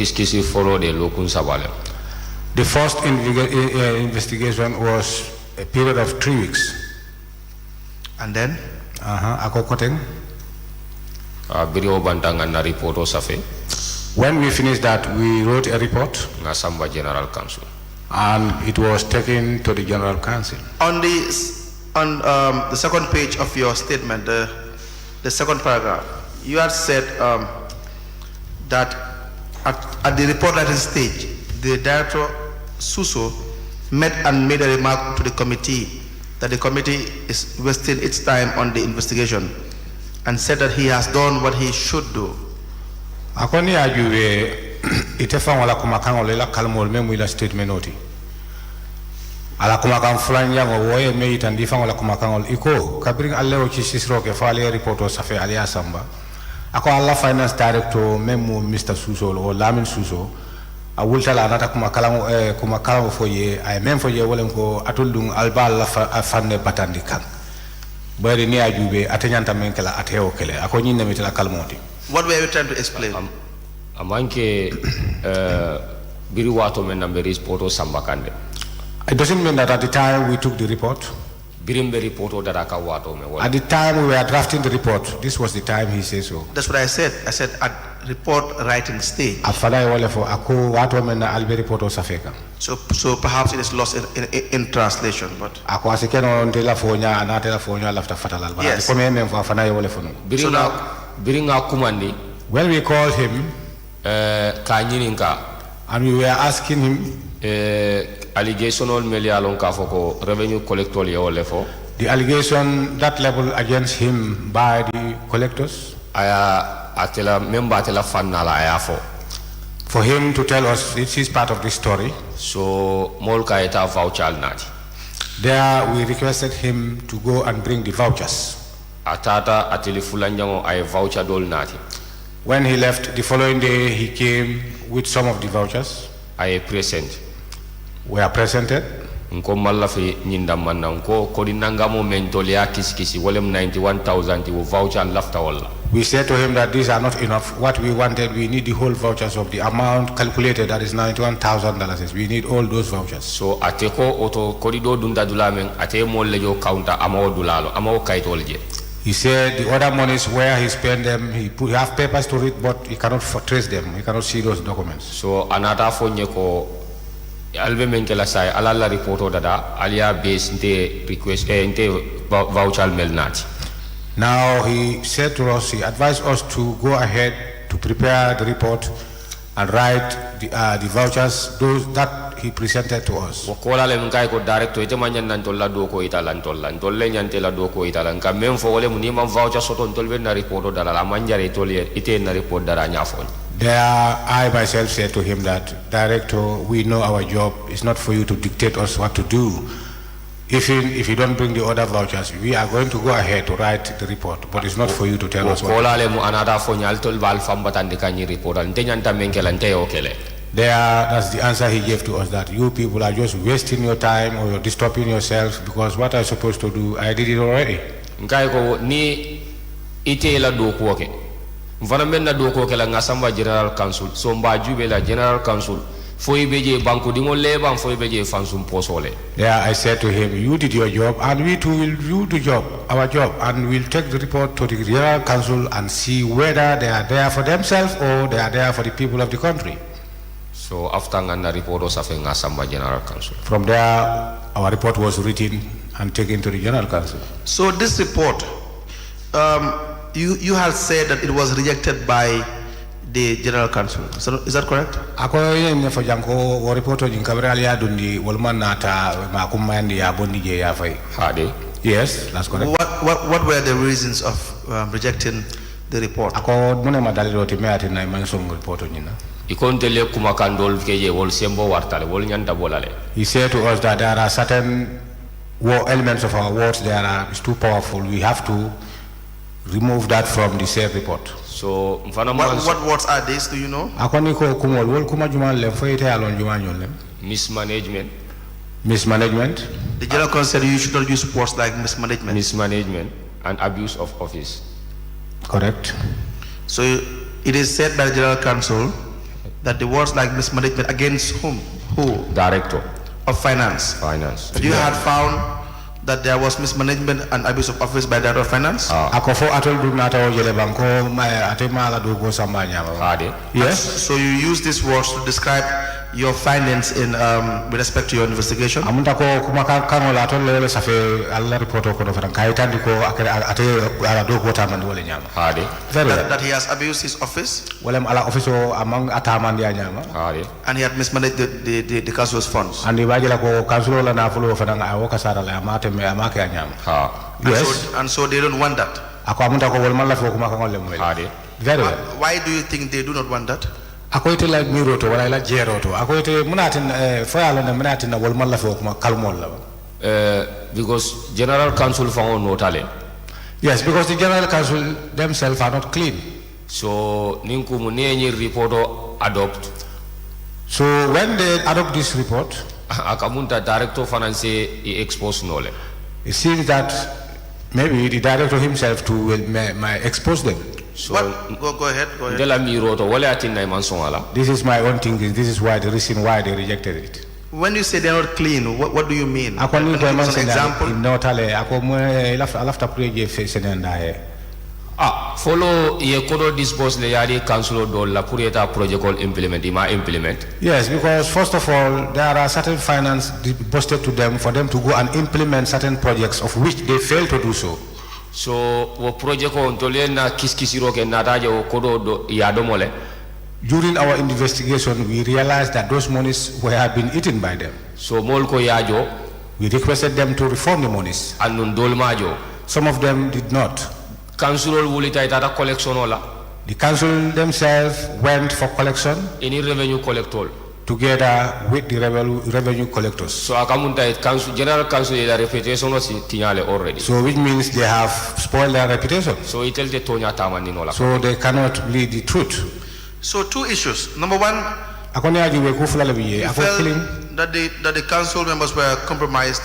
kiskisi follow de lokun sabale. The first investigation was a period of 3 weeks. And then? Ako koteng. Biro bantanga na report o safe. When we finished that, we wrote a report. Na Samba General Council. And it was taken to the General Council. On the second page of your statement, the second paragraph, you had said that at the report writing stage, the director Suso met and made a remark to the committee that the committee is wasting its time on the investigation and said that he has done what he should do. Akoni ajuwe itefa wala kumakango lela kalmol memu ila statement oti. Ala kumakang fulani yango woye me itandifa wala kumakango iko kabring aleo chisisro ke fale report o safe ali asamba. Ako alla finance director memu Mr. Suso o Lamin Suso a wultala anata kumakalango foye ay mem foye wolen ko atuldung albal la fanne batandi kan. Bari ni ajube atenyanta menkela ateo kele ako nyinne mitela kalmoti. What were you trying to explain? Amanke biri wato men na beri poto sambakande. It doesn't mean that at the time we took the report. Birimbe reporto daraka wato me. At the time we were drafting the report, this was the time he said so. That's what I said. I said at report writing stage. Afada wale fo ako wato men na albe reporto safeka. So perhaps it is lost in translation, but. Ako asikeno ntela fonya anatela fonya lafta fatalal. Yes. Kome men fo afana wale fo no. Biringa kumandi. When we called him, kanyininka, and we were asking him, allegation on melialon ka foko revenue collector le olefo. The allegation that level against him by the collectors. Aya atela member atela fanala ayafo. For him to tell us this is part of the story. So molka eta voucher nati. There we requested him to go and bring the vouchers. Atata ateli fulanjango ay voucher dol nati. When he left the following day, he came with some of the vouchers. Ay present. Were presented. Nko malafi nyinda manna nko kodi nangamo mentolia kisikisi wolem 91,000 ti voucher lafta wala. We said to him that these are not enough. What we wanted, we need the whole vouchers of the amount calculated, that is $91,000. We need all those vouchers. So ateko oto korido dunda dulamen ate mo lejo counter amao dulalo amao kaitolje. He said the other monies where he spent them, he have papers to read, but he cannot trace them. He cannot see those documents. So anata fonye ko albe menkela sai alala reporto dada alia base inte request inte voucher melnati. Now he said to us, he advised us to go ahead to prepare the report and write the vouchers, those that he presented to us. Wakola le mkai ko director ite manyan nantola doko itala ntolla ntolle nyantela doko itala nka memfo wole munima voucher soto ntolbe na reporto dala la manjare tolie ite na report dara nyafon. There I myself said to him that, Director, we know our job. It's not for you to dictate us what to do. If you don't bring the other vouchers, we are going to go ahead to write the report, but it's not for you to tell us what to do. That's the answer he gave to us, that you people are just wasting your time or you're disturbing yourselves, because what I'm supposed to do, I did it already. Mvanamenna doko kela ngasamba General Council so mbajube la General Council foi beje banko dingo leba foi beje fansum posole. Yeah, I said to him, you did your job and we too will do the job, our job, and we'll take the report to the General Council and see whether they are there for themselves or they are there for the people of the country. So after ngana report was of ngasamba General Council. From there our report was written and taken to the General Council. So this report you had said that it was rejected by the General Council. So is that correct? Ako yene fo janko wo report o jinkabra ya dundi wolman nata ma kumandi ya bondi je ya fay. Hade. Yes, that's correct. What were the reasons of rejecting the report? Ako mune madali roti me ati na manson report o nyina. Ikontele kumakandol keje wol sembo wartale wol nyanda bolale. He said to us that there are certain elements of our words that are too powerful. We have to remove that from the said report. So what words are these, do you know? Mismanagement. Mismanagement. The General Council said you should not use words like mismanagement. Mismanagement and abuse of office. Correct. So it is said by the General Council that there was like mismanagement against whom? Who? Director, Of finance. finance. You had found that there was mismanagement and abuse of office by Director of Finance? ako fo atol dum nata o jele banko ma ate mala do go samba nyama Hade. yes So you use these words to describe your findings in with respect to your investigation? amunta ko kuma kan wala atol le safe alla report ko do fatan kay tandi ko ate ala do ko tamandi wala nyama Hade. very well That he has abused his office wala ala office o among atamandi ya nyama Hade. and he had mismanaged the council's funds. andi bajela ko council la na fulo fatan a wo kasara la amate me amake ya nyama Ha. yes And so they don't want that. ako amunta ko wala mala fo kuma kan wala mo Hade. very well Why do you think they do not want that? ako ite la miro to wala la jero to ako ite munatin fo ala na munatin na wala mala fo kuma kalmol la Because General Council found no talent. yes because the general council themselves are not clean. So ninku munenyi report adopt So when they adopt this report, akamunta director finance e expose nole. it seems that maybe the director himself too will may expose them. So Go ahead. ndela miro to wala atinna e mansongala. This is my own thinking. This is why the reason why they rejected it. When you say they're not clean, what do you mean? Ako ni Can you ko give us an example? no tale ako mo alafta preje face nenda Follow ye kodo dispose le yari council do la pour eta project call implement ima implement. Yes, because first of all, there are certain finance busted to them for them to go and implement certain projects of which they fail to do so. So wo project ko ntole na kiskisiro ke nataje o kodo do ya do mole. During our investigation, we realized that those monies had been eaten by them. So mol ko yajo We requested them to reform the monies. annun dolmajo. Some of them did not. Council wulita itata collection ola The council themselves went for collection any revenue collector. together with the revenue collectors. So akamunta it council general council la reputation o si tinyale already. So which means they have spoiled their reputation. So itelte tonya tamani nola. So they cannot lead the truth. So two issues. Number one, Akoni ajiwe kufula lebiye. you Ako felt killing. that the council members were compromised.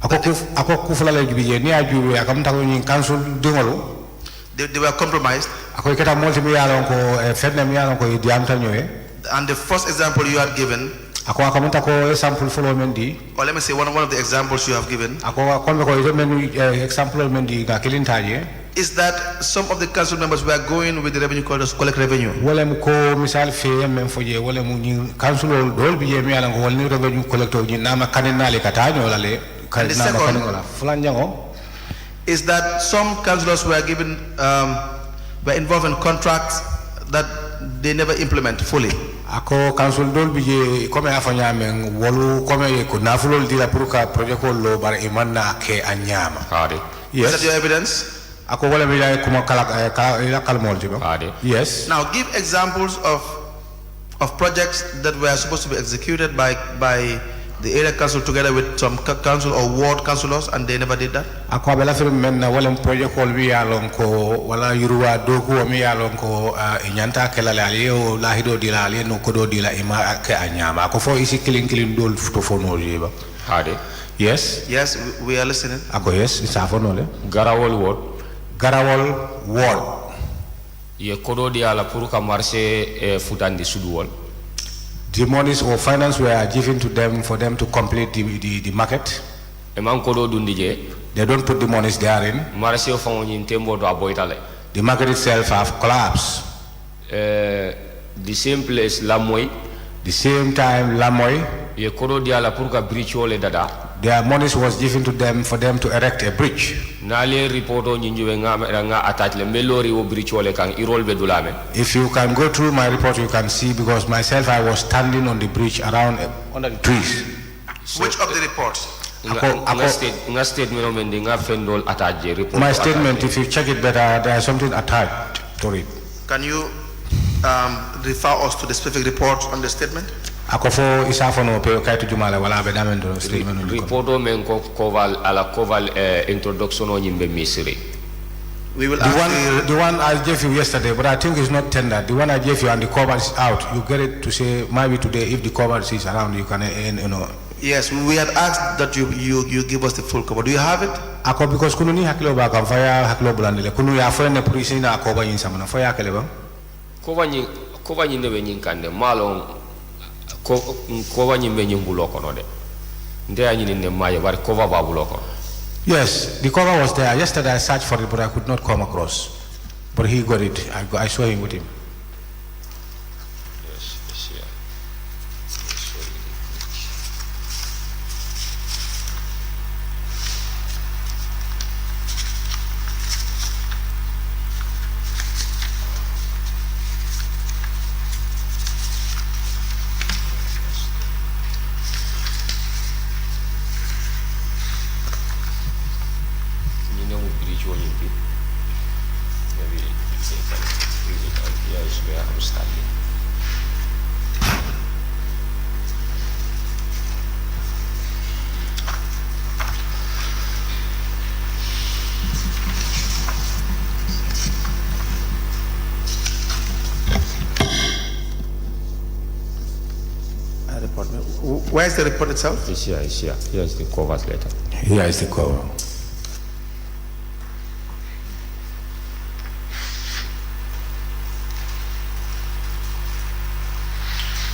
Ako kufula lebiye. Ni ajiwe akamta kwenye council dingolo. They were compromised. Ako iketa multi miyalon ko fedne miyalon ko idiamta nyoe. And the first example you had given, Ako akamta ko example follow mendi. or let me say one of the examples you have given, Ako akombe ko ite menu example mendi ga kilintaje. is that some of the council members were going with the revenue collectors to collect revenue. Wala mu ko misal fe men foje wala mu ni council dol biye mi ala ko wala ni revenue collector ni nama kanenale katanyo la le And the nama second- kanengola fulanjango Is that some councillors were given were involved in contracts that they never implement fully. ako council dol biye comme afanya men wolu comme ko nafulol dila pour ka projet ko lo bar imanna ke anyama Hade. Is that yes your evidence? ako wala mi lay kuma kala ila kalmol tibo Hade. yes Now give examples of projects that were supposed to be executed by the area council together with some council or ward councillors and they never did that. ako abela fir men na wala projet ko wi yalon ko wala yuruwa do ko mi yalon ko nyanta kelale ali o lahido dila ali no ko do dila ima ke anyama ako fo isi kilin dol to fono jiba Hade. yes Yes, we are listening. ako yes isa fono le Garawol word garawol ward ye kodo di ala pour ka marché futandi suduwol. the monies or finance were given to them for them to complete the market. E man kodo dundi je They don't put the monies therein. marché o fango nyin tembo do aboitale. The market itself have collapsed. The same place la moy The same time, Lamoy, ye kodo di ala pour ka bridge ole dada. their monies was given to them for them to erect a bridge. Na le report o nyinjwe nga attach le melori o bridge ole kan irol be dulame. If you can go through my report, you can see because myself I was standing on the bridge around under the trees. Which of the reports? Nga statement men di nga fendol attach je report. My statement, if you check it better, there is something attached to it. Can you refer us to the specific report on the statement? Ako fo isa fo no pe kaytu jumala wala be damen do statement on Report o men ko koval ala koval introduction o nyimbe misiri. We will ask The one I gave you yesterday, but I think it's not tender. The one I gave you and the cover is out. You get it to say maybe today if the cover is around, you can you know. Yes, we had asked that you give us the full cover. Do you have it? Ako because kunu ni hakilo ba kan faya hakilo bulandile kunu ya fo ne police na ko ba yin samana faya kele ba. ko banyi ne be nyin kande malon ko banyi be nyin bulo kono de nde anyi ne maye bari ko ba bulo kono. Yes, the cover was there. Yesterday I searched for it, but I could not come across. But he got it. I saw him with him. Yes, yeah. Where is the report itself? It's here. Here is the cover letter. Here is the cover.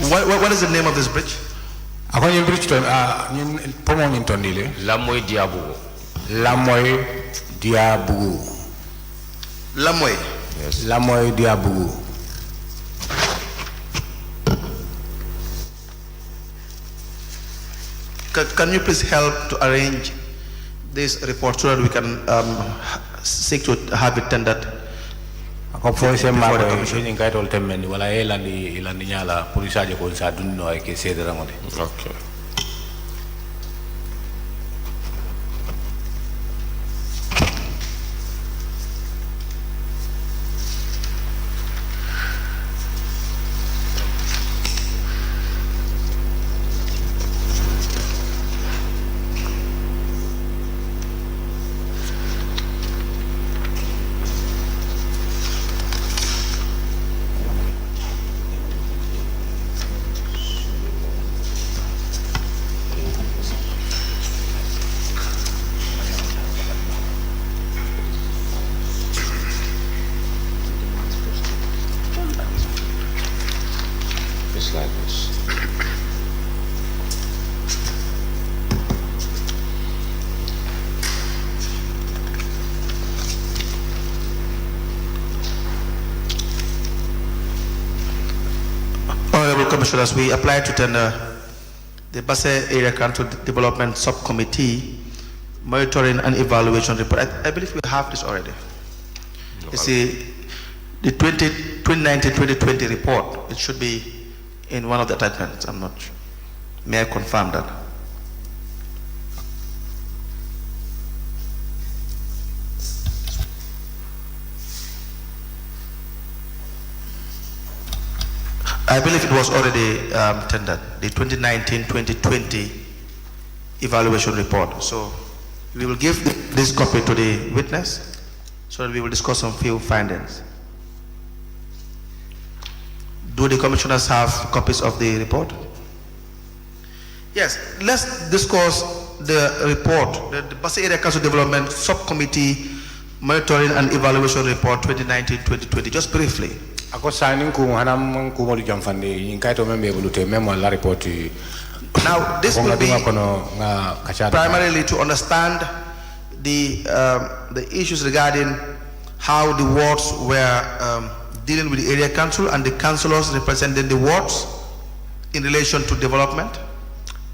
What is the name of this bridge? Ako bridge to pomon in Tondile. Lamoy Diabugo. Lamoy Diabugu. Lamoy. Yes. Lamoy Diabugu. Can you please help to arrange this report so that we can seek to have it tendered? Ako po siya mako yung kahit all temen wala ilan niya la pulisa jo kung sa dunno ay kesede ramode. Okay. Like this. Honorable Commissioners, we applied to tender the Basse Area Council Development Subcommittee Monitoring and Evaluation Report. I believe we have this already. You see, the 2019-2020 report, it should be in one of the attachments. I'm not sure. May I confirm that? I believe it was already tendered, the 2019-2020 evaluation report. So we will give this copy to the witness so that we will discuss some few findings. Do the commissioners have copies of the report? Yes, let's discuss the report, the Basse Area Council Development Subcommittee Monitoring and Evaluation Report 2019-2020, just briefly. Ako signing ko hanam ko mo jamfande in kaito membe bulute memo la report. Now this will be primarily to understand the issues regarding how the wards were dealing with the area council and the councillors representing the wards in relation to development.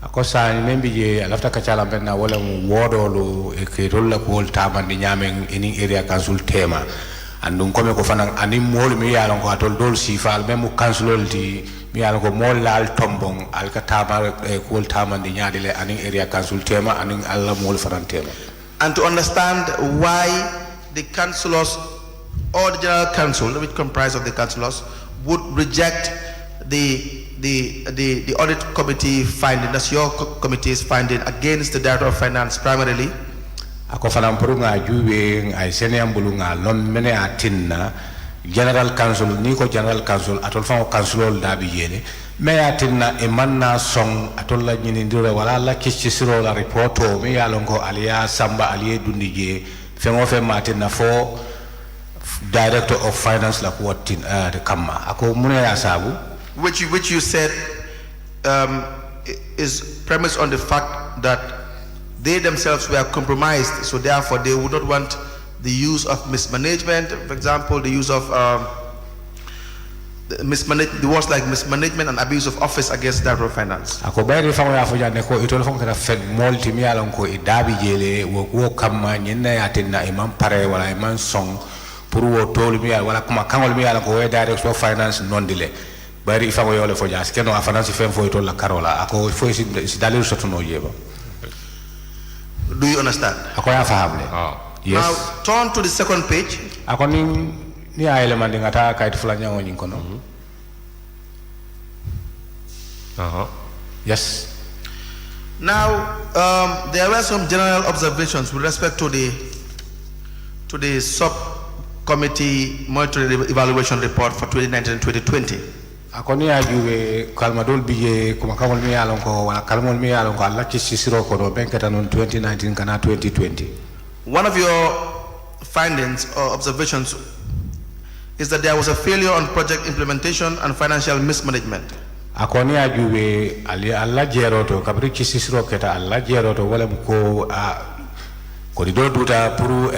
Ako sa membi je alafta kachala benna wala wodolo e ke rolla ko tama ni nyamen in area council tema andum kome ko fanan ani mol mi yalon ko atol dol sifal memu councilol ti mi yalon ko mol lal tombong al ka tama e ko tama ni nyaadile ani area council tema ani alla mol fanan tema. And to understand why the councillors or the general council, which comprise of the councillors, would reject the audit committee finding, that's your committee's finding, against the director of finance primarily. Ako fanam purunga juwe ay seniam bulunga lon mene atinna general council ni ko general council atol fa councilol dabi yene me atinna e manna song atol la nyini ndire wala la kici siro la reporto me yalon ko aliya samba aliye dundije fengo fe matinna fo director of finance la ko tin de kamma ako mune ya sabu which you said is premised on the fact that they themselves were compromised, so therefore they would not want the use of mismanagement, for example, the use of the words like mismanagement and abuse of office against Director of Finance. ako bayri fango ya fo jande ko itol fon kata fed molti mi alon ko e dabi jele wo kamma nyenna ya tinna imam pare wala imam song pour wo tolu mi wala kuma kangol mi alon ko we Director of Finance non dile bayri fango yole fo jas keno a finance fen fo itol la karola ako fo si dalil sotuno yeba. Do you understand? ako ya fahamle yes. Now turn to the second page. ako ni element ngata kayit fulanya ngoni kono. Yes. Now there were some general observations with respect to the subcommittee monitoring evaluation report for 2019 and 2020. ako ni ajuwe kalmadol biye kuma kamol mi yalon ko wala kalmol mi yalon ko alla ci sisiro ko do benkata non 2019 kana 2020. One of your findings or observations is that there was a failure on project implementation and financial mismanagement. ako ni ajuwe ali alla jeroto kabri ci sisiro keta alla jeroto wala ko ko di do duta pour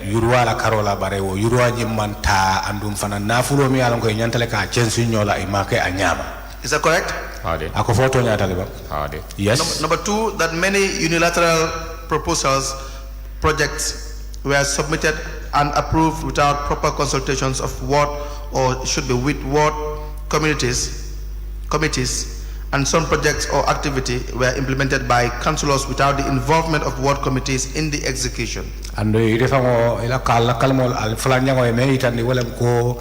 yurwa la karola bare wo yurwa nyimanta andum fana nafulo mi yalon ko nyantale ka censu nyola e make a nyama. Is that correct? ako foto nyatale ba yes. Number two, that many unilateral proposals projects were submitted and approved without proper consultations of ward, or should be with ward committees, and some projects or activity were implemented by councillors without the involvement of ward committees in the execution. And irefango ila kalmol al flanyango e meitandi wala ko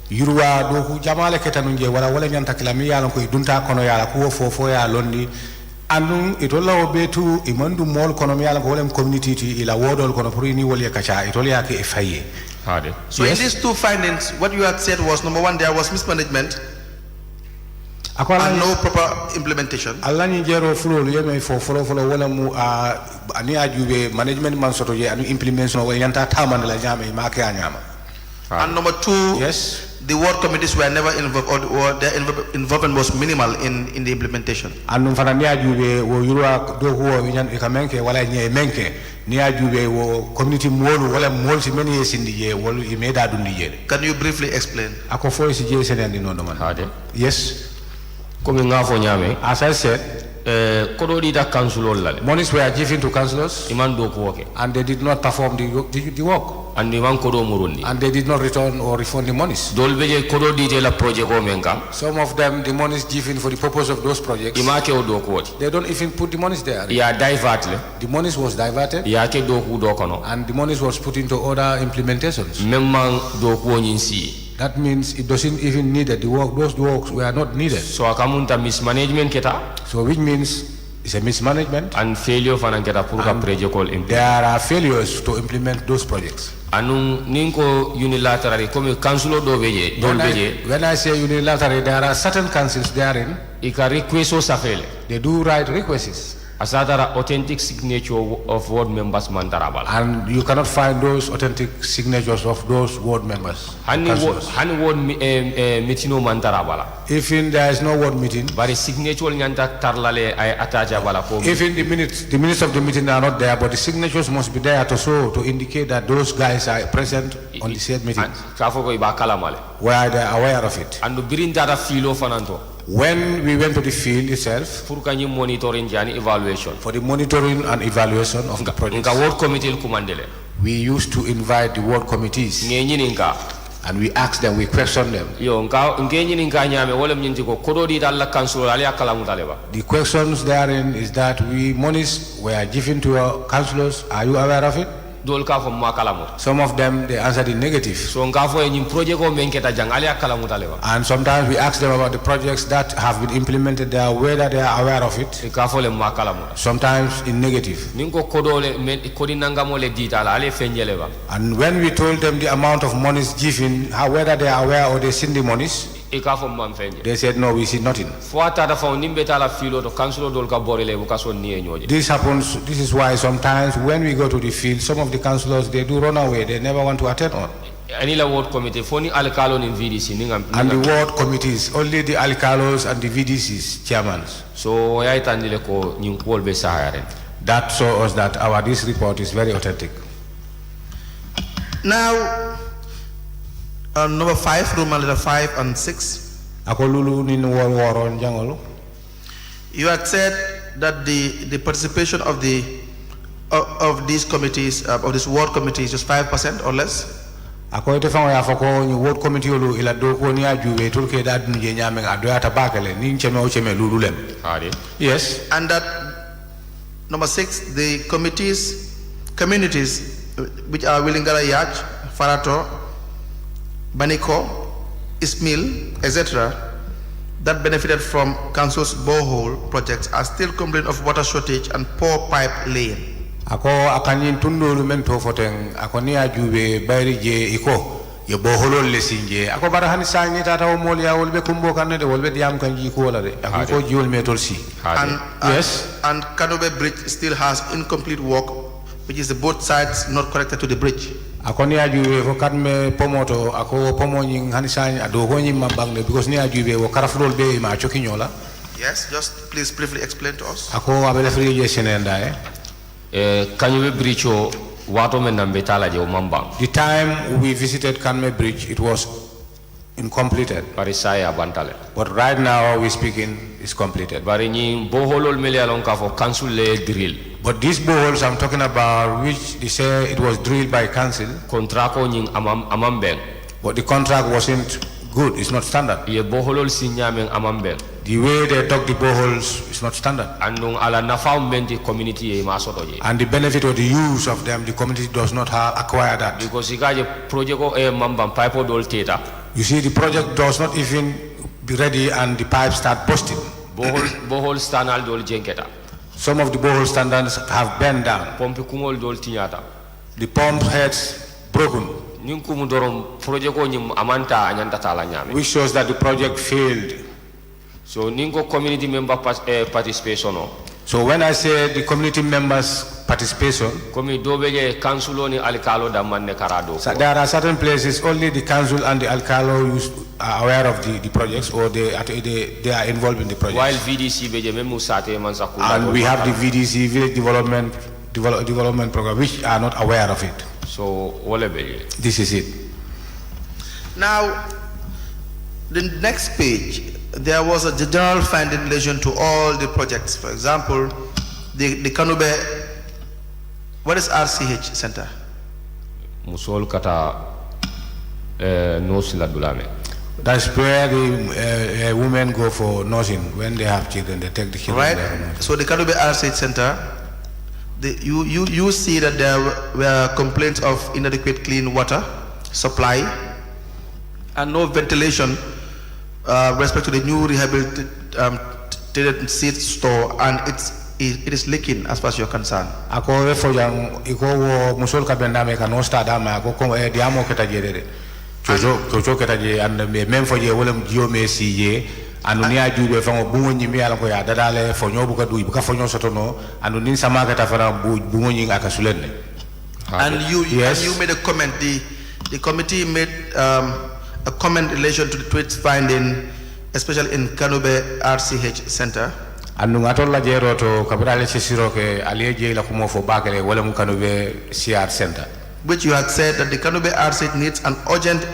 yurwa do ku jamale ketanunje wala nyanta kilami yala ko dunta kono yala ko fofo ya londi andum itola obetu imandu mol kono yala ko wala community ti ila wodol kono pour ni wali kacha itola yake e faye. So yes. In these two findings, what you had said was, number one, there was mismanagement and no proper implementation. Alani jero fulo yeme fo fulo wala mu ani ajube management man soto je anu implementation wala yanta tamande la nyame make anyama. And number two, yes, the ward committees were never involved, or their involvement was minimal in the implementation. Anu fana ni ajube wo yurwa do ko nyan e kamenke wala nye menke ni ajube wo community molu wala mol si meni sindi je wala e meda dundi je. Can you briefly explain? Ako fo si je senandi no man. Yes. As I said, monies were given to councillors and they did not perform the work. And they did not return or refund the monies. Some of them, the monies given for the purpose of those projects, they don't even put the monies there. The monies was diverted and the monies was put into other implementations. That means it doesn't even need the work. Those works were not needed. So akamunta mismanagement keta. So which means it's a mismanagement and failure for keta purka project call implement. There are failures to implement those projects. Anu ninko unilaterally come council do beje. When I say unilaterally, there are certain councils therein. Ika request o safele. They do write requests. Asatara authentic signature of ward members mandarabal. And you cannot find those authentic signatures of those ward members. Hani ward meeting no mandarabala. Even there is no ward meeting. But the signature nyanta tarlale ay ataja bala ko. Even the minutes of the meeting are not there, but the signatures must be there to show, to indicate that those guys are present on the said meeting. Where they are aware of it. And birin data filo fananto. When we went to the field itself, for the monitoring and evaluation of the project, we used to invite the ward committees and we asked them, we questioned them. The questions therein is that monies were given to our councillors. Are you aware of it? Some of them, they answered in negative. And sometimes we ask them about the projects that have been implemented there, whether they are aware of it. Sometimes in negative. And when we told them the amount of monies given, whether they are aware or they seen the monies, they said no, we see nothing. This happens. This is why sometimes when we go to the field, some of the councillors, they do run away. They never want to attend on. Any la ward committee for ni alkalo ni VDC ni ngam. And the ward committees, only the alcalos and the VDCs, chairmans. So ya itandile ko nyinkuol be saharen. That shows us that this report is very authentic. Now, number 5, Roman letter 5 and 6. You had said that the participation of these committees, of this ward committee, is just 5% or less. Ward committee yes. And that number 6, the communities which are Willingara Yach, Farato, Baniko, Ismail, etc., that benefited from council's borehole projects are still complaining of water shortage and poor pipe laying. Ako akanyin tundolu mento foteng ako niya jube bayri je iko ye boholo lesinje ako barahani sanyi tata o molia wolbe kumbo kanne de wolbe diam kanji ko wala de ako ko jiwol metol si. Yes. And Kanobe Bridge still has incomplete work, which is the both sides not connected to the bridge. Ako niya jube ko kadme pomoto ako pomonying hani sanyi ado ko nyim mabangne because niya jube wo karafrol be ma chokinyola. Yes, just please briefly explain to us. Ako abele free je senenda Kanyube Bridge wato men nambe tala je mambang. The time we visited Kanme Bridge, it was incompleted. Parisaya bantale. But right now we speaking is completed. Bari ni boholol mele alon ka for council le drill. But these boreholes I'm talking about, which they say it was drilled by council. Kontrako nying amambeng. But the contract wasn't good. It's not standard. Ye boholol sinyameng amambeng. The way they dug the boreholes is not standard. Andung ala nafaumenti community ye masoto ye. And the benefit or the use of them, the community does not acquire that. Because ikaje project o mambang pipe dol teta. You see, the project does not even be ready and the pipes start busting. Bohol standard dol jenketa. Some of the borehole standards have bent down. Pompe kungol dol tinyata. The pump heads broken. Ninkumu dorom project o nyim amanta anyanta tala nyame. Which shows that the project failed. So ninko community member participation. So when I say the community members participation, so there are certain places only the council and the alcalo are aware of the projects, or they are involved in the project. While VDC and we have the VDC village development program, which are not aware of it. So this is it. Now, the next page, there was a general fund in relation to all the projects. For example, the Kanube, what is RCH Center? Musol kata nurse la dulame. That's where the women go for nursing when they have children. They take the children. Right. So the Kanube RCH Center, you see that there were complaints of inadequate clean water supply and no ventilation. Respect to the new rehabilitated seed store, and it is leaking as far as you're concerned. Ako refojang iko wo musol kabenda me kano stada ma ako ko diamo ketaje chocho ketaje and même foje wolem jiome siye anunia jube fango bungo nyimi ala ko ya dadale fonyo buka du buka fonyo sotono anunin sama keta fara bungo nying akasulenne. And you made a comment. The committee made a comment in relation to its finding, especially in Kanube RCH Center. Andu ngatola jero to kabirale chesiro ke aliyeje la kumofo bakele wala mu Kanube CR Center. Which you had said that the Kanube RCH needs an urgent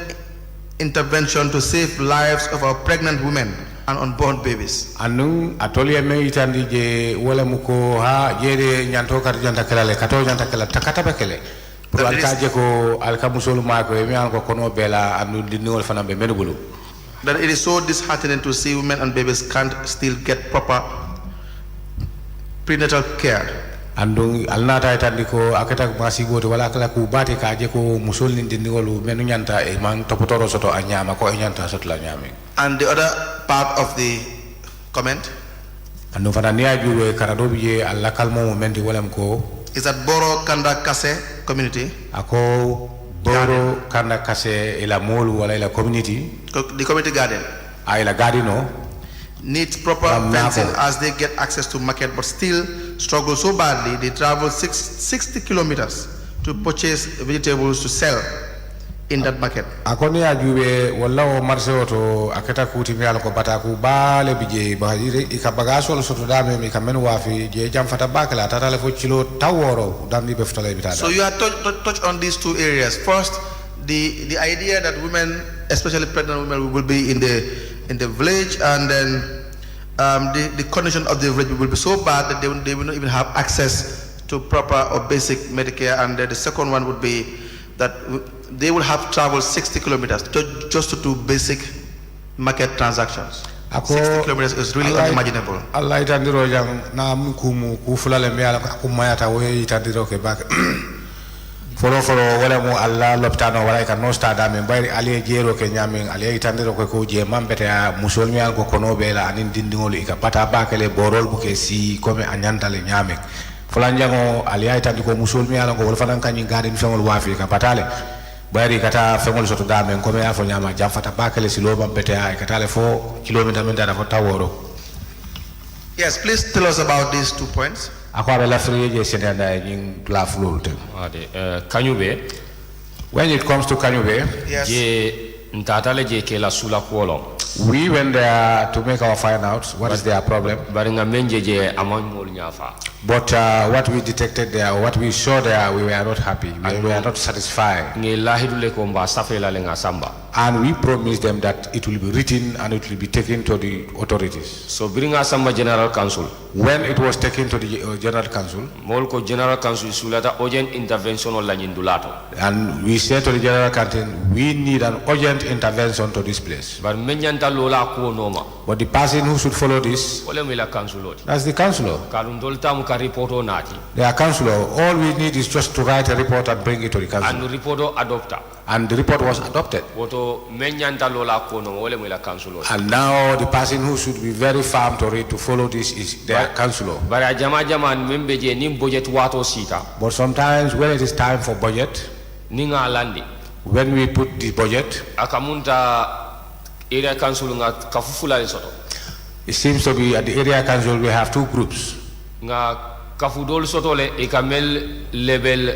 intervention to save lives of our pregnant women and unborn babies. Andu atoli me itandi je wala mu ko ha jere nyanto kar janta kala le kato janta kala takata bekele. That it is so disheartening to see women and babies can't still get proper prenatal care. Andung alnata itandiko aketa masigo to wala kala ku bati ka je ko musul ni ndingolu menu nyanta e man topotoro soto anyama ko nyanta sotla nyame. And the other part of the comment ando fanania juwe karado biye alla kalmo mendi walam ko is that Boro Kanda Kase community. Ako Boro Kanda Kase ila molu wala ila community. The community garden. Ila gardeno needs proper fencing as they get access to market, but still struggle so badly. They travel 60 kilometers to purchase vegetables to sell in that market. Akoni ajube wala o marse oto aketa kuti mi alako bataku bale bije bahire ikabagaso lo soto dame mi kamen wafi je jam fata bakala tata le fo kilo taworo dandi be futale bitada. So you have touched on these two areas. First, the idea that women, especially pregnant women, will be in the village, and then the condition of the village will be so bad that they will not even have access to proper or basic Medicare. And the second one would be that they will have to travel 60 kilometers just to do basic market transactions. 60 kilometers is really unimaginable. Allah itandiro jang na mkumu kufulale miala kumayata we itandiro ke bak. Folo wala mo Allah loptano wala ka no stada men bayri ali jero ke nyamin ali itandiro ko je mambete ya musolmi al ko kono bela anin dindingol ika pata bakale borol buke si comme anyantale nyamin. Fulanjango ali itandiko musolmi al ko wala fanan kanyi gaden fengol wafi ka patale. Bayri kata fengol soto dame ko me afo nyama jam fata bakale si loba bete ay katale fo kilometer men dara fo taworo. Yes, please tell us about these 2 points. Akwa la free je senenda yin glaf lolute. Ade Kanyube, When it comes to Kanyube, Yes. je ntatale je ke la sula kuolo. we went there to make our find out what is their problem. Bari nga menje je amon mol nyafa. But what we detected there, what we saw there, we were not happy. We were not satisfied. Nge lahidule ko mba safela le nga samba. And we promised them that it will be written and it will be taken to the authorities. So bringa samba General Council. When it was taken to the General Council, Mol ko General Council sulata urgent intervention la nyindulato. and we said to the General Council, we need an urgent intervention to this place. Bari menyanta lola ko noma. But the person who should follow this, Wole mi la council oti. that's the councillor. Kalun dolta ka reporto nati. They are councillor. All we need is just to write a report and bring it to the council. And reporto adopta. And the report was adopted. Woto menyanta lola ko no wole mi la council oti. And now the person who should be very firm to read to follow this is their councillor. Bari jama membe je nim budget wato sita. But sometimes when it is time for budget, Ninga landi. when we put the budget, Akamunta area council nga kafufula le soto. it seems to be at the area council we have two groups. Nga kafudol soto le ikamel level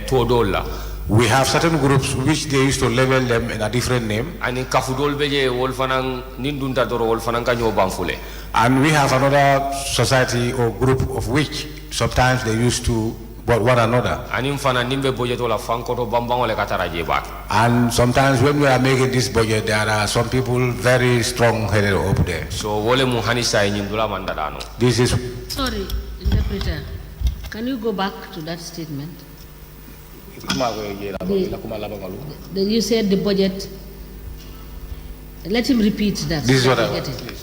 todol la. We have certain groups which they used to label them in a different name. Ani kafudol beje wolfanang nindunta doro wolfanang kanyo bamfule. And we have another society or group of which sometimes they used to but one another. Ani mfana nimbe budget wala fankoto bambango le kataraje bak. And sometimes when we are making this budget, there are some people very strong-headed up there. So wole mu hanisa nyindula mandadano. This is Sorry, interpreter. Can you go back to that statement? You said the budget. Let him repeat that. This is what get it.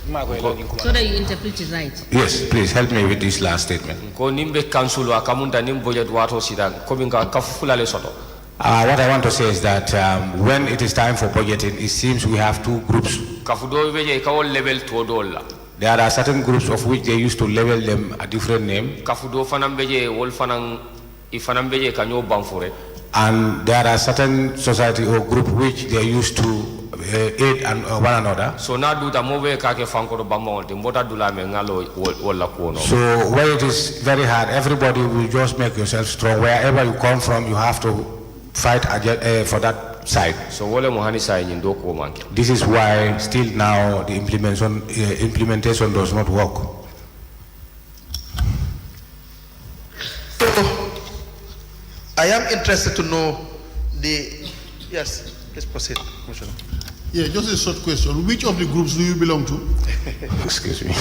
So that you interpret it right. yes, please help me with this last statement. Ko nimbe council akamunta nim budget wato sita kominga kafufula le soto. What I want to say is that when it is time for budgeting, it seems we have two groups. Kafudo beje kawol level todol la. There are certain groups of which they used to label them a different name. Kafudo fanam beje wol fanang ifanam beje kanyo bamfure. And there are certain society or group which they used to aid and one another. So na duta move kake fanko do bamol de mbota dula me ngalo wala kuono. So where it is very hard, everybody will just make yourself strong. Wherever you come from, you have to fight for that side. So wole mo hanisa nyindo ko manke. This is why still now the implementation does not work. So, I am interested to know the. Yes, please proceed, Commissioner. Yeah, just a short question. Which of the groups do you belong to? Excuse me.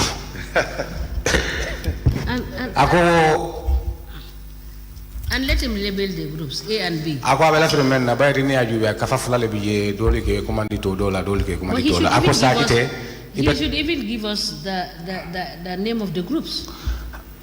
And let him label the groups A and B. Ako abela frimen na bayri ni ajuwe kafa fulale biye dole ke komandito dola dole ke But he komandito should, dola. Ako sakite. should even give us the name of the groups.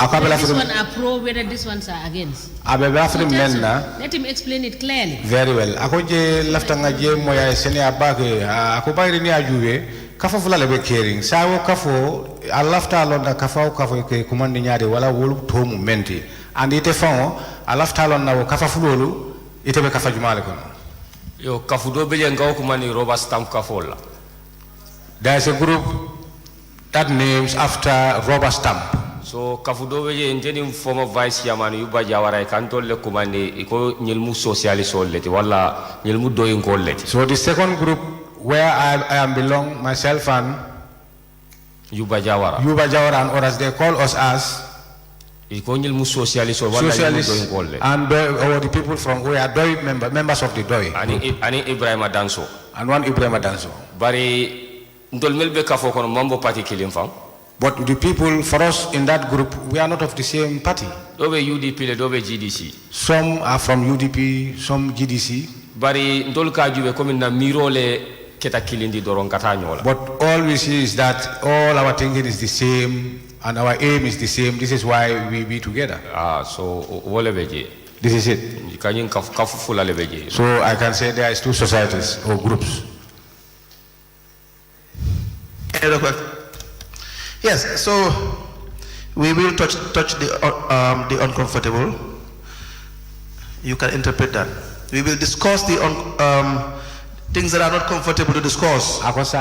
Ako Whether abela this frimen. one are pro, whether this ones are against. Abela So tell frimen him- na. let him explain it clearly. Very well. Ako je lafta nga je moya sene abake. Ako bayri ni ajuwe kafa fulale be caring. Sawo kafo alafta londa kafa ke komandi nyaade wala wolu tomu menti. And ite fango alafta londa wo kafa fulolu ite be kafa jumale kono. Yo kafudo beje ngaw kumani roba stamp kafola. There is a group that names after rubber stamp. So kafudo we intending former vice chairman Yuba Jawara kan tolle kumande iko nyilmu socialist olleti wala nyilmu doyin kolleti. So the second group where I am belong, myself and Yuba Jawara. Yuba Jawara and others, they call us as Iko nyilmu socialist wala nyilmu socialists doyin kolleti. and or the people from where are DOI members of the DOI. Ani Ibrahima Danso. And one Ibrahim Danso. Bari ndolmel be kafo kono mambo party kilim fam. But the people, for us in that group, we are not of the same party. Dobe UDP le dobe GDC. Some are from UDP, some GDC. Bari ndol ka jube komi na miro le keta kilindi doron kata nyola. But all we see is that all our thinking is the same and our aim is the same. This is why we be together. So wole beje. This is it. Kanyin kafu fula le beje. So I can say there is two societies or groups. Any other question? Yes, so we will touch the uncomfortable. You can interpret that. We will discuss the things that are not comfortable to discuss. Because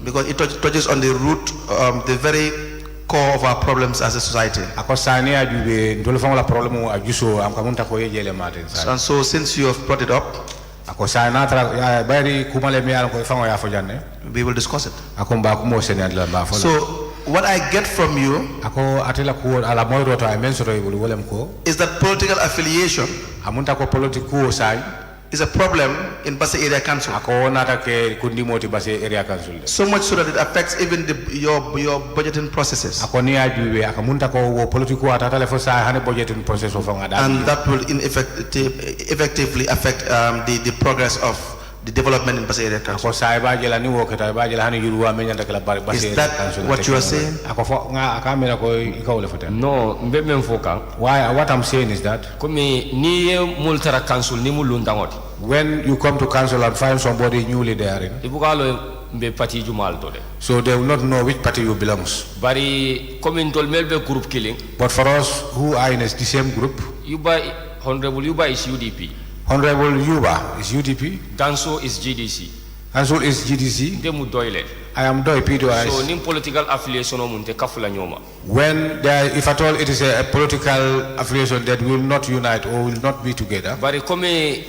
Because it touches on the root, the very core of our problems as a society. And so since you have brought it up, we will discuss it. So what I get from you is that political affiliation is a problem in Basse Area Council. So much so that it affects even your budgeting processes. And that will effectively affect the progress of the development in Basse Area Council. Is that what you are saying? No, mbebe mfoka. What I'm saying is that Komi niye multara council ni mulundangoti. when you come to council and find somebody newly therein, Ibukalo mbe parti jumal tode. so they will not know which party you belongs. Bari komi ndol melbe group killing. But for us who are in the same group, Honorable Yuba is UDP. Honorable Yuba is UDP, Danso is GDC. Council is GDC, Demu doile. I am DOI PDOIS. So nim political affiliation omunte kafula nyoma. When there, if at all it is a political affiliation that will not unite or will not be together, Bari komi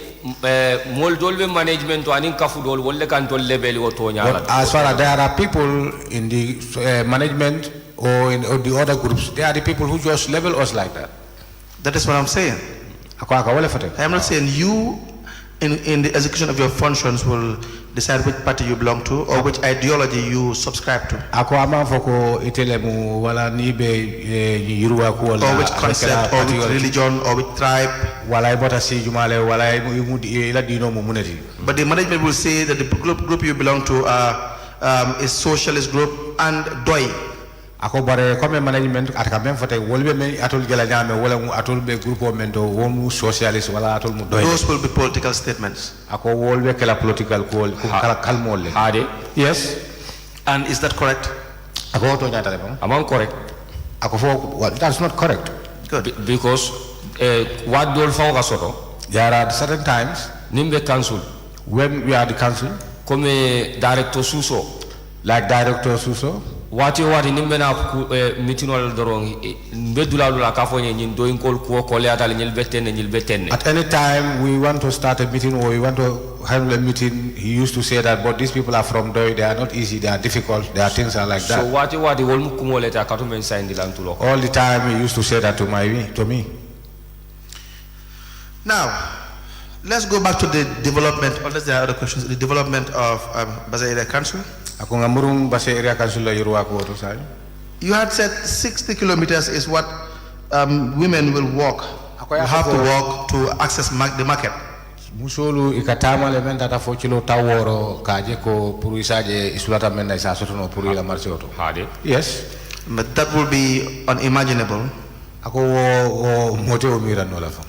mol dolbe management to anin kafu dol wolle kan dol level o tonya. but as far as there are people in the management or in the other groups, they are the people who just level us like that. That is what I'm saying. I am not saying you in the execution of your functions will decide which party you belong to or which ideology you subscribe to. Or which concept or which religion or which tribe. But the management will say that the group you belong to is socialist group and DOI. Ako bare comme management ataka même fote wolbe me atol gela nyame wala mu atol be groupe mendo womu socialist wala atol mu doy. Those will be political statements. Ako wolbe kala political ko kala kalmole. Hade. Yes. And is that correct? Ako to nyata le Am I correct? Ako fo well, that's not correct. Good. Because what dol fa ga soto. There are certain times Nimbe council. when we are the council, Comme director Suso. like Director Suso, Wati nimbe na meeting wala dorong mbe dula ka fo nyin do inkol ko ko le atal nyil betene. at any time we want to start a meeting or we want to handle a meeting, he used to say that, but these people are from Doi, they are not easy, they are difficult, their things are like So that. wati wol mu kumole ta katu men sign dilantulo. All the time he used to say that to me. Now, let's go back to the development, unless there are other questions, the development of Basse Area Council. Ako nga murung Basse Area Council la yuru ako to say. You had said 60 kilometers is what women will walk. Ako You ya have to ako- walk to access the market. Musolu ikatama le men tata fo kilo taworo kaje ko pour isaje isulata men na isa sotono pour ila marché auto. Hade. Yes. But that will be unimaginable. Ako wo mote o mira no la fa.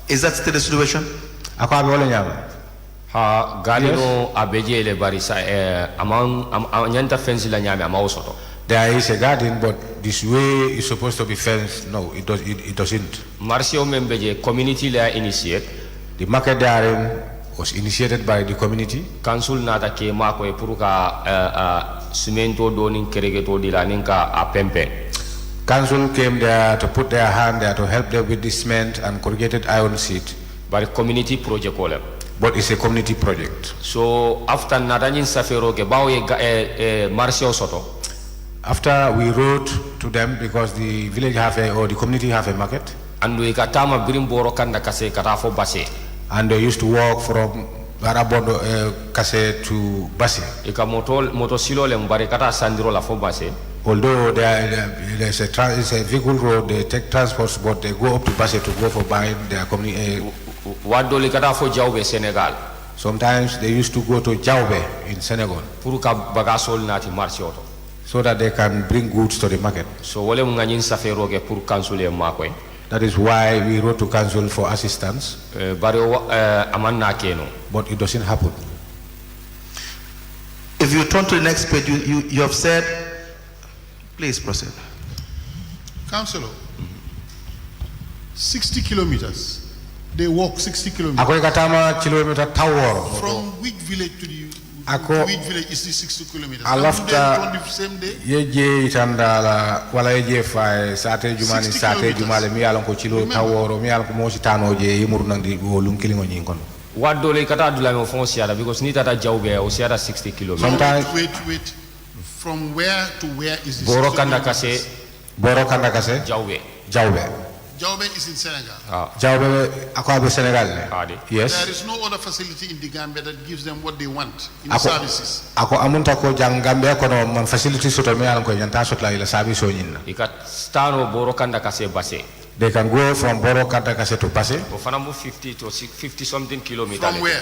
Is that still the situation? Ako abe wala nyama. Ha galino abeje le barisa among nyanta fence la nyame amawosoto. There is a garden, but this way is supposed to be fenced. No, it doesn't. Marcio membeje community la initiate. The market therein was initiated by the community. Council nata ke mako e pour ka cemento do nin keregeto dila nin ka a pempe. Council came there to put their hand there to help them with the cement and corrugated iron sheet. But community project ole. But it's a community project. So after nadanyin safero ke bawo e marché soto. After we wrote to them, because the village or the community have a market, And we katama brimboro kanda kase katafo base. and they used to walk from Barabondo Kase to Basse. Ika moto silo le mbare kata sandiro la fo base. Although there's a vehicle road, they take transports, but they go up to Basse to go for buying their community. Wado le kata fo Jaube Senegal. Sometimes they used to go to Jaube in Senegal, Pour ka bagasol nati marché auto. so that they can bring goods to the market. So wole mu nganyin safero ke pour council e makoy. That is why we wrote to council for assistance, Bari amanna keno. but it doesn't happen. If you turn to the next page, you have said, please proceed. Councillor, 60 kilometers. They walk 60 kilometers. Ako ikatama kilometer taworo. From which village to Ako- which village is this 60 kilometers? Alafta- And do they on the same day? Yeje itandala wala yeje fay sate jumani 60 sate kilometers. jumale mi yalan ko kilo taworo mi yalan ko mosi tano je yimuru nang di wolum kilingo nyin kon. Wado le kata dula me fon siada because ni tata Jaube o siada 60 kilometers. Sometimes Wait. From where to where is this? Boro 60 kanda kilometers? kase Boro kanda kase Jaube. Jaube. Jaube is in Senegal. Jaube ako abe Senegal ne. Adi. There Yes. is no other facility in the Gambia that gives them what they want in Ako services. ako amunta ko jangambe ko no man facility soto mi yalan ko nyanta sot la ila sabi so nyinna. Ika stano boro kanda kase base. They can go from Boro kanda kase to Basse. O fana mu 50 to 50 something kilometers. From where?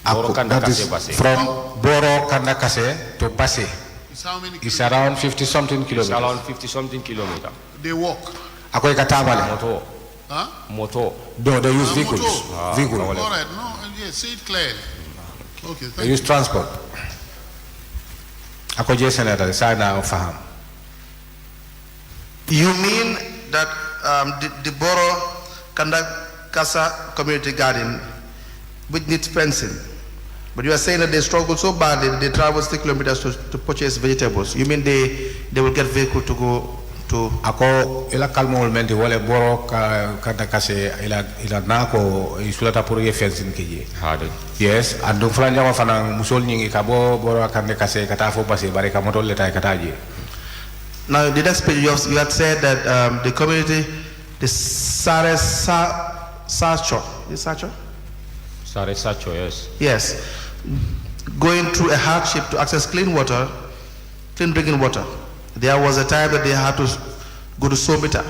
Boro kanda That is kase base. from Boro kanda kase to Basse. It's how many It's kilometers? around 50 something It's kilometers. around 50 something kilometers. They walk. Ako ikatabale. Moto. Huh? Moto. No, they use vehicles. Motor. Vehicle. All right. No, yes, say it clearly. Okay, They thank use you. transport. Ako je Senegal sana faham. You mean that the Boro Kandakasa community garden, which needs fencing, but you are saying that they struggle so badly that they travel 60 kilometers to purchase vegetables. You mean they will get vehicle to go to? Ako ila kalmol menti wale Boro kanda kase ila nako isulata pour ye fencing kiji. Hade. Yes, andu fulanja wa fana musol nyingi kabo Boro kanda kase kata fo Basse bare ka moto leta kataji. Now, the next page, you had said that the community, the Sare Sacho, is Sacho? Sare Sacho, yes. Yes, going through a hardship to access clean water, clean drinking water. There was a time that they had to go to Somita.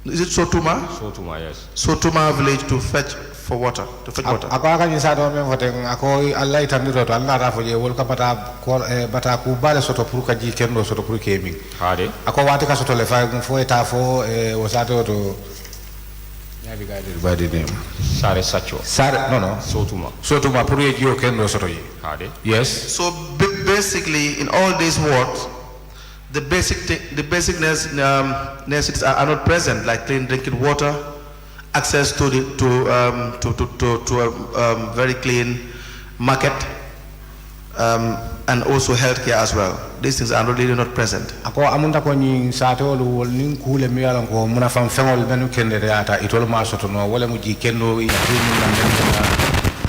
Is it Sotuma? Sotuma, yes. Sotuma village to fetch for water, to fetch water. Ako aka nyisa do men foten ako Allah itandiro to Allah rafa je wol ka bata ku bale soto pour ka ji kendo soto pour kemi. Hade. Ako wati ka soto le fa fo eta fo wasate to yabi guided by the name. Sare Sacho. Sar no Sotuma. Sotuma pour ye jio kendo soto yi. Hade. Yes. So basically, in all these wards, the basic necessities are not present, like clean drinking water, access to a very clean market, and also healthcare as well. These things are really not present. Ako amunta ko ni sate wol nin kule mi yalan ko muna fam fengol menu kende reata itol ma soto no wala mu ji kendo i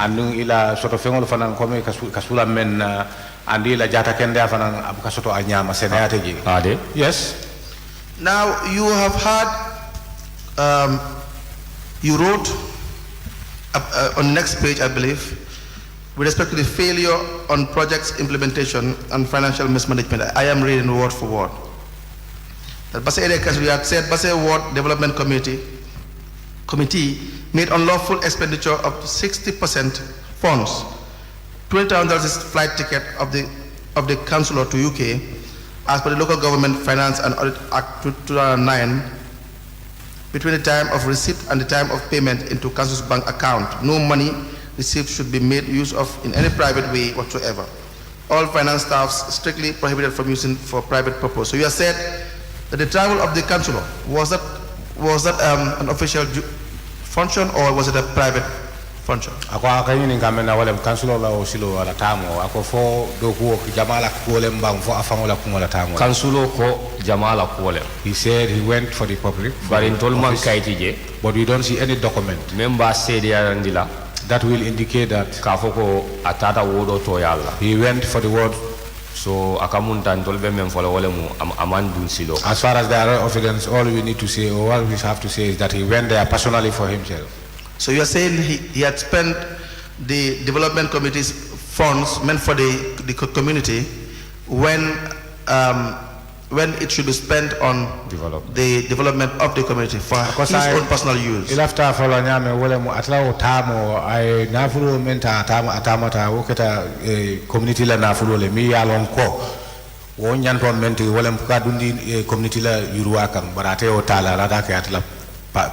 andu ila soto fengol fanan ko me kasula men andi la jata kende fanan abu kasoto a nyama senayate ji. Hade. Yes. Now you have had, you wrote on the next page, I believe, with respect to the failure on projects implementation and financial mismanagement. I am reading word for word. That Basse Area Council, you had said Basse Ward Development Committee made unlawful expenditure of 60% funds. $20,000 is flight ticket of the councillor to UK, as per the Local Government Finance and Audit Act 2009. Between the time of receipt and the time of payment into council's bank account, no money received should be made use of in any private way whatsoever. All finance staffs strictly prohibited from using for private purpose. So you have said that the travel of the councillor, was that an official function or was it a private function. ako akay ni ngamena wala councilor la o silo wala tamo ako fo do ko jamala ko le mbang fo afan wala ko wala tamo kansulo ko jamala ko le he said he went for the public bari tol man kayti je but we don't see any document memba sede yarandila that will indicate that ka foko atata wodo to yalla he went for the word. so akamunta tol be mem folo wala mu aman dun silo As far as there are evidence, all we need to say, or all we have to say is that he went there personally for himself. So you are saying he had spent the development committee's funds meant for the community when it should be spent on the development of the community for his own personal use. Ilafta follow nyame wole mu atla otamo ay nafulo menta atamata woketa community la nafulo le mi yalon ko wo nyanton menti wole ka dundi community la yuruwa kan barate o tala rada ke atla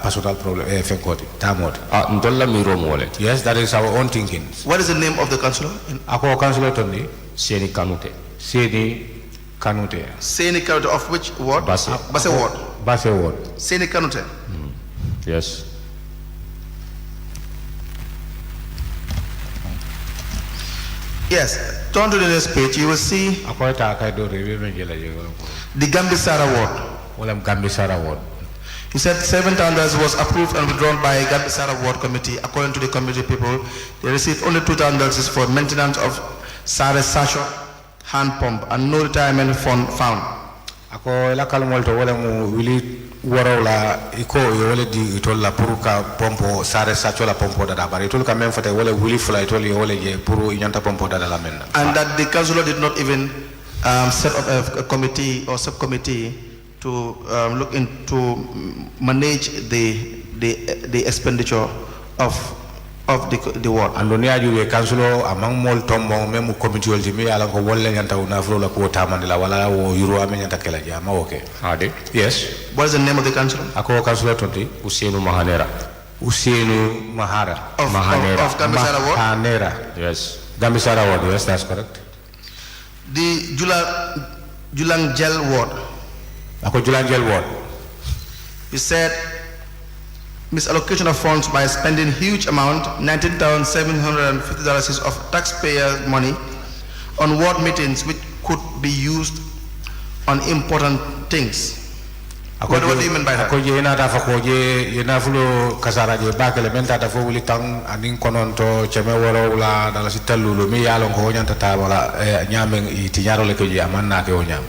personal problem fenkoti tamot ndolla mi romo wole yes that is our own thinking. What is the name of the councillor? Ako councillor tondi Seni Kanute Seni Kanute. Seni Kanute of which ward? Basse ward. Basse ward. Seni Kanute. yes Yes. Turn to the next page. You will see Akoita kaido rebe mengela jego. the Gambisara ward. Wala Gambisara ward. He said $7,000 was approved and withdrawn by Gambisara ward committee. According to the committee people, they received only $2,000 for maintenance of Sare Sasho hand pump and no retirement fund found. Ako la kalmol to wala mu wili warola iko wala di itola puruka pompo Sare Sasho la pompo da bari itol ka men fate wala wili fula itoli wala je puru inyanta pompo da la menna. And that the councillor did not even set up a committee or subcommittee to look into manage the expenditure of the ward. And when you councillor among mol tombo memu committee will me ala ko wolle nyanta una flo la ko tamandila wala wo yuro ame nyanta kala jama okay. ade Yes. What is the name of the councillor? Ako councillor tonti Usenu Mahanera Usienu Mahara. Of Gambisara ward? Mahanera. yes Gambisara ward, yes, that's correct. The Julang Gel ward. Ako Julangel ward. He said misallocation of funds by spending huge amount, $19,750 of taxpayer money on ward meetings which could be used on important things. What do you mean by that? Ako je na ta fa ko je yena fulo kasara je bakele menta ta fo wuli tang anin kononto cheme woro la dala sitalulo mi yalo ko nyanta ta wala nyamen iti nyaro le ko je amanna te o nyam.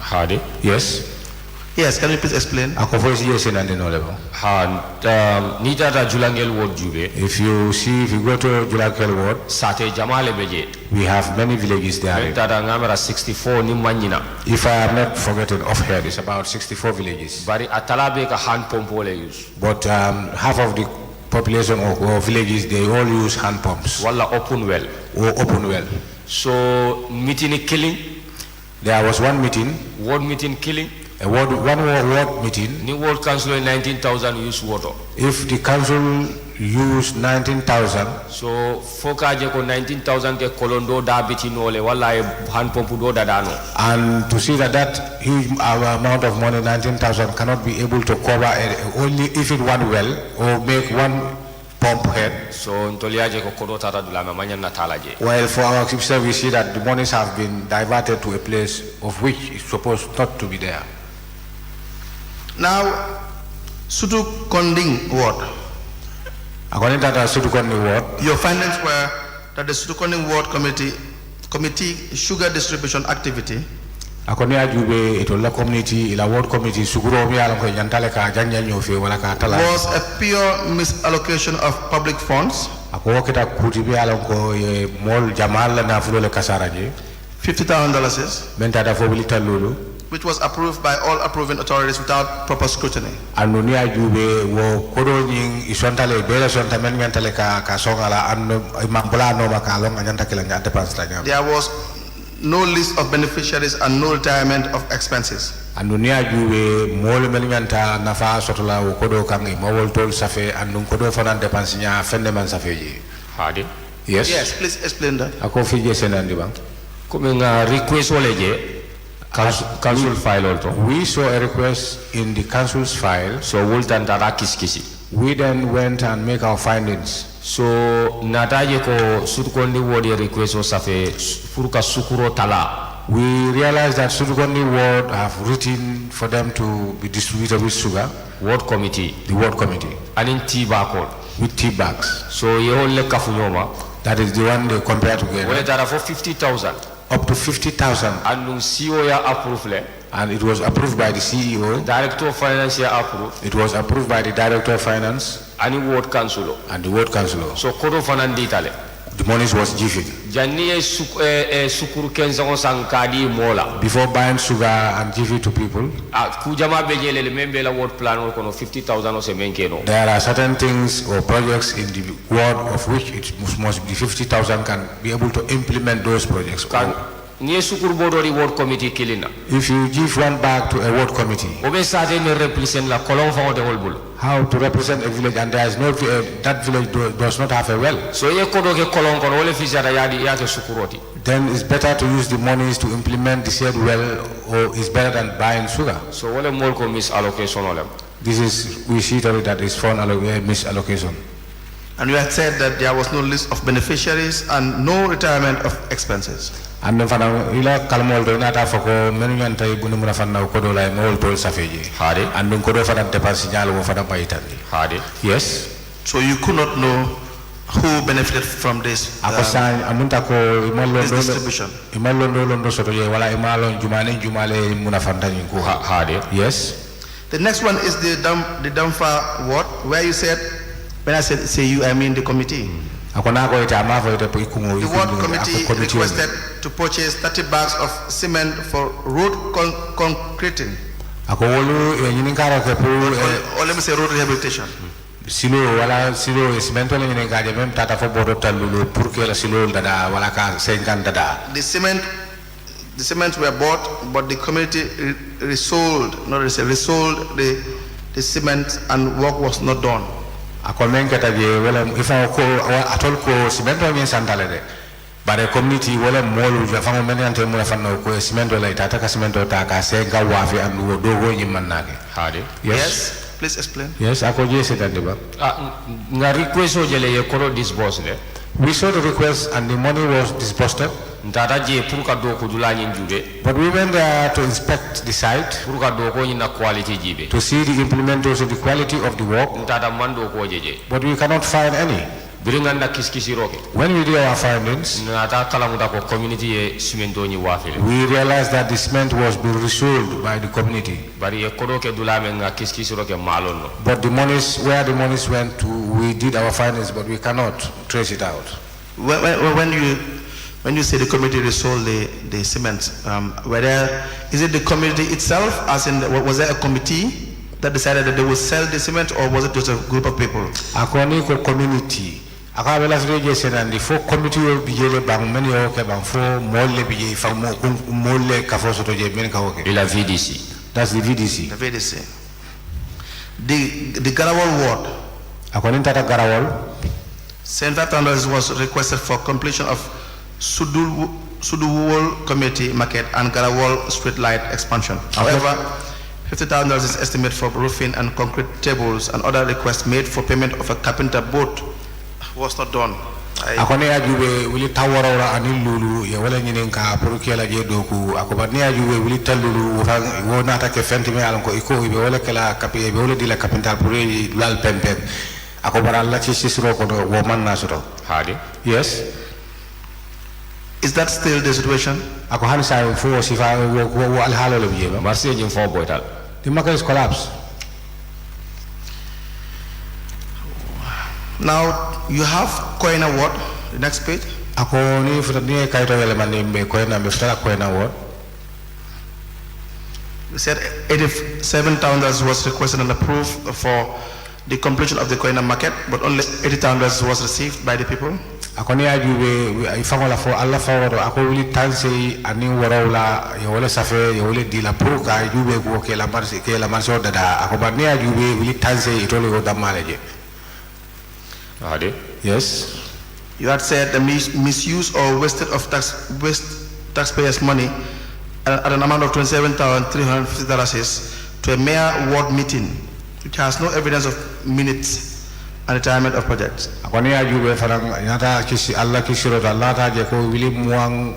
hade Yes. Yes, can you please explain? Ako fo si yesi nande no lebo. ni tata julangel wod jube If you go to Julangel ward, sate jamale beje we have many villages there. tata ngamera 64 ni manyina If I am not forgetting offhand, it's about 64 villages. bari atalabe ka hand pump wole use But half of the population or villages, they all use hand pumps wala open well or open well. so meeting killing There was one meeting, ward meeting killing one ward meeting. ni ward council 19,000 use water If the council used 19,000, so foka je ko 19,000 ke kolondo da bitinole wala hand pump do da dano and to see that huge amount of money, 19,000, cannot be able to cover only if it one well or make one pump head. so ntoliaje ko kodo tata dulama manya na talaje While for our system, we see that the monies have been diverted to a place of which it's supposed not to be there. Now, Sutu Konding ward. According to the Sutukoni ward, Your findings were that the Sutu Konding ward committee sugar distribution activity according to the itola community, ila ward committee, suguro mi alam ko yantale ka janya nyofe wala ka tala. was a pure misallocation of public funds, Ako kita kuti bi alam ko mol jamal na fulo le kasaraje. $50,000, Menta da fo bilita lulu. which was approved by all approving authorities without proper scrutiny. Anuni ajube wo kodo nying isontale bela sonta men mentale ka songala anu mambula no makalong anyanta kelanga depense tanya. There was no list of beneficiaries and no retirement of expenses. Anuni ajube mol men nyanta nafa sotola wo kodo kangi mawol tol safe anu kodo fanan depense nya fende man safe ji. hade Yes. Yes, please explain that. Ako fije senandi bang. comme nga request wole je council file also We saw a request in the council's file. so wultan tata kiskisi We then went and make our findings. So nataje ko sutukondi wodi request o safe furuka sukuro tala. We realized that Sudukondi ward have written for them to be distributed with sugar, Ward committee the ward committee, and in tea bag with tea bags. so ye holle kafunyoma That is the one they compare wole together. tara for 50,000 Up to 50,000. and CEO ya approve le And it was approved by the CEO. director of finance ya approve It was approved by the director of finance ani ward council and the ward councilor. so kodo fanan ditale The monies was given. janni ye sukuru kenzo sankadi mola Before buying sugar and give it to people, kujama bejele membe la ward plan ko no 50,000 o se menkeno there are certain things or projects in the ward of which it must be 50,000 can be able to implement those projects. kan ni sukuru bodo di ward committee kilina If you give one bag to a ward committee, obe sate ni represent la kolon fa de holbul how to represent a village, and there is no that village does not have a well, so ye kodo ke kolon kono wole fisata yadi yake sukuroti then it's better to use the monies to implement the said well, or it's better than buying sugar. so wole mol ko misallocation olem This is, we see that is found misallocation. And you had said that there was no list of beneficiaries and no retirement of expenses. And then fana ila kalmol do nata fako menu nyanta ibunu muna fana ko do lay mol tol safeji. Hade. And then ko do fana dépense nyalo mo fana bayitandi. hade Yes. So you could not know who benefited from this, Akosan amunta ko this distribution. imalondo londo soto je wala imalon jumale muna fanta nyiko. hade Yes. The next one is the Damfa ward, where you said, when I said say you, I mean the committee. Akona ko ita ma fo ite po ikungo The ward committee requested to purchase 30 bags of cement for road concreting, Ako wolu nyini karo ke pour or let me say road rehabilitation. silo wala silo cemento le nyini gaje mem tata fo bodo talulu pour que la silo dada wala ka 50 dada. The cement were bought, but the committee resold the cement, and work was not done. Ako men kata je wala ifa ko atol ko cemento men santale de bare community wala molu ja fango men ante mo fanno ko cemento la tata ka cemento ta ka se ga wafi and wo do go nyi manake. hade Yes, please explain. Yes, ako je se tande ba. nga request o jele ye kodo disburse le We saw the request and the money was disbursed, ntata je pour ka do ko dula nyin jude but we went there to inspect the site pour ka do ko nyina quality jibe to see the implementation, the quality of the work, ntata mando ko jeje but we cannot find any. biringa na kiskisi roke When we did our findings, nata kala muta ko community ye cemento ni wafile we realized that the cement was being resold by the community, bari ye kodo ke dula men nga kiskisi roke malonno but the monies, where the monies went to, we did our findings, but we cannot trace it out. When you say the committee resold the cement, is it the community itself, as in, was there a committee that decided that they would sell the cement, or was it just a group of people? According to community, akabela sreje senandi fo committee will be jele bang many okay bang fo molle be je fa molle ka fo soto je men ka okay. ila VDC That's the VDC. The VDC. The Garawal ward, According to the Garawal, $75,000 was requested for completion of Suduwol Committee Market and Garawal Street Light expansion. However, $50,000 is estimated for roofing and concrete tables, and other requests made for payment of a carpenter boat was not done. akone ajube wili tawarawra anil lulu ya wala nyinen ka pour kela je doku akoba ne ajube wili talulu wo nata ke fenti me alan ko iko be wala kala kapi be wala dila capital pour lal pempen akoba la ci sisro ko do wo man na soto. hade Yes. Is that still the situation? Ako han sa fo sifa wo al halo le biye ba. marché jim fo boytal The market is collapsed. Now you have Koina ward, the next page. Ako ni futa ni kayto wala man be ko na be futa ko na word. We said $87,000 was requested and approved for the completion of the Koina market, but only $80,000 was received by the people. Ako ni ajube ifangola fo alla faworo ako wili tanse ani warawla yo wala safe yo wala dila pour ka ajube ko ke la marché dada ako ba ni ajube wili tanse itole ko damaleje. hade Yes. You had said the misuse or wasted of taxpayers' money at an amount of $27,350 to a mayor ward meeting which has no evidence of minutes and retirement of projects. Akoni ajube farang nyata kisi Allah kisiro Allah ta je ko wili muang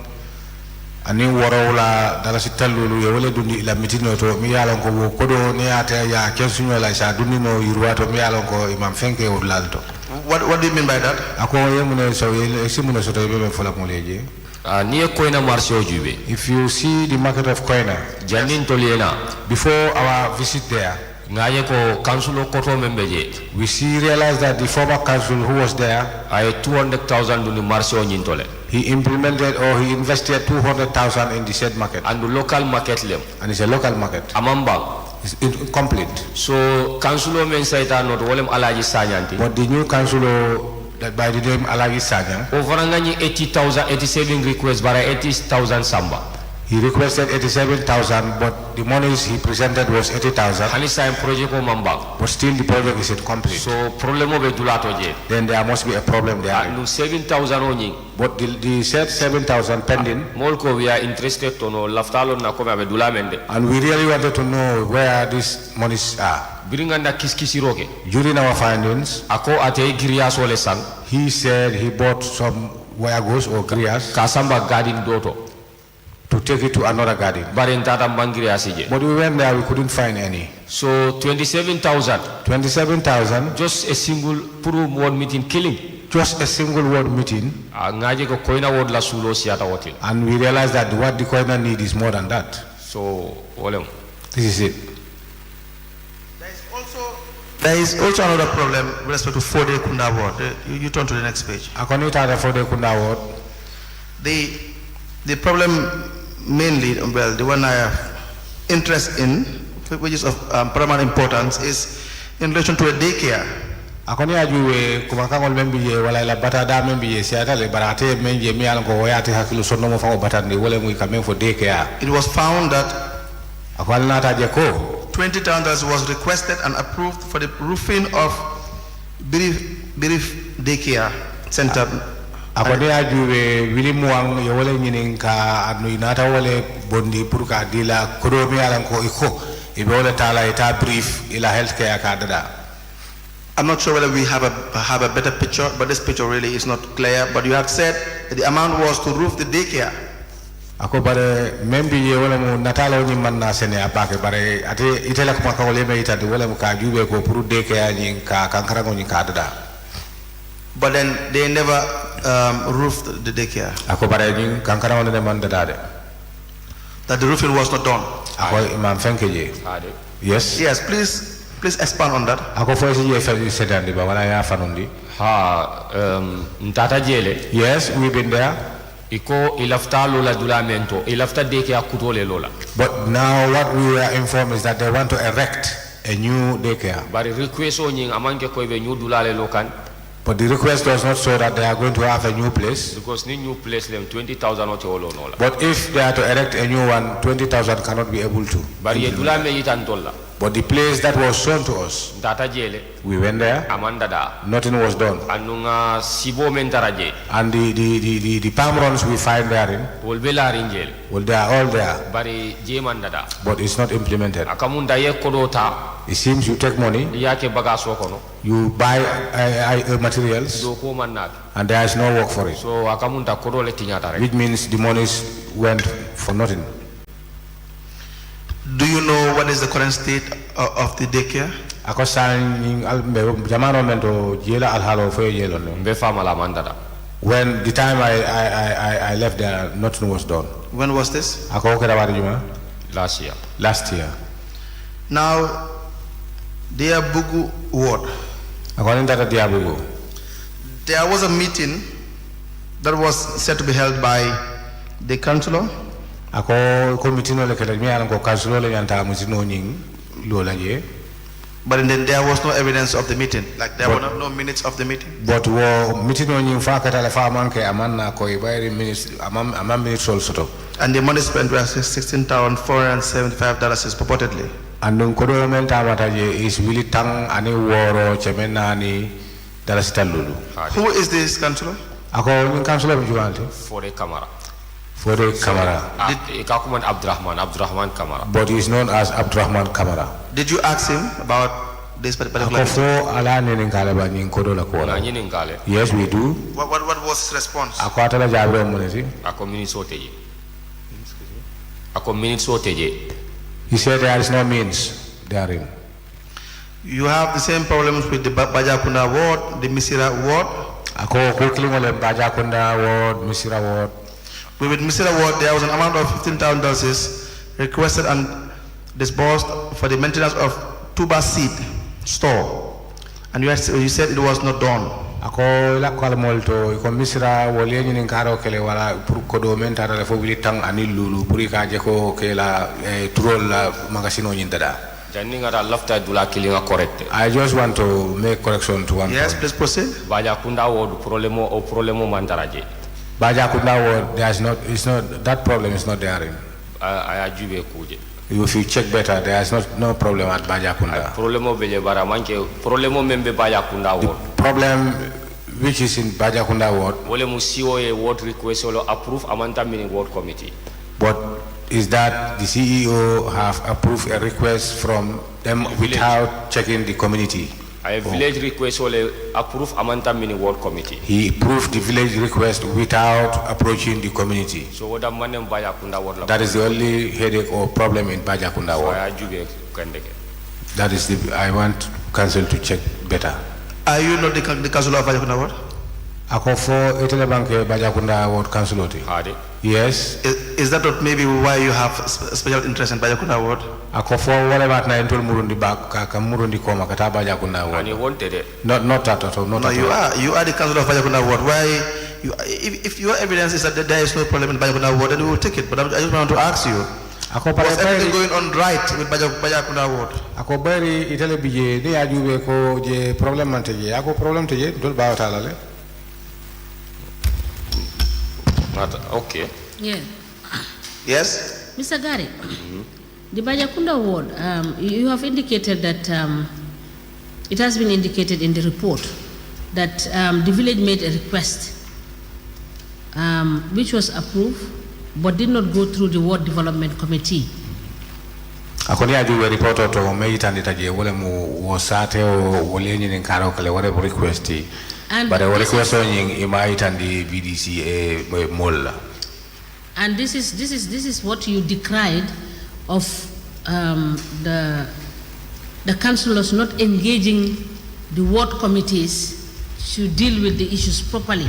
ani warawla dala sitalulu ye wala dundi la mitino to mi yalon ko kodo ne ata ya kensuño la sa dundi no yirwato mi yalon ko imam fenke o lalto. What do you mean by that? Ako yemune so simune so to be fola mo leje. Ni e koina marché o jube. If you see the market of Koina, Janin toliena. before our visit there, Ngaye ko council o koto membeje. we realized that the former council who was there, Ay 200,000 dundi marché o nyintole. he implemented or he invested 200,000 in the said market, And the local market lem. and it's a local market. Amambang. It's incomplete. So council o men saita not wolem alaji sanyanti. But the new council that by the name Alagi Sanyang, Overangani 80,000, 87 requests, bara 80,000 samba. he requested 87,000, but the monies he presented was 80,000. Hani sa project ko mambang. But still the project is incomplete. So problemo be dulato je. Then there must be a problem there. Nu 7,000 onyi. But the said 7,000 pending, Molko we are interested to know laftalo na kome abe dulamende. and we really wanted to know where these monies are. Biringanda kiskisi roke. During our findings, Ako ate girias ole sang. he said he bought some wayagos or grias Kasamba garden doto. to take it to another garden. Barentata mangiriasi je. But we went there, we couldn't find any. So 27,000. 27,000, Just a single puru one meeting killing. just a single word meeting, Ngaje ko koina word la sulo siata wotil. and we realized that what the Koina need is more than that. So olem. This is it. There is also another problem with respect to 4-day Kunda ward. You turn to the next page. According to for the Kunda ward, The problem mainly, well, the one I have interest in, which is of paramount importance, is in relation to a daycare. akoni ajuwe kumakangol membiye wala la batada membiye siata le barate menje mi alko woyati hakilu sonno mo fango batande wala muy kamen fo daycare. It was found that Akwalna ta je ko $20,000 was requested and approved for the roofing of Birif Daycare Center. akoni ajuwe wili muang yo wala nyinin ka anu inata wala bondi pour ka dila kodo mi alanko iko ibe wala tala ita brief ila healthcare ka dada. I'm not sure whether we have a better picture, but this picture really is not clear. But you have said that the amount was to roof the daycare. Ako bare membi ye wala mu natalo ni manna sene apake bare ate itela ko ka wala me itade wala mu ka jube ko pour daycare ni ka kankara ko ni ka dada. But then they never roofed the daycare. Ako bare ni kankara wala de man dada de. That the roofing was not done. Ako imam fenke je. Yes. Yes, please expand on that. Ako fo si je fa sedandi ba wala ya fanundi. Ntata jele. Yes, we've been there. Iko ilafta lola dulamento. Ilafta deke ya kutole lola. But now what we were informed is that they want to erect a new daycare. Bari request o nying amanke ko be new dulale lokan. But the request does not show that they are going to have a new place. Because ni new place them 20,000 ote olo nola. But if they are to erect a new one, 20,000 cannot be able to. Bari ye dulame yitantola. But the place that was shown to us, Ntata jele. we went there, Amanda da. nothing was done. Anunga sibo mentaraje. And the palm runs we find therein, Wolbela rinjel. well, they are all there, Bari jemanda da. but it's not implemented. Akamunda ye kodota. It seems you take money, Yake bagaso kono. you buy materials, Doko mannak. and there is no work for it, So akamunda kodole tinyata rek. which means the monies went for nothing. Do you know what is the current state of the daycare? Ako san jamano mento jela alhalo fo jelo no. Mbe fama la mandada. When the time I left there, nothing was done. When was this? Ako keda wadi juma Last year. last year. Now, dear Bugu ward, Ako nindata diabugo. there was a meeting that was said to be held by the councillor, Ako committee no le keda mi alan ko councilor le nyanta musino nying lo la je. but then there was no evidence of the meeting. Like there were no minutes of the meeting. But wo meeting no nying fa kata la fa manke amanna ko ibayri minutes amam minutes sol soto. And the money spent was $16,475 purportedly. Andun ko do men tamata je is willy tang ani woro chemena ni dala sitalulu. Who is this councillor? Ako nying councilor bi juwante For the camera. for the camera. Kakuman Abdurrahman Kamara. But he is known as Abdurrahman Kamara. Did you ask him about this particular ako issue? fo ala nenin kala ba nyin kodo la ko na la ñinin kale yes we do What was his response? ako atala jabro moneti ako minutes o teje ako minutes o teje he said there is no means therein. You have the same problems with the Bajakunda ward, the Misira ward. Ako quickly ngole Bajakunda ward, Misira ward. With Misira ward, there was an amount of $15,000 requested and disbursed for the maintenance of tuber seed store, and you said it was not done. Ako la ko molto ko Misira wole ñini karo kele wala pour ko do men tara fo wili tang ani lulu pour ka je ko kela turol la magasino ñin dada. janni ngata lafta dula kilinga correct I just want to make correction to one Yes, point. please proceed. baja kunda wod problemo mantaraje Bajakunda ward, it's not that problem is not therein. aya jube kuje If you check better, there is no problem at Bajakunda. problemo beje bara manke problemo membe baja kunda wod Problem which is in Bajakunda ward, wole mu siwo e ward request lo approve amanta mini ward committee but is that the CEO have approved a request from them without checking the community. ay village request wole approve amanta mini ward committee He approved the village request without approaching the community. so woda manem baja kunda wod la That is the only headache or problem in Bajakunda ward. aya jube kandeke That is I want council to check better. Are you not the councillor of Bajakunda ward? Ako fo itele banke Bajakunda ward council. hade Yes. Is that not maybe why you have special interest in Bajakunda ward? Ako fo wala bat na entol murundi bak ka murundi koma kata Bajakunda ani ward. wonte de Not that at all. Not No, at all. you are the councillor of Bajakunda ward. Why? If your evidence is that there is no problem in Bajakunda ward, then we will take it. But I just want to ask you, Ako was everything pare going on right with Bajakunda ward? ako bari itele bije ni ajube ko je problem man teje ako problem teje dol bawata la le okay Yeah. Yes? Mr. Gary, the Bajakunda ward, you have indicated that it has been indicated in the report that the village made a request which was approved but did not go through the ward development committee. ako ni ajube report to me itandi taje wala mu wosate o wole ni karo kale wala request And but the this request on ima itandi VDC molla. And this is what you decried of the councillors not engaging the ward committees to deal with the issues properly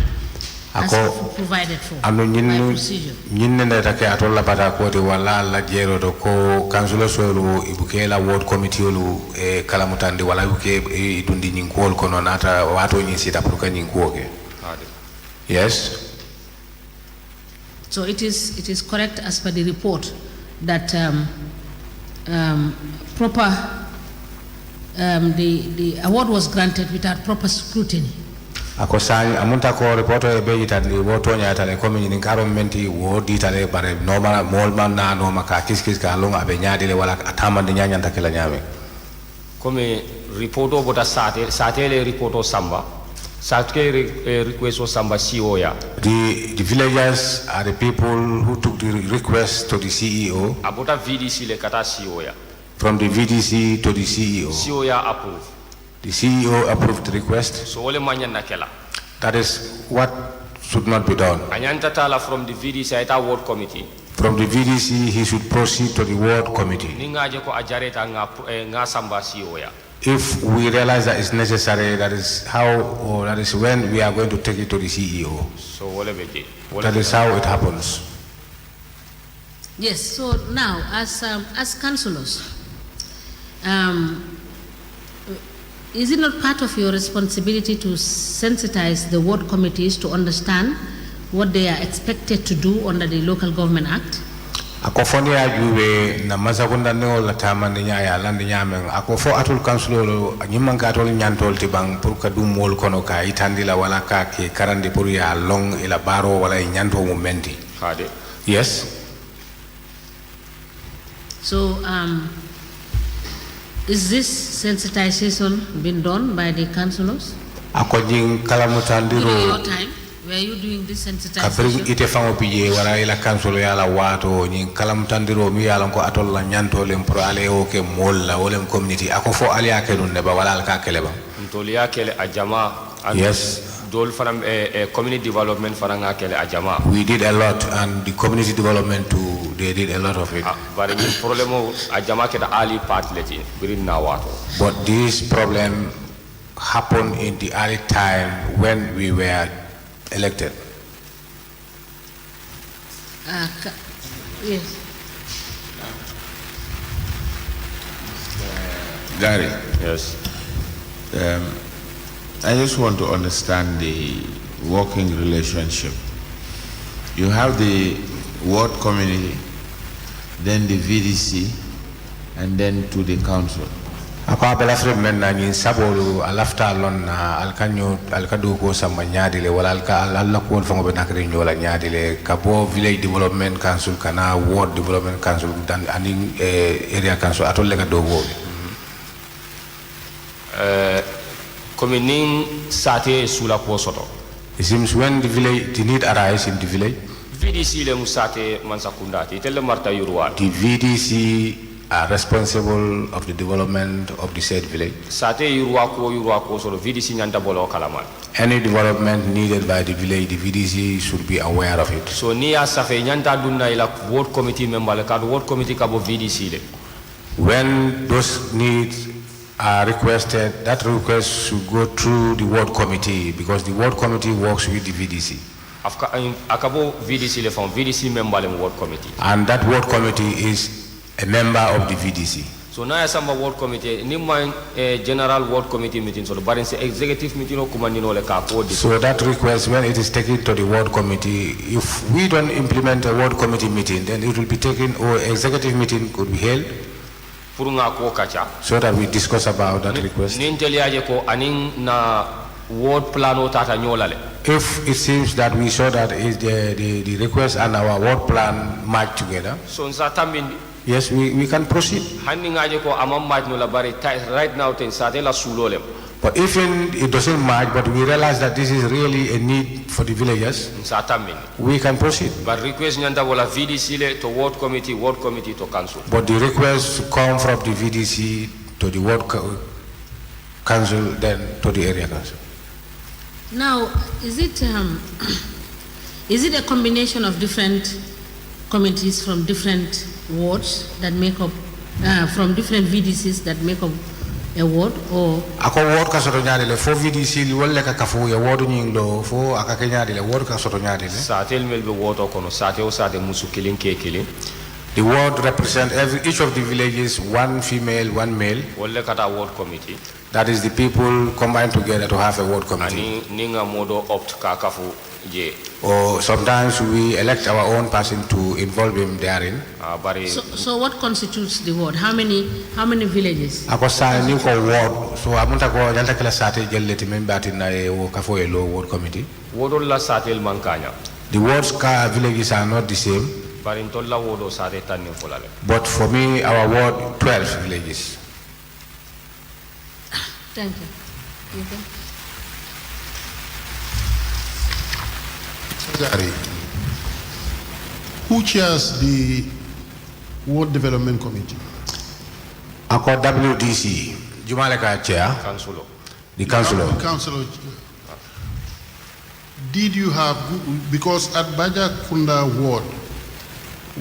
as provided for anu by procedure. nyinne ne take atolla bata ko de wala la jero do ko councilor solo ibuke la ward committee lu e kala mutande wala buke idundi nyin ko kono nata wato nyin sita pour ka nyin ko ke. Yes. So it is correct as per the report that the award was granted without proper scrutiny. Ako sang amunta ko reporto e be itali woto nyata le ko min karo menti wodi tale bare normal mol man na no maka kiskis ka longa be nyaade le wala atama de nyanya takela nyame. comme ripoto bota sate le ripoto samba sate request o samba CEO ya The villagers are the people who took the request to the CEO. abota VDC le kata CEO ya From the VDC to the CEO. CEO ya approve The CEO approved the request. so wole manyan na kela That is what should not be done. anyanta tala from the VDC ita ward committee From the VDC, he should proceed to the ward committee. ni ngaje ko ajareta nga samba CEO ya If we realize that it's necessary, that is how, or that is when we are going to take it to the CEO. so wole beje That is how it happens. Yes. So now, as councillors, is it not part of your responsibility to sensitize the ward committees to understand what they are expected to do under the Local Government Act? Akofoni ajuwe na mazakunda neo la tamande nyaya landi nyamen akofo atul kansulolo nyimanga atul nyantol tibang pour ka dum mol kono ka itandila wala ka ke karandi pour ya long ila baro wala nyanto momenti. hade Yes. So, is this sensitization been done by the councillors Akojing during your kalamutandiro time were you doing this kabring sensitization? ite fango pije wala ila council ya la wato ni kalam tandiro mi yalon ko atol la nyanto lem pro ale o ke molla wolem community ako fo ali akelun ne ba wala al ka keleba Ntolia kele ajama. yes Dol fanam community development faranga kele ajama. we did a lot and the community development too they did a lot of it Bari ni problemo ajama ke da ali part leti birin na wato. but this problem happened in the early time when we were elected Yes. Gary, Yes. I just want to understand the working relationship. You have the ward community, then the VDC, and then to the council. ako abela fre men na ni sabolu alafta lon na alkanyo alkadu ko sama nyaadile wala alka alla ko fango be nakre nyola nyaadile kabo village development council kana ward development council dan ani area council atol lega do wo Communing sate sula ko soto. it seems when the need arise in the village VDC le musate mansakundati tele marta yurwa. the VDC are responsible of the development of the said village Sate yurwa ko so VDC nyanda bolo kalaman. any development needed by the village the VDC should be aware of it So ni ya safe nyanda dunna ila ward committee member le kad ward committee kabo VDC le. when those needs are requested, that request should go through the ward committee because the ward committee works with the VDC. Afka akabo VDC le from VDC member le ward committee. And that ward committee is a member of the VDC. So na ya samba ward committee ni man general ward committee meeting so the se executive meeting o kumandino le ka ko So that request, when it is taken to the ward committee, if we don't implement a ward committee meeting, then it will be taken, or executive meeting could be held, pour nga ko kacha. so that we discuss about that request. Nin teliaje ko anin na ward plan o tata nyolale. If it seems that we saw that is the request and our ward plan match together, So nsa tambindi yes, we can proceed. hanni ngaje ko amam match no la bari right now ten sate la sulolem. But even it doesn't match, but we realize that this is really a need for the villagers, Nsa tambindi. we can proceed. But request nyanda wala VDC le to ward committee to council. But the request come from the VDC to the ward council, then to the area council. Now, is it a combination of different committees from different wards that make up, from different VDCs that make up a ward, or? Ako ward ka soto nyaade le fo VDC wolle ka kafu ya ward nyinglo fo aka ke nyaade le ward ka soto nyaade le. Sate melbe ward o kono sate o sate musu killing ke killing. The ward represent each of the villages, one female, one male. Wolle kata ward committee. That is the people combined together to have a ward committee. Ani ninga modo opt ka kafu je. Or sometimes we elect our own person to involve him therein. Bari So what constitutes the ward? How many villages? Ako sa ni ko ward, so amunta ko janta kala sate jelleti membati na e wo kafo e lo ward committee. wodol la satel mankanya. The wards ka villages are not the same. Bari ntolla wodo sate tanni folale. But for me, our ward 12 villages. Thank you. Okay. Gary, who chairs the Ward Development Committee? Ako WDC, Jumaleka chair, Councilor. the councillor. The councillor. Did you have, because at Baja Kunda Ward,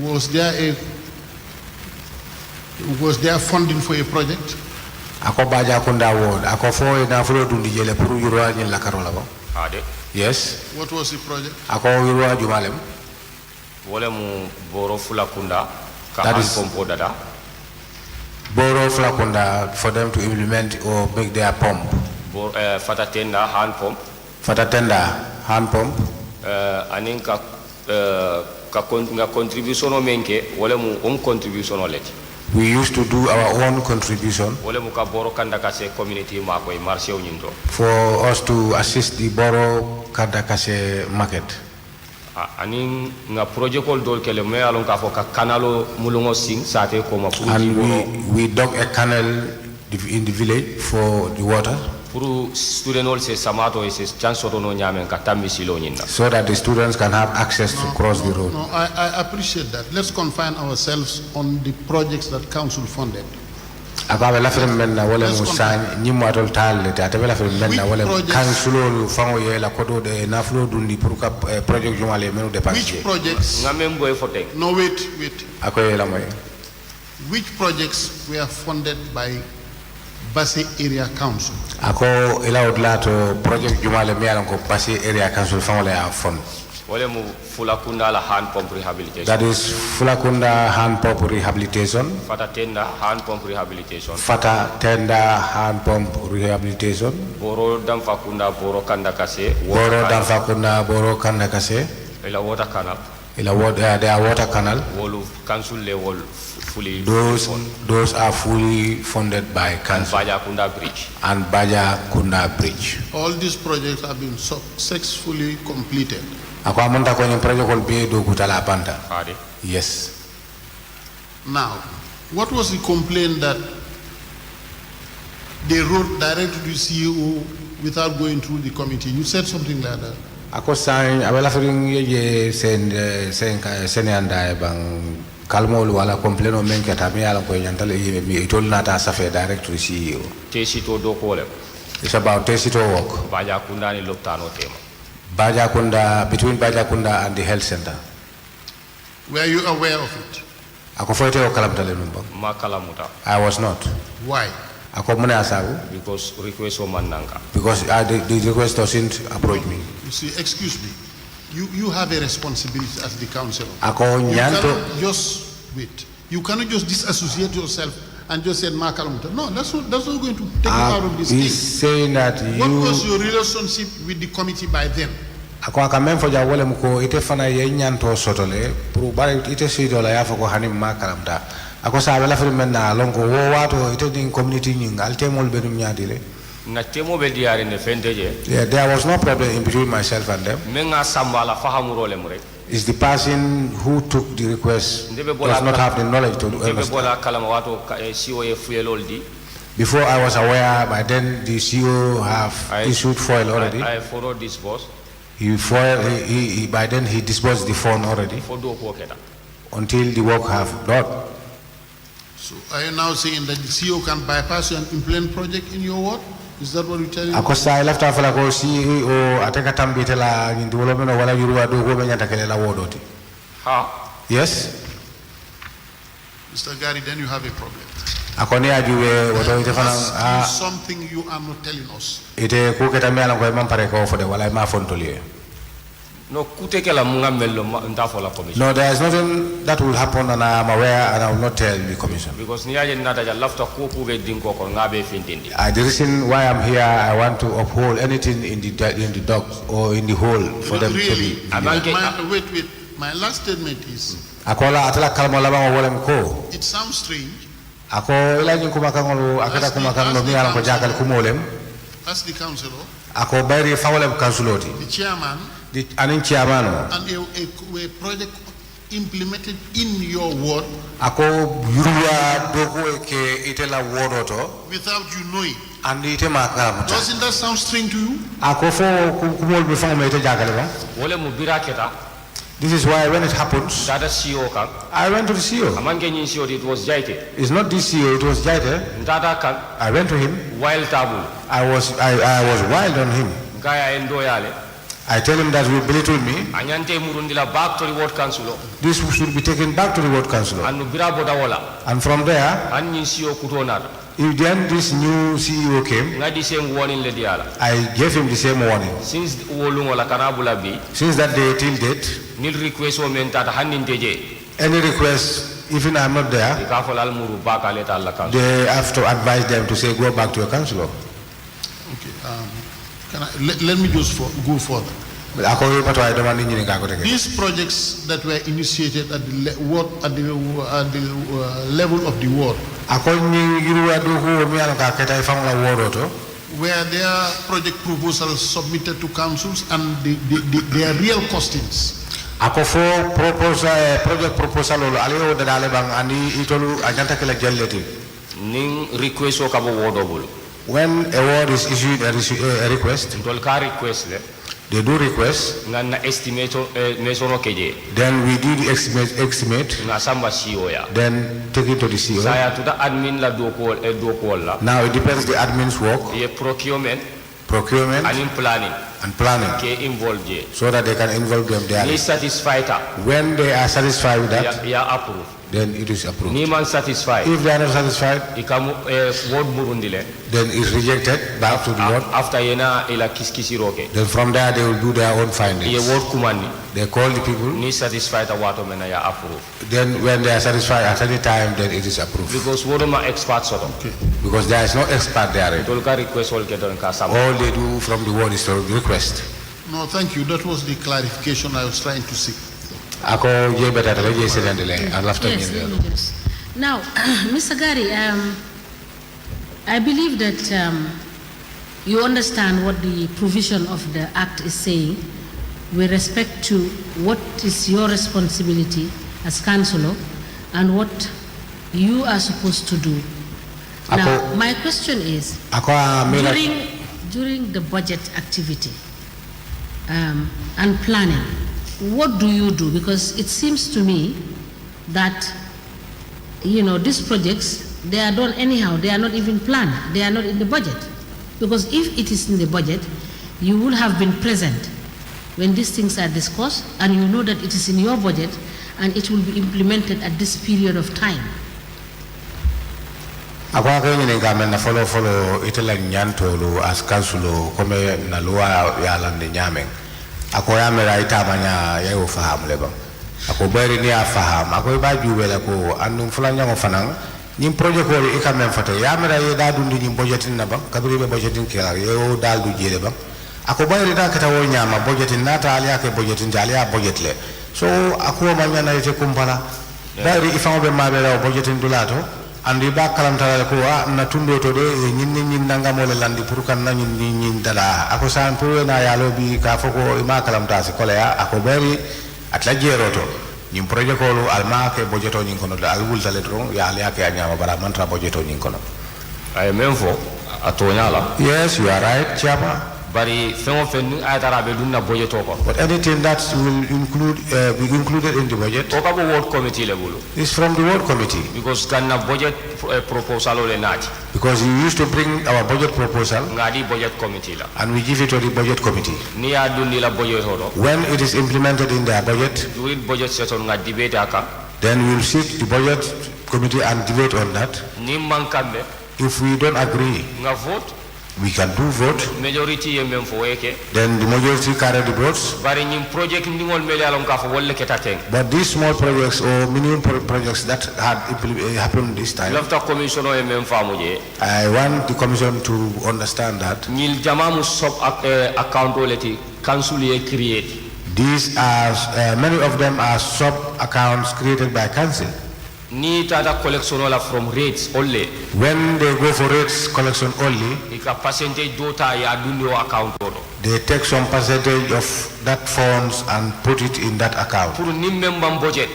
was there funding for a project? Ako Baja Kunda ward, ako fo na fulo dundi jele puru yurwa nyen la karola ba. Ade. Yes. What was the project? Ako yurwa Jumalem. Wole mu boro fula kunda ka That hand is- pompo dada. Boro Flakunda for them to implement or make their pump. Fata tenda hand pump. Fatatenda hand pump. Anin ka nga contribution o menke wole mu contribution o leti. We used to do our own contribution Wole mu ka boro kanda ka se community ma ko e marché o nyindo. for us to assist the Boro Kadakase market. Anin nga project kol dol kele me alon ka fo ka kanalo mulungo sing sate ko ma And we dug a canal in the village for the water. pour student all se samato e se chance to no nyamen ka tammi silo nyinna so that the students can have access to cross the road. No, I appreciate that. Let's confine ourselves on the projects that council funded. Akabe la firme menna wala musan nyimmo atol talle ta tabe la firme menna wala councilol fango ye la kodo de na flo dundi pour ka project jumale menu de Which projects? ngamem boy fotek No, wait. akoy la moy. Which projects were funded by Basse Area Council? Ako ila odlato project jumale mi alan ko Basse Area Council fango la fund. wala mu fulakunda la hand pump rehabilitation That is Fulakunda hand pump rehabilitation. fata tenda hand pump rehabilitation Fata tender hand pump rehabilitation. boro dam fakunda boro kanda kase Boro Danfakunda, Boro Kandakase. ila water canal Their water canal. wolu council level fully Those are fully funded by council. baja kunda bridge And Baja Kunda Bridge. All these projects have been successfully completed. Ako amunta kwenye project will be do kutala panta. ade Yes. Now, what was the complaint that they wrote direct to the CEO without going through the committee? You said something like that. Ako sign abela firing ye sen anda bang kalmol wala complain o men kata mi ala ko nyantale yime mi itol nata safe direct to the CEO. tesito do ko le It's about Tesito work. baja kunda ni loptano tema Baja Kunda, between Baja Kunda and the health center. Were you aware of it? Ako foite o kalamtale numba. makala muta I was not. Why? Ako mune asabu because request o mananga because the request doesn't approach me. You see, excuse me. You have a responsibility as the councillor. Ako You nyanto cannot just wait. You cannot just disassociate yourself and just say Makalamuta. No, that's not going to take you out of this he's thing. saying that What was you your relationship with the committee by then? ako akamem fo jawole mko ite fana ye nyanto sotole pour bare ite sido la yafa ko hanim makalamta ako sa bela fere menna lonko wo wato ite din community nyingal temol benum nyaadile. na temo be diare ne fendeje Yeah, there was no problem in between myself and them. menga sambala fahamuro le mure It's the person who took the request does not have the knowledge to ndebe understand. bola kalama wato CEO e fuyelol di Before I was aware, by then the CEO have issued foil already. I forward this boss By then he disbursed the phone already for do ko keta until the work have done. So are you now saying that the CEO can bypass you and implement project in your ward? Is that what you're telling me? Akosa left after ko CEO ateka tambitela in development wala yuruwa do go menya takelela wodoti. ha Yes. Mr. Gary, then you have a problem. Akoni ajuwe woto ite That's fana something you are not telling us. ite ku keta mi ala ko man pare ko fode wala ma fontolie. no kutekela munga mello nda fola commission No, there is nothing that will happen and I am aware and I will not tell the commission. because ni aje nata ja lafta ko ku be dinko ko ngabe findindi The reason why I'm here, I want to uphold anything in the dogs or in the hole for them to Really? be. Wait. My last statement is, Akola atala kalmo laba wala mko. it sounds strange. Ako ilajin kumakangolo akata kumakangolo mi alam ko jagal kumolem. As the councillor, Ako bayri fawolem kansuloti. the chairman, The anin chairmano. and a project implemented in your ward Ako yuruwa dogo ke itela wodoto without you knowing. and ite makamuta. Doesn't that sound strange to you? Ako fo kumol bi fangme ite jagal ba. wole mu bira keta This is why when it happens, data CEO kan I went to the CEO. amange nyin CEO it was jaite It's not this CEO, it was Jaite. ndata kan I went to him. wild tabu I was wild on him. gaya endo yale I tell him that will belittle me. anyante murundila back to the ward council This should be taken back to the ward council. anu bira boda wala And from there, an nyin CEO kutonata if then this new CEO came, ngadi same warning le diala I gave him the same warning. since wolungo la kanabula bi Since that day till date, nil request o men tata hannin teje any request, even I'm not there, ka fola al muru baka leta alla kan they have to advise them to say go back to your councillor. Okay. Let me just go further. Ako pato ay dama nit ñi nga ko tege. These projects that were initiated at the level of the ward, Ako ñi giruwa do ko mi ala ka keta fam la wodoto. were their project proposals submitted to councils and their real costings? Ako fo project proposal lo ale o dale bang ani itolu ajanta kala jalleti. ning request o kabo wodo bulu When a ward is issued a request, ntol ka request le they do request, nga na estimate mesono keje then we do the estimate, nga samba CEO ya then take it to the CEO. saya to the admin la do ko la Now it depends the admin's work, ye procurement procurement and planning and planning, ke involved je so that they can involve them there. ni satisfied ta When they are satisfied with that, ya approve then it is approved. ni man satisfied If they are not satisfied, ikamu word murundi le then it's rejected back to the ward. after yena ila kiskisi roke Then from there they will do their own ye findings. word kumani They call the people. ni satisfied ta wato mena ya approve Then when they are satisfied at any time, then it is approved. because word ma expert soto Because there is no expert there. tol ka request wol ke don ka samba All they do from the word is to request. No, thank you. That was the clarification I was trying to seek. Ako je beta tele je sedendele alafta Yes, let me ni. just. Now, Mr. Gary, I believe that you understand what the provision of the Act is saying with respect to what is your responsibility as councillor and what you are supposed to do. Now, my question is, Ako mela during the budget activity and planning, what do you do? Because it seems to me that, you know, these projects, they are done anyhow. They are not even planned. They are not in the budget. Because if it is in the budget, you would have been present when these things are discussed, and you know that it is in your budget and it will be implemented at this period of time. ako ko ni ngamen na follow itela nyantolo as council come na lua ya lande nyamen. Ako ya mera itamanya ya ufaham leba. Ako bari ni afaham. Ako ba juwela ko anum fulanya ngo fanang nyim project ko ikamen fata ya mera ye da dundi nyim budgetin na ba kabiri be budgetin kela yo dal du jele ba. Ako bari da kata wo nyama budgetin nata ali ake budgetin jali ya budget le. So ako manya na ite kumpala. Bari ifango be mabela budgetin dulato andi ba kalamtala ko na tundo to de nyin nanga mo le landi pour kan na nyin dala ako san pour na ya lobi ka foko ma kalamta se kolea ako bari atla jeroto nyim projet ko lu alma ke budgeto nyin kono al wul tale tron ya ali ake anyama bara mantra budgeto nyin kono ay memfo atonya la yes you are right chapa bari fengo fen ni ay tara be dunna budgeto ko but anything that will include be included in the budget o ka bo ward committee le bulu is from the ward committee because ganna budget proposal le nati because you used to bring our budget proposal ngadi budget committee la and we give it to the budget committee ni ya dundi la budget hodo when it is implemented in their budget during budget session nga debate aka then we will sit the budget committee and debate on that. ni mankambe If we don't agree, nga vote we can do vote. majority ye memfo weke Then the majority carry the votes. bari nyim project ndingol mele alon ka fo wolle ketaten But these small projects or minimum projects that had happened this time, lafta commission o ye memfamu je I want the commission to understand that ñil jamamu sub account oleti council ye create these are many of them are sub accounts created by council. ni tata collection la from rates only When they go for rates collection only, ika percentage dota ya dundo account odo they take some percentage of that funds and put it in that account, pour ni member budget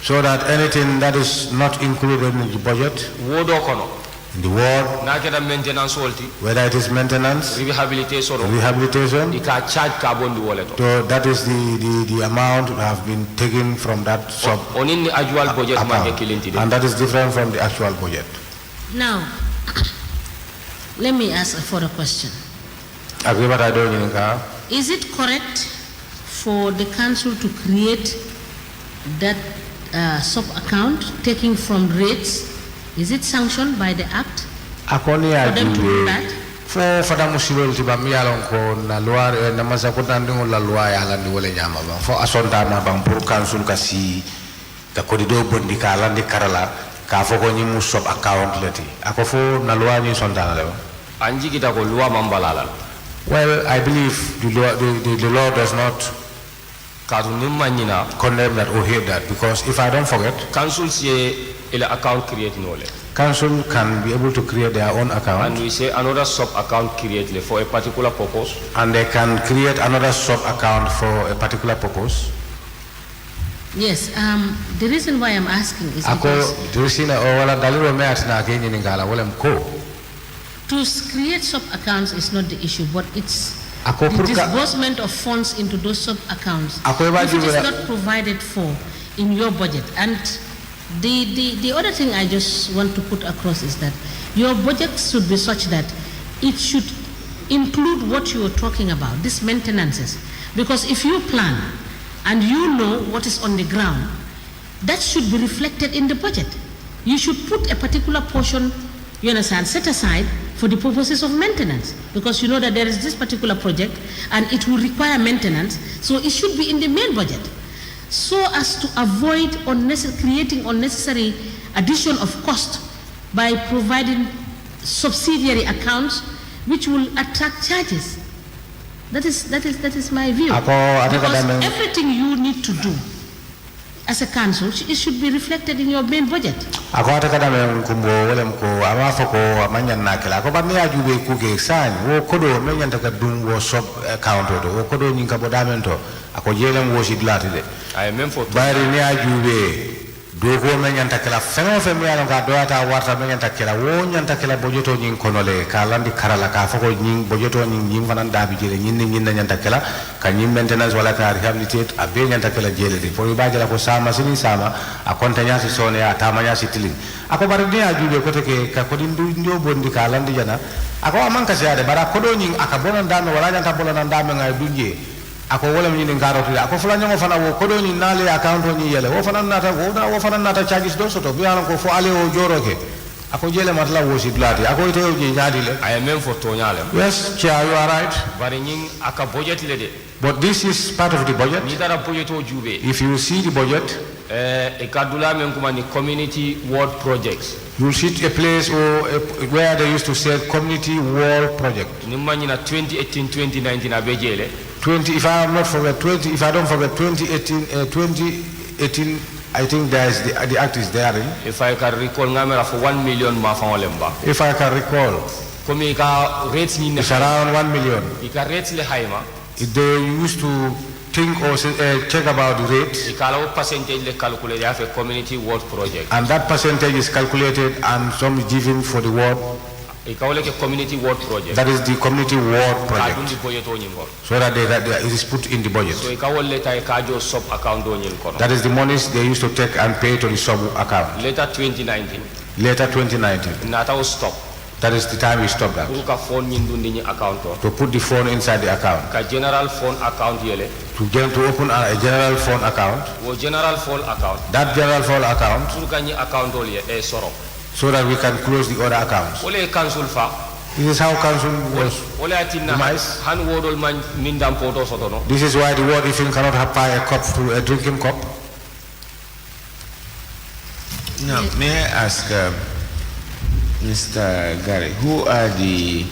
so that anything that is not included in the budget, wodo kono in the ward, na keda maintenance olti whether it is maintenance, rehabilitation o rehabilitation, ika charge ka bondi woleto so that is the amount have been taken from that sub onin ni actual budget ma ke account, kilinti de and that is different from the actual budget. Now, let me ask a further question. Agribata do nyinika, Is it correct for the council to create that sub-account taking from rates? Is it sanctioned by the Act akoni for them to do ajuwe that? fo fata musilol tiba mi yalon ko na loi na masa ko tandingo la loi ya landi wala nyama ba fo asonta ma bang pour council ka si ka ko do bondi ka landi karala ka fo ko nyi mu sub account leti ako fo na loi ni sonta na le ba. anji kita ko loi mambalala Well, I believe the law does not kadu ni manyina condemn that or hate that, because if I don't forget, council say ele account create nole council can be able to create their own and account, we say another sub account create le for a particular purpose and they can create another sub account for a particular purpose. Yes, the reason why I'm asking is Ako because dirisina o wala dalilo me atina ke nyini ngala wala mko. To create sub-accounts is not the issue, but it's Ako the purka- disbursement of funds into those sub-accounts. Ako iba If it is jubela- not provided for in your budget. And the other thing I just want to put across is that your budget should be such that it should include what you are talking about, these maintenances. Because if you plan and you know what is on the ground, that should be reflected in the budget. You should put a particular portion, you understand, set aside for the purposes of maintenance, because you know that there is this particular project and it will require maintenance, so it should be in the main budget, so as to avoid creating unnecessary addition of cost by providing subsidiary accounts which will attract charges. That is my view. Because everything you need to do as a council, it should be reflected in your main budget. Ako ata kada men kumbo wala mko ama foko manyan nakela ako ba me ajube kuke san wo kodo men nyanta ka dum wo sub account do wo kodo nyinka bodamento ako jelem wo sidlati de ay même for bari ne ajube do ko men nyanta kala fengo fe mi alon ka do ata warta men nyanta kala wo nyanta kala bojoto nyin konole ka landi karala ka foko nyin bojoto nyin fanan dabi jele nyin nyanta kala ka nyin maintenance wala ka rehabilitate abe nyanta kala jele de for ba jela ko sama sini sama a kontanya si sone a tamanya si tilin ako bari ne ajube ko teke ka ko dindu ndio bondi ka landi jana ako amanka se ade bara ko do nyin aka bonan dame wala nyanta bonan dame ngai dunje ako wala mi ni ngaro tuli ako fulanya mo fana wo kodo ni nale account ni yele wo fana nata wo fana nata charges do soto bi alan ko fo ale o joroke ako jele matla wo si blati ako ite o ji nyadi le ay même for tonyale yes chair you are right bari ñing aka budget le de but this is part of the budget ni dara budget o jube if you see the budget e kadula men kuma ni community world projects you will see a place where they used to say community world project ni manina 2018 2019 abejele 20 if I am not forget 20 if I don't forget 2018 I think there is the act is there if I can recall ngamera for 1 million ma fa olemba if I can recall comme ka rates ni it's around 1 million ka rates le hayma they used to think or check about the rate ikala o percentage le calculate ya for community world project and that percentage is calculated and some is given for the world ikawle ke community world project that is the community world project so that it is put in the budget so ikawle tay kajo sub account do ñin kono that is the monies they used to take and pay to the sub account later 2019 nata o stop that is the time we stopped that pour ka phone ñin dundi ñi account to put the phone inside the account ka general phone account yele to open a general phone account wo general phone account that general phone account pour ka ñi account do ye soro so that we can close the other accounts ole council fa this is how council was ole atinna han wodol man mindam poto soto no this is why the word if you cannot have a cup to a drinking cup now may I ask Mr. Gary, who are the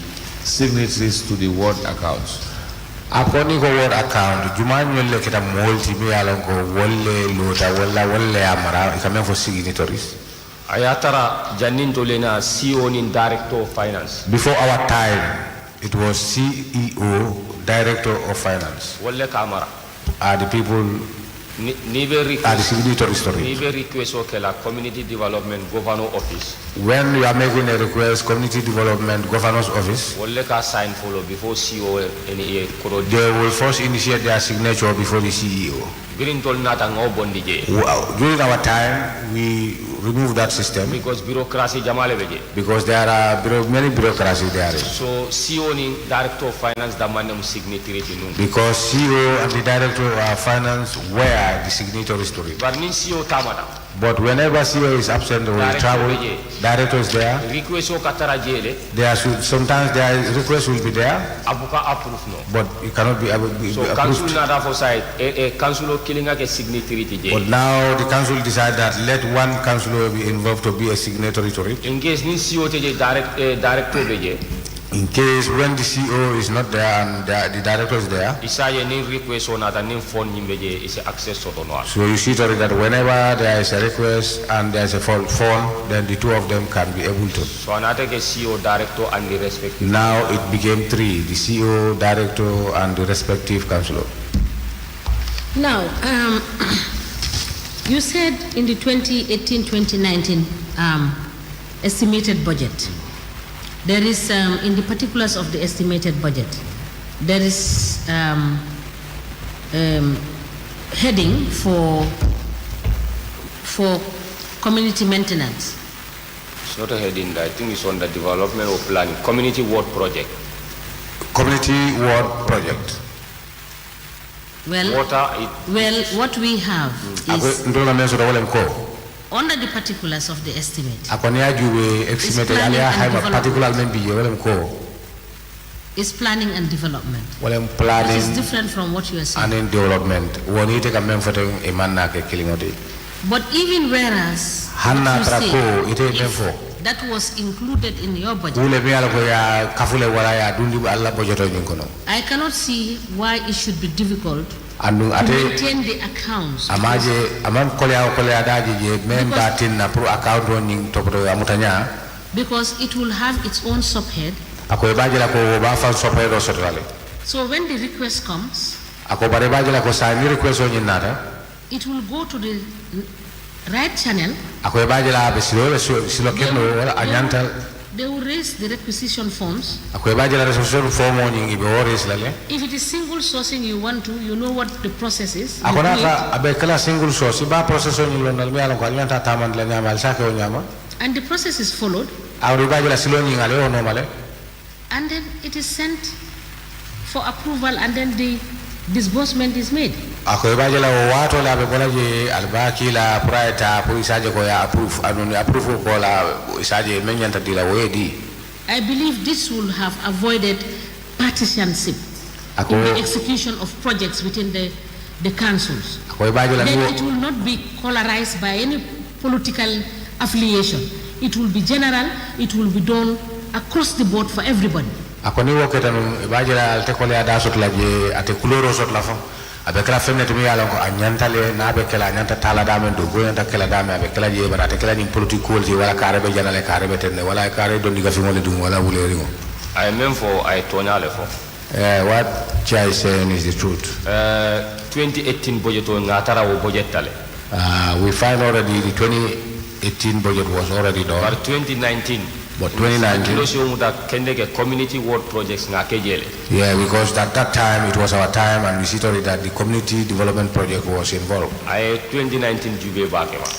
signatories to the ward accounts? Akoni ko ward account jumanyo le kita multi mi alon ko wolle lota walla amara ikamen for signatories ayatara janinto lena CEO ni director of finance before our time it was CEO director of finance wolle kamara are the people ni be request request ke la community development governor office when you are making a request community development governor's office wolle ka sign follow before CEO any they will first initiate their signature before the CEO during our time we remove that system because bureaucracy jamale beje because there are many bureaucracy there so CEO ni director of finance da manem signatory nu because CEO and the director of finance were the signatories to it but nin CEO tamada but whenever CEO is absent or travel director is there request o katara jele there should sometimes their request will be there abuka approve no but it cannot be so council na da for side council kilinga ke signatory ti but now the council decide that let one councillor be involved to be a signatory to it in case ni CEO te director beje in case when the CEO is not there and the director is there isaye ni request on that ni phone nyimbeje is access to no so you see that whenever there is a request and there is a phone then the two of them can be able to so another CEO director and the respective now it became three the CEO director and the respective councillor now you said in the 2018-2019 estimated budget There is, in the particulars of the estimated budget, there is heading for community maintenance. It's not a heading, I think it's on the development or planning, community ward project. Community ward project. Well, what we have is under the particulars of the estimate. It's planning and development. It is different from what you are saying. And development. But even whereas that was included in your budget, I cannot see why it should be difficult to maintain the accounts. Because it will have its own subhead. So when the request comes, it will go to the right channel. They will raise the requisition forms. If it is single sourcing you want to, you know what the process is. And the process is followed. And then it is sent for approval, and then the disbursement is made. I believe this will have avoided partisanship in the execution of projects within the councils. Then it will not be colorized by any political affiliation. It will be general, it will be done across the board for everybody. I meant for I what Chair is saying is the truth. 2018 budget on Natara budget. We find already the 2018 budget was already done. But 2019. But 2019. Community ward projects. Yeah, because at that time it was our time, and we see that the community development project was involved. I 2019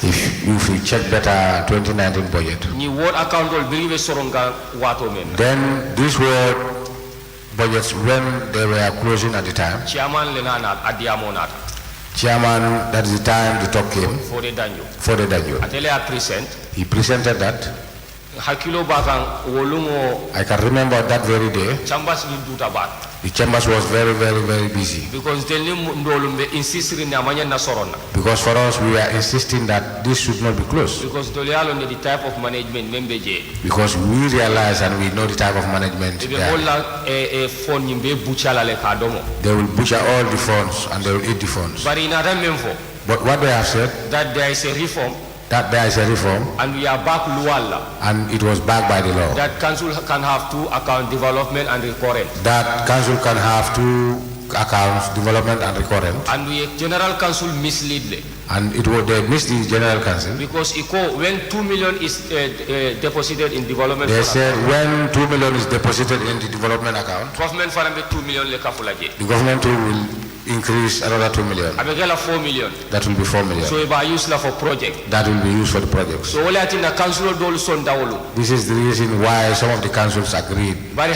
If you check better 2019 budget. Then these were budgets when they were closing at the time. Chairman, that is the time the talk came. For the Danjo. He presented that. I can remember that very day. The chambers was very, very, very busy. Because for us, we are insisting that this should not be closed. Because the type of management because we realize and we know the type of management they will butcher all the funds and they will eat the funds. But what they have said, that there is a reform, and we are back Luala, and it was backed by the law. That council can have two accounts, development and recurrent. That council can have two accounts, development and recurrent. And we general council mislead. And it was they missed the general council. Because when 2 million is deposited in development, they said when 2 million is deposited in the development account, government for 2 million the government will increase another 2 million. 4 million. That will be 4 million. So if I use for project, that will be used for the project. So only I think the council this is the reason why some of the councils agreed. But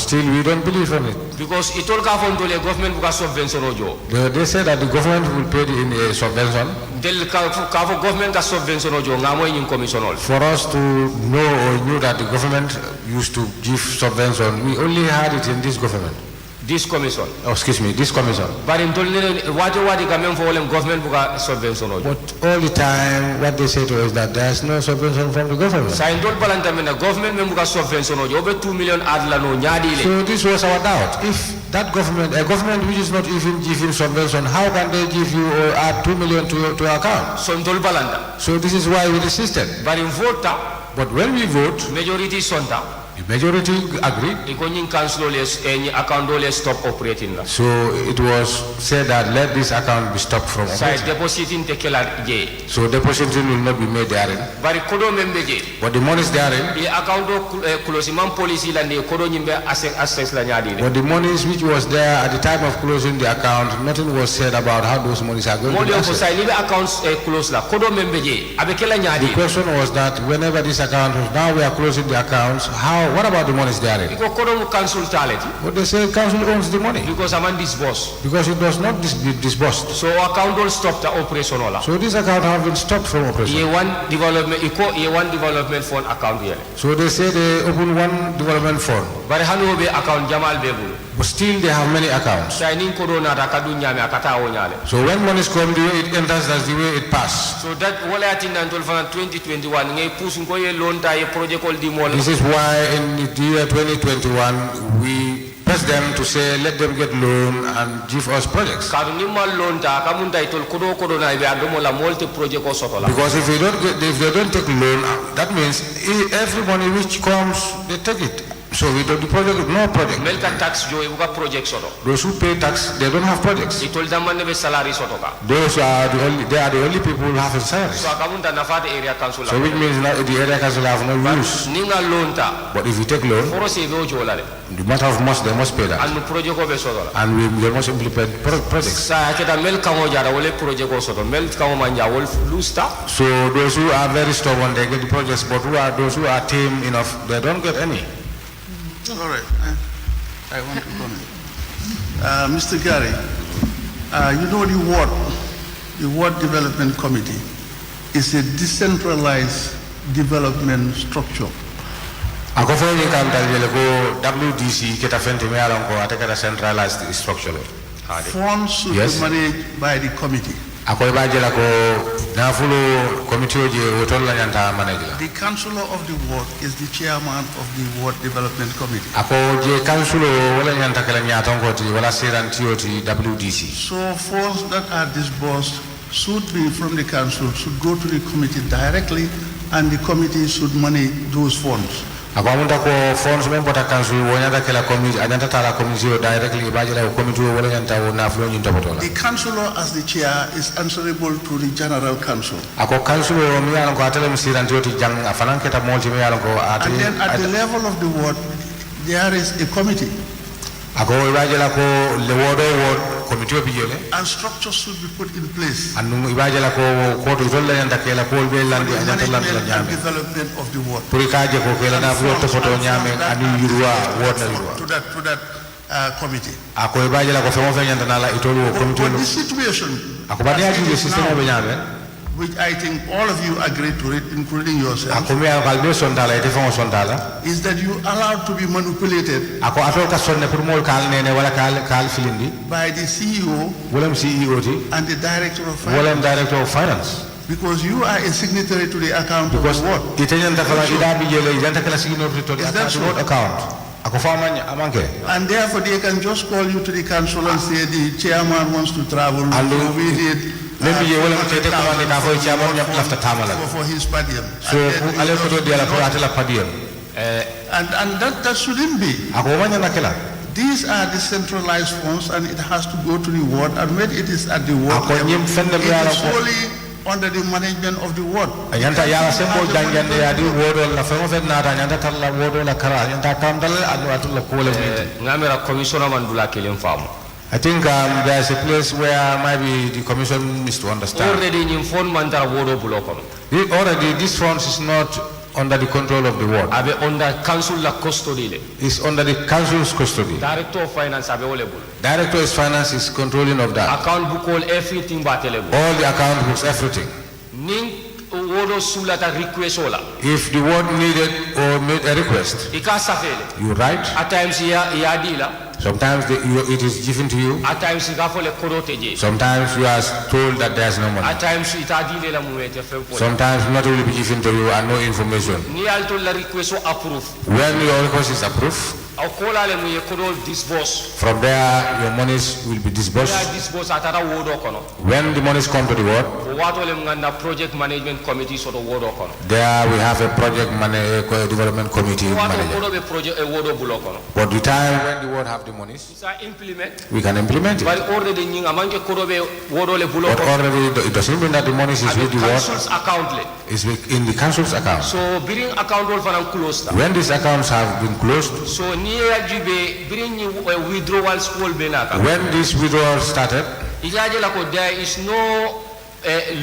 still we don't believe in it. Because it all come from the government who subvention. They said that the government will pay in subvention. For us to know or knew that the government used to give subvention, we only had it in this government. This commission. Oh, excuse me, this commission. But in government subvention. But all the time, what they say to us that there is no subvention from the government. So this was our doubt. If that government, a government which is not even giving subvention, how can they give you or add 2 million to your account? So this is why we resisted. But in vote, but when we vote, majority sonda. The majority agreed. iko nyin council les ni account les stop operating la So it was said that let this account be stopped from say operating. depositing te kela je So depositing will not be made therein. bari kodo membe je But the monies therein, e account do close man policy la ne kodo nyimbe access la nyaadi but the monies which was there at the time of closing the account, nothing was said about how those monies are going to modi be ko accessed. say libe accounts close la kodo membe je abe kela nyaadi The question was that whenever this account was, now we are closing the accounts, what about the monies therein? iko kodo mu council taleti But they say council owns the money because aman disburse because it was not disbursed. so account don't stop the operation la So this account have been stopped from ye operation. one development fund account yele So they say they open one development fund, bari hanu be account jamal be bulu but still they have many accounts. say nin kodo na ta kadu nyame akata o nyale So when monies come, the way it enters, that's the way it passes. so that wala atin nan tol fana 2021 ngay push ko ye loan ta ye project call di mol This is why in the year 2021 we press them to say let them get loan and give us projects. kadu ni mal loan ta kamun tay tol kodo na be adomo la multi project ko soto la Because if they don't take loan, that means every money which comes, they take it. So we do the project, no project. mel ka tax jo e buka project soto Those who pay tax, they don't have projects. itol damane be salary soto ka Those are they are the only people who have a salary. so kamun ta nafata area council la So which means now the area council have no use. ni nga loan ta But if you take loan, foro se be o jola le the matter of must, they must pay that. anu project ko be soto la And they must implement projects. sa keta mel kango jara wala project ko soto mel kango manja wol lusta So those who are very stubborn, they get the projects, but those who are tame enough, they don't get any. All right. I want to comment. Mr. Gary, you know the Ward Development Committee is a decentralized development structure. Ako fo ni kam dal jele ko WDC keta fente me alon ko atakata centralized structure. Funds should Yes. be managed by the committee. Ako ba jela ko na fulo committee oje wotol la nyanta manage la. The councillor of the ward is the chairman of the Ward Development Committee. Ako je council wala nyanta kala nyaton ko ti wala seran ti WDC. So funds that are disbursed should be from the council, should go to the committee directly, and the committee should manage those funds. Ako amunta ko funds men bota council wonyanta kala committee anyanta tala committee directly ba jela ko committee wala nyanta na fulo nyinto botola. The councillor as the chair is answerable to the general council. Ako council mi alon ko atele seran ti jang afanan keta molti mi alon ko And then at the level of the ward, there is a committee, ako ibajela ko le ward committee bi jele and structures should be put in place. annu ibajela ko to tolla yanda kela ko be landi The anyanta landi management and nyame development of the ward. pour kaje ko kela na fulo to foto nyame anu yurwa ward na yurwa To that committee. ako ibajela ko femo fe nyanda nala itolu But committee the situation, ako badi as it aji is system now, be nyame which I think all of you agree to it, including yourself, ako mi al be sondala ite famo sondala is that you allowed to be manipulated ako atol ka sonne pour mol kal nene wala kal filindi by the CEO wala CEO ti and the director of wala finance, director of finance because you are a signatory to the account of because the ward. ite nyanda kala ida bi jele yanda kala signatory to Is that so? the account ako famanya amanke And therefore they can just call you to the council and say the chairman wants to travel, And so we did maybe you will take the command and avoid chairman left the tamala. for his padium. So ale ko do diala ko atela padiem. And that shouldn't be. Ako wanya nakela. These are decentralized funds and it has to go to the ward, and when it is at the ward Ako level, nyim fende it mi ala is ko. solely under the management of the ward. Ayanta yala sembo jangande ya di wodo la femo fe nata nyanda talla wodo la kara nyanda kamdal adu atulla ko le ngamira commissioner man dula kelen famu I think there's a place where maybe the commission needs to understand. already nyim fon man dara wodo bulo kono Already this funds is not under the control of the ward. abe under council la custody le It's under the council's custody. director of finance abe ole bulo Director of finance is controlling of that. account book all everything ba tele bulo All the account books, everything. ning wodo sulata request ola If the ward needed or made a request, ika safele you write. at times ya dila Sometimes it is given to you. at times ika fole kodo teje Sometimes you are told that there is no money. at times ita dile la muwete fem fole Sometimes not will be given to you and no information. ni alto la request o approve When your request is approved, aw kola le mu ye kodo disburse From there, your monies will be ya disbursed. disburse atata wodo kono When the monies come to the ward, o wato le nganda project management committee soto wodo kono there we have a project development committee wato manager. kodo be project wodo bulo kono But the time when the ward have the monies, isa implement we can implement it. bari already nyinga manke kodo be wodo le bulo But kono already it doesn't mean that the monies is with the ward, council's account le it's in the council's account. so biring account wol fanan close ta When these accounts have been closed, so ni ya jube biring withdrawals wol be naka when this withdrawal started, ijaje la ko there is no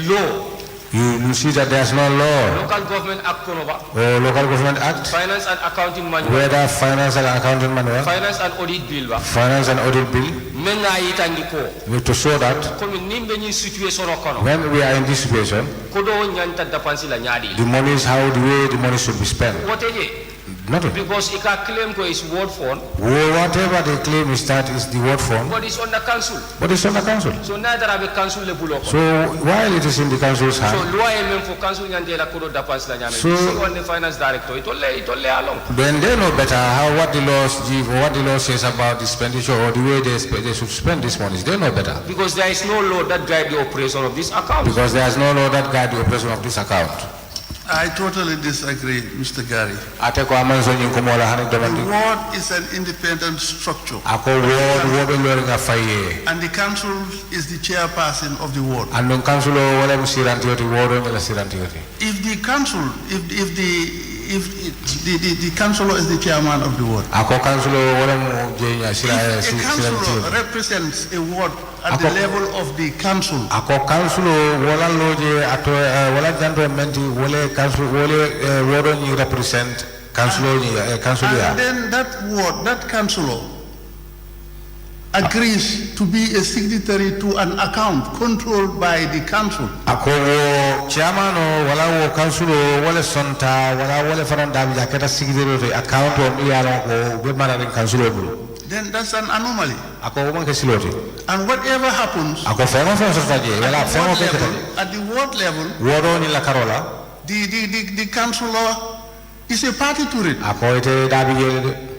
law you see that there's no law local government act kono ba or local government act, finance and accounting manual whether finance and accounting manual, finance and audit bill ba finance and audit bill, menga yitandi ko we to show that komi nimbe ni situation o kono when we are in this situation, kodo nyanta dapansi la nyaadi the money is how the way the money should be spent. woteje Nothing. because ika claim ko is word fund Whatever they claim is that is the word form, but it's on the council but it's on the council. so neither have a council le bulo ko So while it is in the council's so hand, loi même for council nyande la kodo dapansi la nyame So- so on the finance director itolle along then they know better how what the laws give or what the law says about the expenditure or the way they should spend these monies. They know better because there is no law that guide the operation of this account because there is no law that guide the operation of this account. I totally disagree, Mr. Gary. Ate ko amanzo nyinkumola hani The domandi. ward is an independent structure, Ako ward lori nga faye. and the council is the chairperson of the ward. Andun council wala musiranti yoti ward ngala siranti yoti. If the council, if the councilor is the chairman of the ward, Ako council wala mu jenya if a siranti councilor yoti. represents a ward at the Ako- level of the council, Ako council wala loje ato wala janto menti wala council wala ward ni represent council ni council and ya. then that ward, that councilor agrees to be a signatory to an account controlled by the council. Ako wo chairman o wala wo council wala sonta wala faranda bi akata sigidero to account o mi yalo ko be manani council bulu. Then that's an anomaly. Ako wo man ke siloti. And whatever happens Ako fengo so faje wala fengo ke kete. at the ward level, Woro ni la karola. the councillor is a party to it Ako ite dabi yele.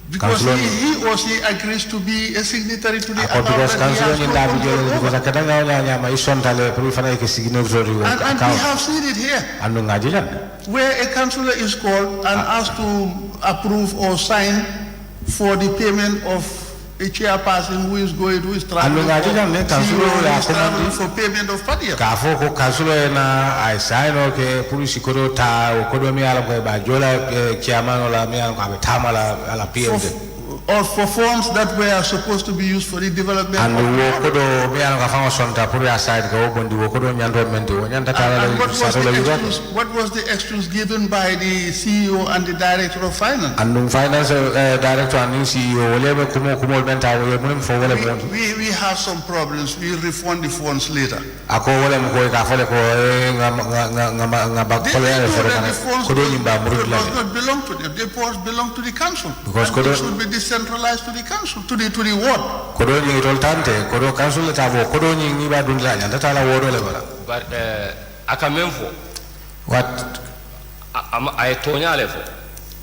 because Councillor he or she agrees to be a signatory to the Ako account because that he council has ni no dabi control yele because over. akata nya ma isonta le pro fana ke signature to And we account. have seen it here, Anu ngaji jan. where a councillor is called and asked to approve or sign for the payment of a chairperson who is traveling, Anu ngaji jan ne councillor who ya is traveling komandi. for payment of padia. Ka fo ko council na ai sign o ke police ko ta o ko do mi ala ko ba jola chairman la mi ala ko tamala ala PMD. Or for funds that were supposed to be used for the development Anu of wo ko do mi ala ka fa sonta pour ya side ko bondi wo ko do nyanto mende wo nyanta tala And le sa do le what was the excuse given by the CEO and the director of finance? Anu finance director and CEO wole be kumo menta wo mun fo wole mo We have some problems. We refund the funds later. ako wole mo ko ka fole ko nga ba They ko le know fo that kana the funds ko do nyimba murud la does not belong to them. The funds belong to the council. Because And Kodo- it should be decentralized to the council, to the ward. ko do nyi tol tante ko do council ta bo ko do nyi ni ba dun la nyanta tala wo do le bala but aka même fo what ay tonya le fo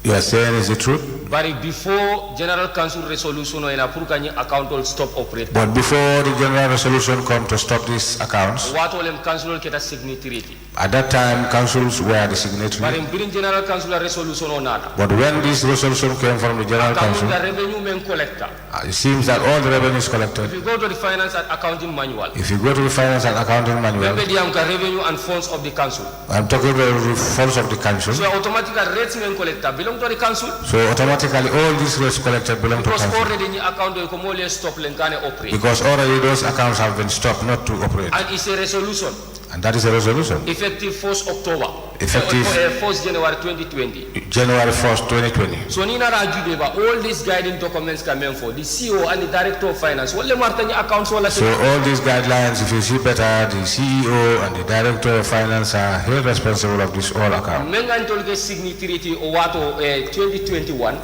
you are saying is the truth bari before general council resolution ina pour ka ni account will stop operate but before the general resolution come to stop these accounts wato lem council keta signatory at that time councils were the bari signatory birin general council resolution onata but when this resolution came from the general council the revenue men collector it seems that all the revenues collected if you go to the finance and accounting manual if you go to the finance and accounting manual maybe the revenue and funds of the council I'm talking about the funds of the council so automatically rates men collector belong to the council so automatically all these rates collected belong to because council already ni account ko mo le stop len kane operate because already those accounts have been stopped not to operate and it's a resolution and that is a resolution effective 1st October Effective- 1st January 2020 January 1st 2020 so ni nara jude ba all these guiding documents come for the CEO and the director of finance wala martani accounts wala so all these guidelines if you see better the CEO and the director of finance are held responsible of this all account menga ntolge signatory o wato 2021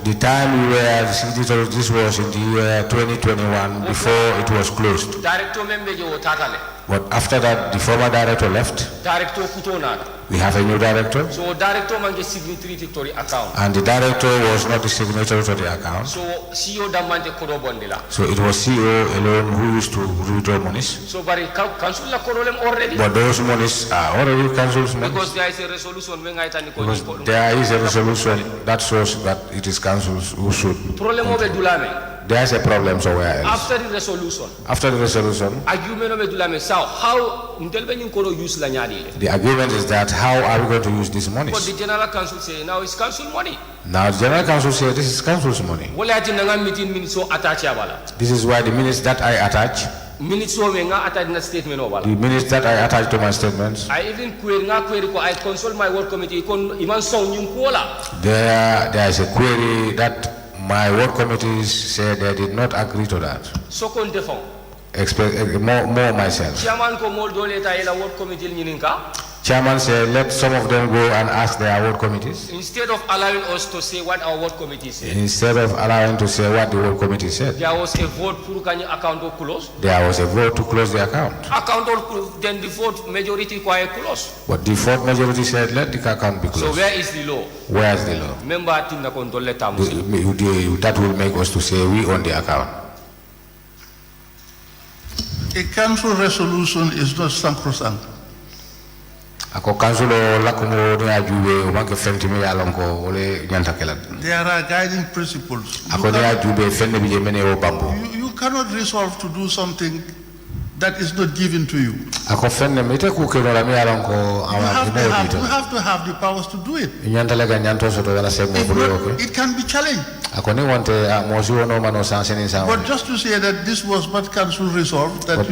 the time we were the signatory this was in the year 2021 before it was closed director membe je o tatale But after that, the former director left. Director Kutonada. We have a new director. So director man get signatory to the account. And the director was not the signatory to the account. So CEO Damante Kodo Bondela. So it was CEO alone who used to withdraw monies. So but council la Kodolem already. But those monies are already council's monies. Because there is a resolution when I tell Because there is a resolution that shows that it is councils who should. Problem of Dulame. There is a problem somewhere else. After the resolution. After the resolution. Argument of Dulame sao how Ntelben Kodo use la nyadi. The argument is that how are we going to use these monies? But the general council say now it's council money. Now the general council says this is council's money. This is why the minutes that I attach. Minutes so menga attach na statement o bala. The minutes that I attach to my statements. I even query ko I consult my work committee kon iman song yung kola. There is a query that my work committees said they did not agree to that. So kon defend. More myself. Chairman ko mol dole ta ila work committee nyininka. Chairman said let some of them go and ask their work committees. Instead of allowing us to say what our work committee said. Instead of allowing to say what the work committee said. There was a vote for kany account to close. There was a vote to close the account. Account then the vote majority quiet close. But the fourth majority said let the account be closed. So where is the law? Where is the law? Member tinda kontrolle tamu. That will make us to say we own the account. A council resolution is not sacrosanct. Ako council la kumo ni ajube wanke fenti mi alonko ole nyanta kala. There are guiding principles. Ako ni ajube fenti bi mene o bambo. You cannot resolve to do something that is not given to you. Ako fenne mite ku ke la mi alonko You have to have the powers to do it. Nyanta lega nyanto so to wala se mo bulu It can be challenged. Ako ni wante mo si wono mano sanseni sa. But just to say that this was what council resolved, that But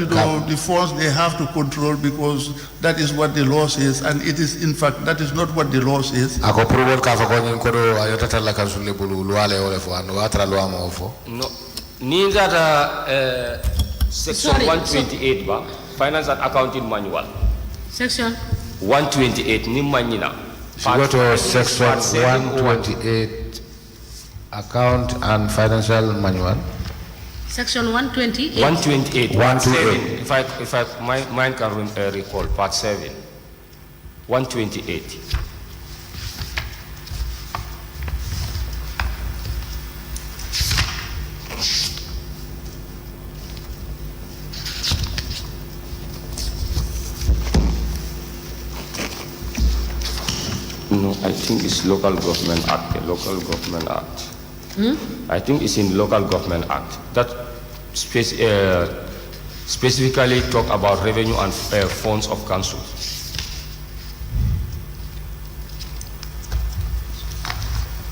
the funds they have to control because that is what the law says, and it is in fact that is not what the law says. Ako provol ka fa ko nyin ko do ayota la council le bulu luale ole fo ando atra lo amo fo. No. Ni that section 128 ba finance and accounting manual. Section 128 ni manina. If you go to section 128 account and financial manual. Section 128. 128. 128. If I mine can recall part 7. 128. No, I think it's Local Government Act, the Local Government Act. I think it's in Local Government Act. That specifically talk about revenue and funds of council.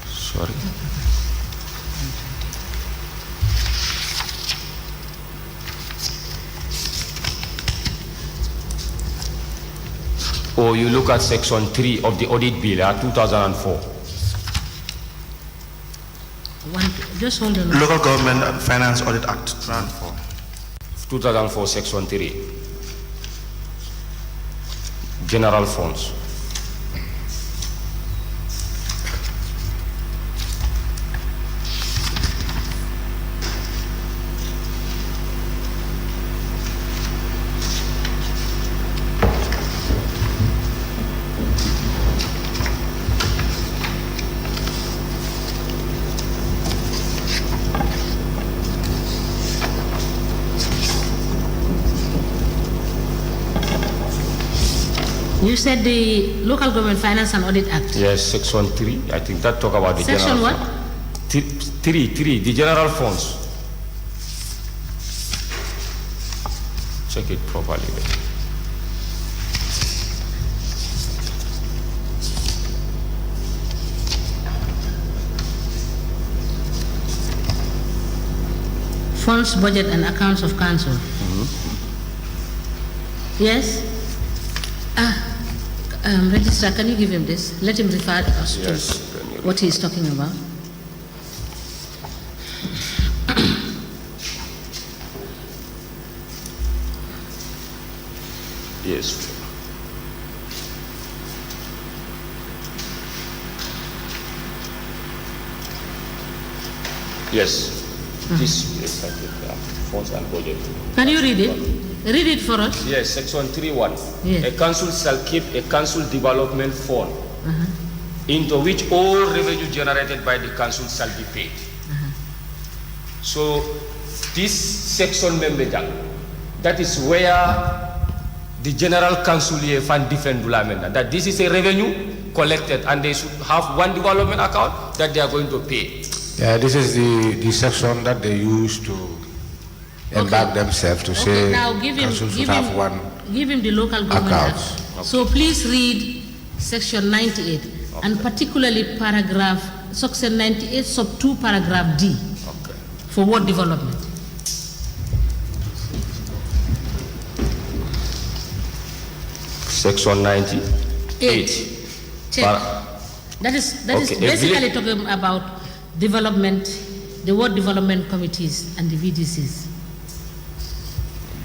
Sorry. Or you look at section 3 of the audit bill, 2004. Just hold on. Local Government and Finance Audit Act, 2004, section 3. General funds. You said the Local Government Finance and Audit Act. Yes, section 3. I think that talk about the Section general what? fund. 3, the general funds. Check it properly. Funds, budget, and accounts of council. Yes? Registrar, can you give him this? Let him refer us Yes, to what he is talking about. Yes. Yes. This is funds and budget. Can you read it? Read it for us. Yes, section 3.1. Yes. A council shall keep a council development fund into which all revenue generated by the council shall be paid. So this section member that is where the general council here fund different development, that this is a revenue collected and they should have one development account that they are going to pay. Yeah, this is the section that they use to embark themselves to say Now give him, council should have one. give him the local government accounts. act. So please read section 98 and particularly section 98 sub 2 paragraph D for ward development. Section 98. Check. That is basically talking about development, the ward development committees and the VDCs.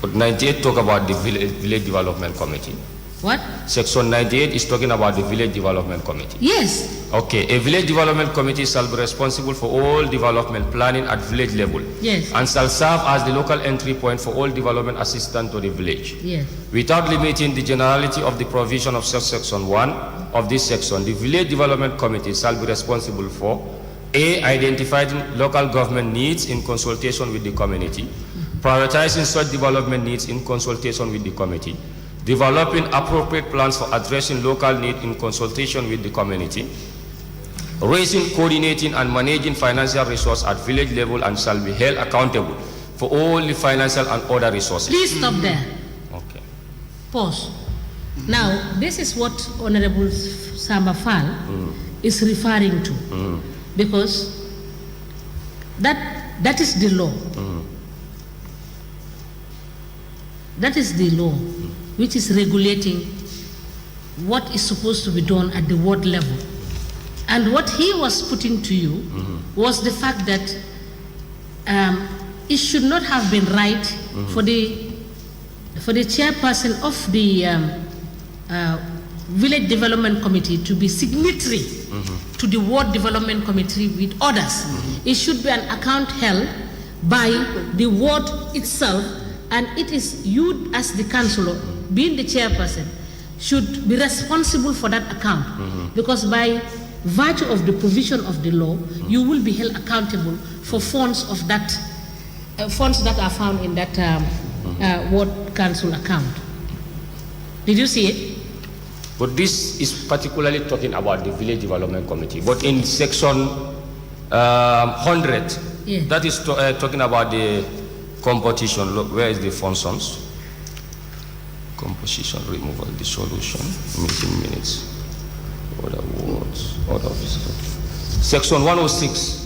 But 98 talk about the village development committee. What? Section 98 is talking about the village development committee. Yes. Okay, a village development committee shall be responsible for all development planning at village level. Yes. And shall serve as the local entry point for all development assistance to the village. Yes. Without limiting the generality of the provision of section 1 of this section, the village development committee shall be responsible for A. Identifying local government needs in consultation with the community, prioritizing such development needs in consultation with the committee, developing appropriate plans for addressing local need in consultation with the community, raising, coordinating, and managing financial resources at village level and shall be held accountable for all the financial and other resources. Please stop there. Okay. Pause. Now, this is what Honorable Samba Fall is referring to, because that is the law. That is the law which is regulating what is supposed to be done at the ward level. And what he was putting to you was the fact that it should not have been right for the chairperson of the village development committee to be signatory to the ward development committee with others. It should be an account held by the ward itself, and it is you as the councillor, being the chairperson, should be responsible for that account, because by virtue of the provision of the law, you will be held accountable for funds of that funds that are found in that ward council account. Did you see it? But this is particularly talking about the village development committee. But in section 100, that is talking about the composition. Look, where is the functions? Composition, removal, dissolution, meeting minutes, other words, other officers. Section 106,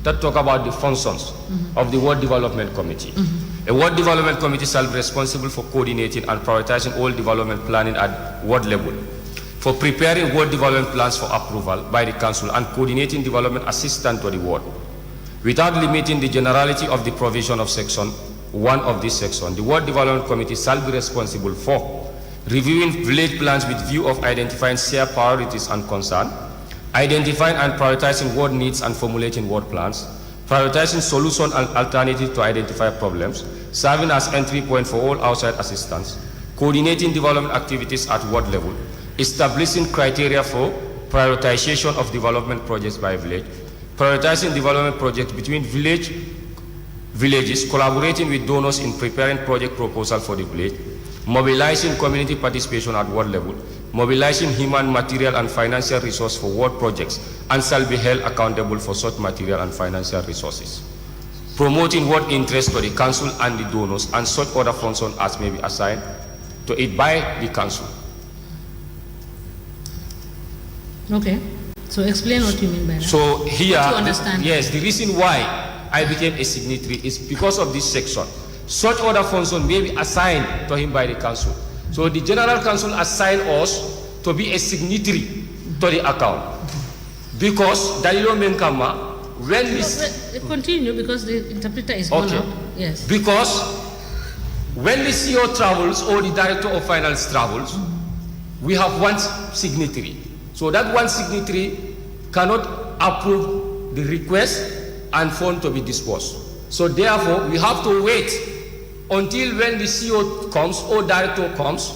that talk about the functions of the ward development committee. A ward development committee shall be responsible for coordinating and prioritizing all development planning at ward level, for preparing ward development plans for approval by the council, and coordinating development assistance to the ward. Without limiting the generality of the provision of section 1 of this section, the ward development committee shall be responsible for reviewing village plans with view of identifying shared priorities and concern, identifying and prioritizing ward needs and formulating ward plans, prioritizing solution and alternatives to identify problems, serving as entry point for all outside assistance, coordinating development activities at ward level, establishing criteria for prioritization of development projects by village, prioritizing development projects between villages, collaborating with donors in preparing project proposal for the village, mobilizing community participation at ward level, mobilizing human, material, and financial resources for ward projects, and shall be held accountable for such material and financial resources. Promoting ward interest to the council and the donors, and such other functions as may be assigned to it by the council. Okay. So explain what you mean by that. So here, understand. Yes, the reason why I became a signatory is because of this section. Such other functions may be assigned to him by the council. So the general council assigned us to be a signatory to the account. Because Dalilo Menkama, when we... Continue, because the interpreter is gone out. Yes. Because when the CEO travels or the director of finance travels, we have one signatory. So that one signatory cannot approve the request and fund to be disbursed. So therefore, we have to wait until when the CEO comes or director comes,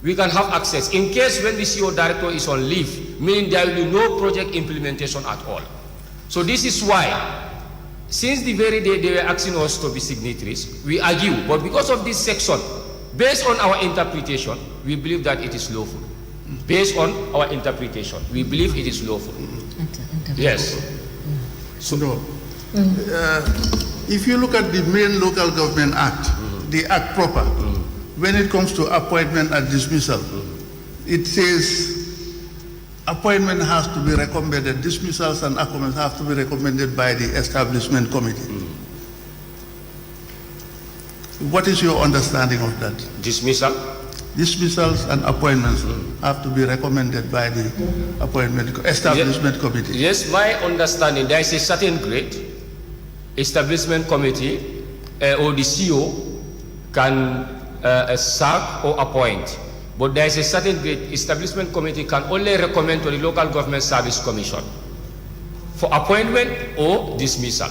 we can have access. In case when the CEO director is on leave, meaning there will be no project implementation at all. So this is why, since the very day they were asking us to be signatories, we argue. But because of this section, based on our interpretation, we believe that it is lawful. Based on our interpretation, we believe it is lawful. Yes. So, no. If you look at the main Local Government Act, the Act proper, when it comes to appointment and dismissal, it says appointment has to be recommended, dismissals and appointments have to be recommended by the Establishment Committee. What is your understanding of that? Dismissal? Dismissals and appointments have to be recommended by the Establishment Committee. Yes, my understanding, there is a certain grade, Establishment Committee or the CEO can sack or appoint. But there is a certain grade, Establishment Committee can only recommend to the Local Government Service Commission for appointment or dismissal.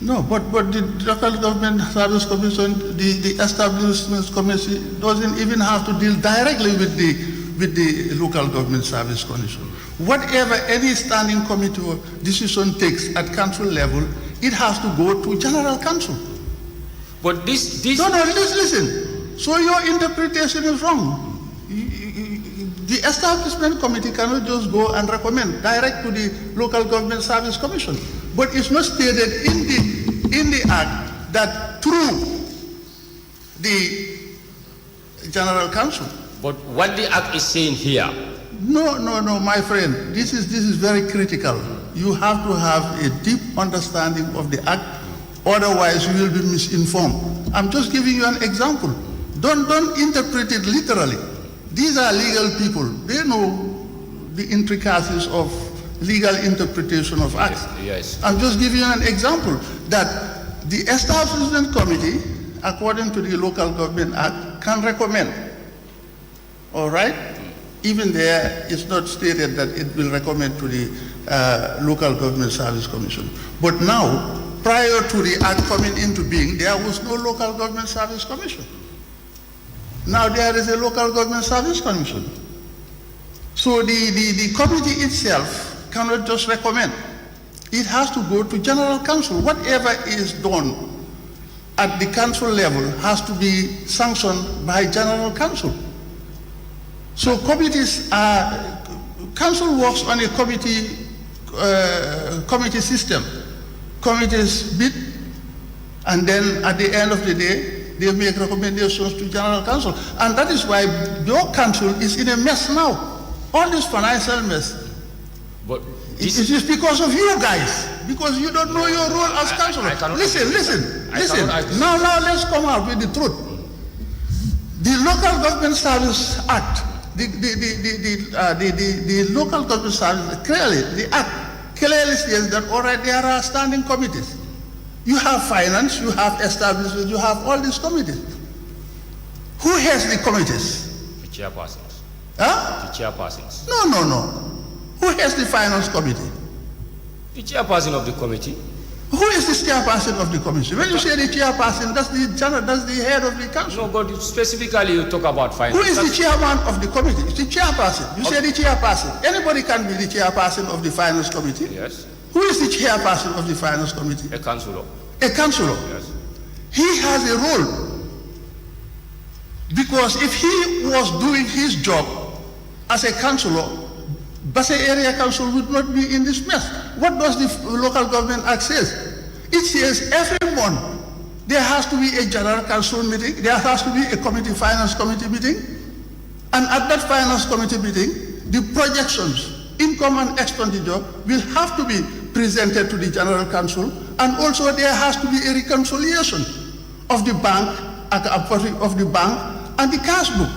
No, but the Local Government Service Commission, the Establishment Committee doesn't even have to deal directly with the Local Government Service Commission. Whatever any standing committee or decision takes at council level, it has to go to General Council. But this No, listen. So your interpretation is wrong. The Establishment Committee cannot just go and recommend direct to the Local Government Service Commission. But it's not stated in the Act that through the General Council. But what the Act is saying here. No, my friend. This is very critical. You have to have a deep understanding of the Act, otherwise you will be misinformed. I'm just giving you an example. Don't interpret it literally. These are legal people. They know the intricacies of legal interpretation of acts. Yes. I'm just giving you an example that the Establishment Committee, according to the Local Government Act, can recommend. All right? Even there, it's not stated that it will recommend to the Local Government Service Commission. But now, prior to the Act coming into being, there was no Local Government Service Commission. Now there is a Local Government Service Commission. So the committee itself cannot just recommend. It has to go to General Council. Whatever is done at the council level has to be sanctioned by General Council. So committees are, council works on a committee system. Committees meet, and then at the end of the day, they make recommendations to General Council. And that is why your council is in a mess now. All this financial mess. But it is because of you guys, because you don't know your role as council. Listen. Now let's come out with the truth. The Local Government Service Act, the Local Government Service, clearly, the Act clearly says that already there are standing committees. You have finance, you have establishment, you have all these committees. Who has the committees? The chairpersons. Huh? The chairpersons. No. Who has the finance committee? The chairperson of the committee. Who is the chairperson of the commission? When you say the chairperson, that's the head of the council. No, but specifically you talk about finance. Who is the chairman of the committee? It's the chairperson. You say the chairperson. Anybody can be the chairperson of the finance committee. Yes. Who is the chairperson of the finance committee? A councillor. A councillor. Yes. He has a role. Because if he was doing his job as a councillor, Basse Area Council would not be in this mess. What does the Local Government Act says? It says every month there has to be a General Council meeting, there has to be a Finance Committee meeting, and at that Finance Committee meeting, the projections, income and expenditure will have to be presented to the General Council, and also there has to be a reconciliation of the bank, and the cash book.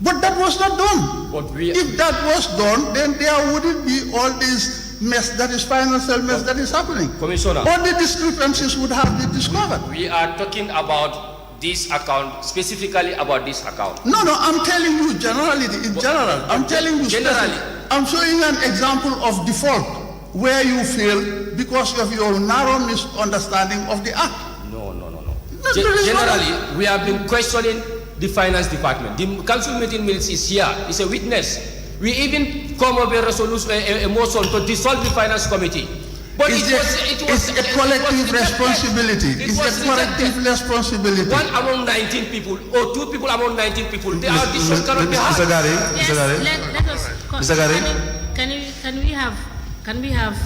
But that was not done. If that was done, then there wouldn't be all this mess, that is financial mess that is happening. Commissioner. All the discrepancies would have been discovered. We are talking about this account, specifically about this account. No, I'm telling you generally, in general. I'm telling you generally. I'm showing an example of default where you fail because of your narrow misunderstanding of the act. No. Generally, we have been questioning the finance department. The council meeting minutes is here. It's a witness. We even come up with a resolution, a motion to dissolve the finance committee. But It's a collective responsibility. It's a collective responsibility. One among 19 people, or two people among 19 people, their decision cannot be Mr. heard. Gary, Yes, Mr. Gary. let us. Mr. Gary? Can we have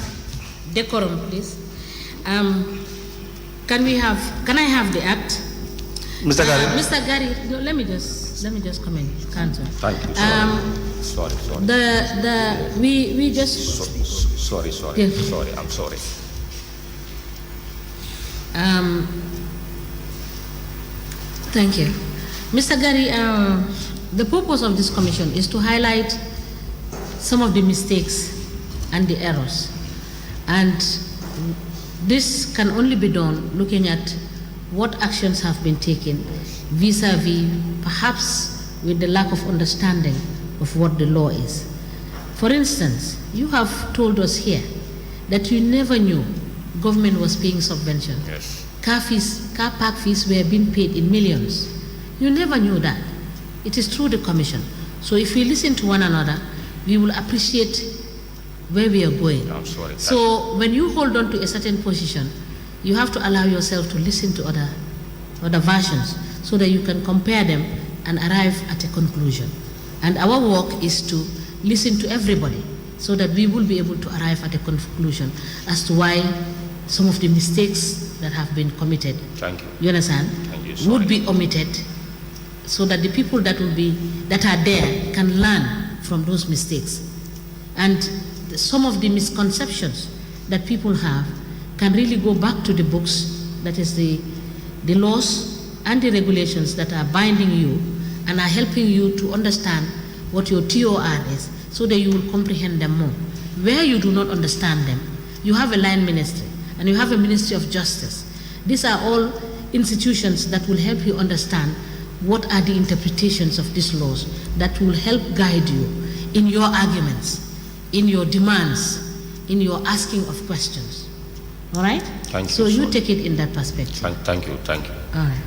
decorum, please? Can I have the act? Mr. Gary. Mr. Gary, no, let me just comment, Council. Thank you. Sorry. We just. Sorry. Yeah. Sorry, I'm sorry. Thank you. Mr. Gary, the purpose of this commission is to highlight some of the mistakes and the errors. And this can only be done looking at what actions have been taken vis-a-vis, perhaps with the lack of understanding of what the law is. For instance, you have told us here that you never knew government was paying subvention. Yes. Car park fees were being paid in millions. You never knew that. It is through the commission. So if we listen to one another, we will appreciate where we are going. I'm sorry. So when you hold on to a certain position, you have to allow yourself to listen to other versions so that you can compare them and arrive at a conclusion. And our work is to listen to everybody so that we will be able to arrive at a conclusion as to why some of the mistakes that have been committed, Thank you. you understand, Thank you. would be omitted so that the people that are there can learn from those mistakes. And some of the misconceptions that people have can really go back to the books, that is the laws and the regulations that are binding you and are helping you to understand what your TOR is so that you will comprehend them more. Where you do not understand them, you have a line ministry and you have a Ministry of Justice. These are all institutions that will help you understand what are the interpretations of these laws that will help guide you in your arguments, in your demands, in your asking of questions. All right? Thank you, So you sir. take it in that perspective. Thank you. All right.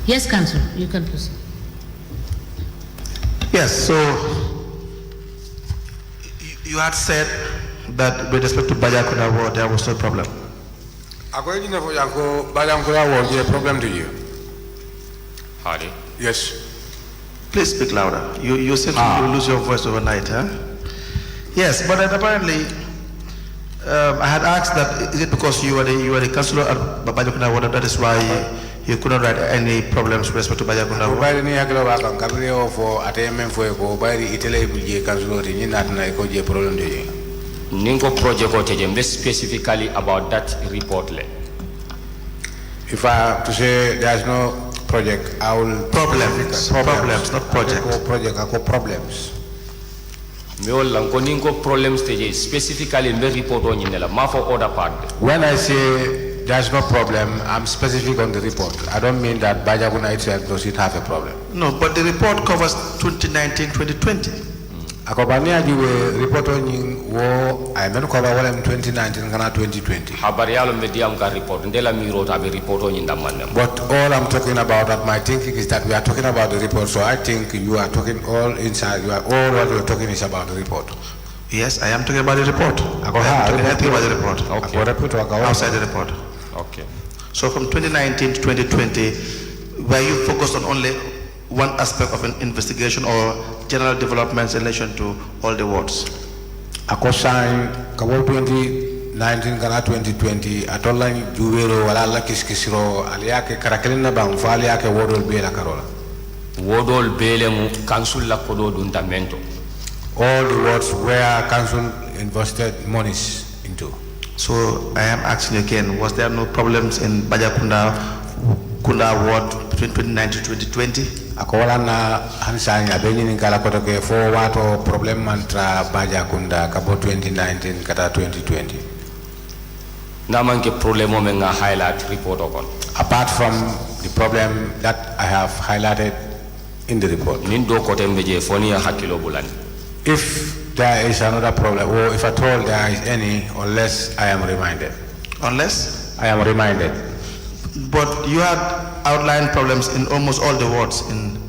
Yes, Council, you can proceed. Yes, so you had said that with respect to Bajakuna War, there was no problem. Ako yun na po yan ko, balang ko yawo, di problem to you. Hardy. Yes. Please speak louder. You said you lose your voice overnight, huh? Yes, but apparently I had asked that is it because you are the councillor at Bajakuna War that is why you could not write any problems with respect to Bajakuna Ko War? bayri ni hakilo ba kan kabri o fo atm fo ko bayri itele buje kansuloti ni natna ko je problem de je. Ningo project or tejem, specifically about that report. If I have to say there's no project, I will Problems, not project. Project ako problems. Me all lanko ningo problems teje, specifically in the report on yinela, ma for other part. When I say there's no problem, I'm specific on the report. I don't mean that Bajakuna itself does it have a problem. No, but the report covers 2019-2020. Ako bania jiwe report on wo I men cover wala 2019 kana 2020. Habari yalo me diam ka report, ndela mi rota be report on yinda manne. But all I'm talking about, that my thinking is that we are talking about the report. So I think you are talking all inside. You are all what you're talking is about the report. Yes, I am talking about the report. I am talking anything about the report. Okay. Outside the report. Okay. So from 2019 to 2020, were you focused on only one aspect of an investigation or general developments in relation to all the wards? Ako sign kabo 2019 kana 2020 atola juwero wala la kiskisiro aliyake karakelina bang fali yake wodol be la karola. Wodol bele mu council la kodo duntamento. All the wards where council invested monies into. So I am asking you again, was there no problems in Bajakunda ward between 2019 to 2020? Ako wala na hansanya benyi ni kala koto ke fo wato problem mantra Bajakunda kabo 2019 kata 2020. Namanke problemo me nga highlight report okon. Apart from the problem that I have highlighted in the report. Nindo kote mbeje foni ya hakilo bulani. If there is another problem, or if at all there is any, unless I am reminded. Unless? I am reminded. But you had outlined problems in almost all the wards in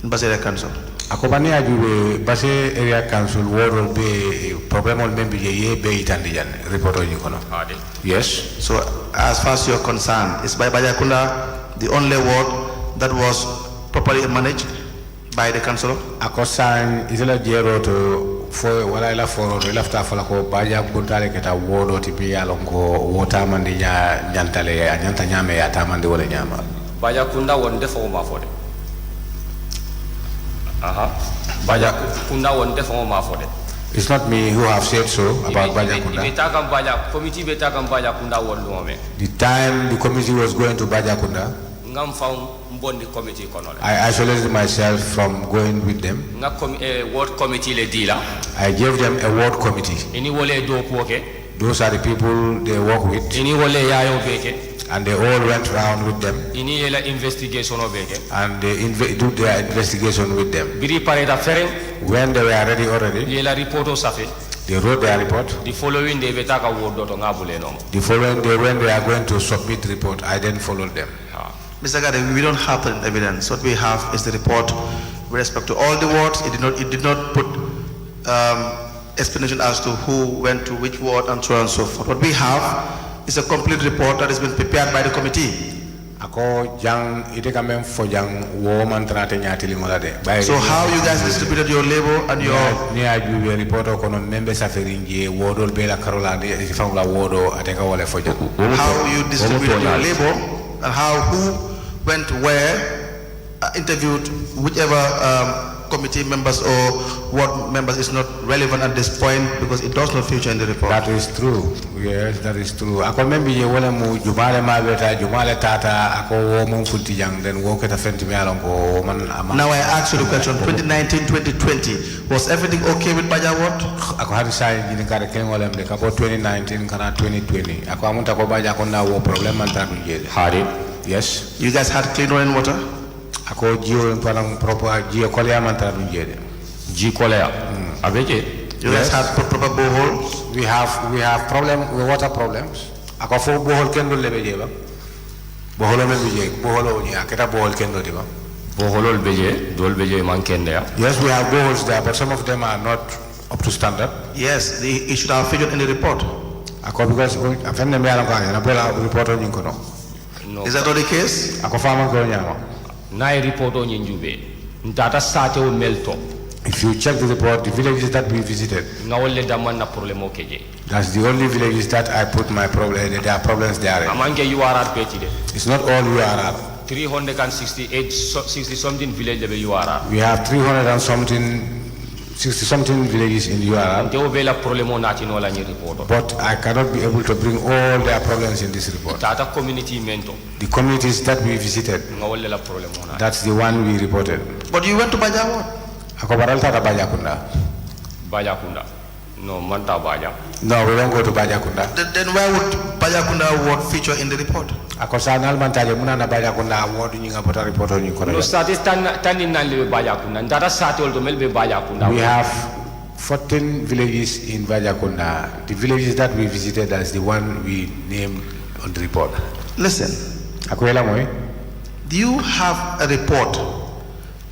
Basse Area Council. Ako bani ajube Basse Area Council ward be problem ol membi ye be itandi jan report o kono. Yes. So as far as you're concerned, is by Bajakunda the only ward that was properly managed by the council? Ako san isela jero to fo wala ila foro ila fta fala ko Bajakunda le keta ward o tipi alongo wota mandi nya nyantale nyanta nyame ya tamande wala nyama. Bajakunda wonde fo ma fode. Bajakunda wonde fo ma fode. It's not me who have said so about Bajakunda. Committee beta kam Bajakunda wonde me. The time the committee was going to Bajakunda, Ngam found mbondi committee kono. I isolated myself from going with them. Ward committee le dila. I gave them a ward committee. Ini wole do poke. Those are the people they work with. Ini wole yayo beke. And they all went around with them. Ini yela investigation o beke. And they do their investigation with them. Biri pareda fereng. When they were ready already, Yela report o safe. they wrote their report. The following day betaka ward do ngabule no. The following day when they are going to submit the report, I then followed them. Mr. Gade, we don't have the evidence. What we have is the report with respect to all the wards. It did not put explanation as to who went to which ward and so on and so forth. What we have is a complete report that has been prepared by the committee. Ako jang ite kamem fo jang wo mantrate nyati lingola de. So how you guys distributed your labor and your ni aju report ko non membe saferingi wodol bela karolande ifamla wodo ateka wala fo jang. How you distributed your labor and who went where, interviewed whichever committee members or ward members is not relevant at this point because it does not feature in the report. That is true. Yes, that is true. Ako membi ye wala mu jumale mabeta jumale tata ako wo mun funti jang then wo keta fenti mi alon ko man ama. Now I ask you the question, 2019-2020, was everything okay with Baja ward? Ako hadi sai jini kare ken wala mde kabo 2019 kana 2020. Ako amunta ko Baja ko na wo problem man ta dunjele. Hari. Yes. You guys had clean running water? Ako jio panang proper jio kolea man ta dunjele. Ji kolea. Abeke. You guys had proper boreholes? We have water problems. Ako fo bohol ken do lebe jeba. Boholo men bije boholo ni aketa bohol ken do diba. Boholol beje dol beje man kende ya. Yes, we have bohols there, but some of them are not up to standard. Yes, it should have featured in the report. Ako because afenne me ala ko na bola report on ko no. No. Is that not the case? Ako fama ko nyama. Na report on njube. Ndata sate o melto. If you check the report, the villages that we visited, Ngawole daman na problemo keje. that's the only villages that I put my problem. There are problems there. Amange URR peti de. It's not all URR. 368 60 something village level URR. We have 300 and something, 60 something villages in URR. They will be a problemo nati no la ni report. But I cannot be able to bring all their problems in this report. Tata community mento. The communities that we visited, Ngawole la problemo nati. that's the one we reported. But you went to Baja ward? Ako baral tata Bajakunda. Bajakunda. No, manta baja. No, we don't go to Bajakunda. Then why would Bajakunda ward feature in the report? Ako sa nalmantaje muna na Bajakunda award nyinga pota report on No, stati tani nanle Bajakunda. Ndata sati olto melbe Bajakunda. We have 14 villages in Bajakunda. The villages that we visited, that's the one we named on the report. Listen, Akwela moy? do you have a report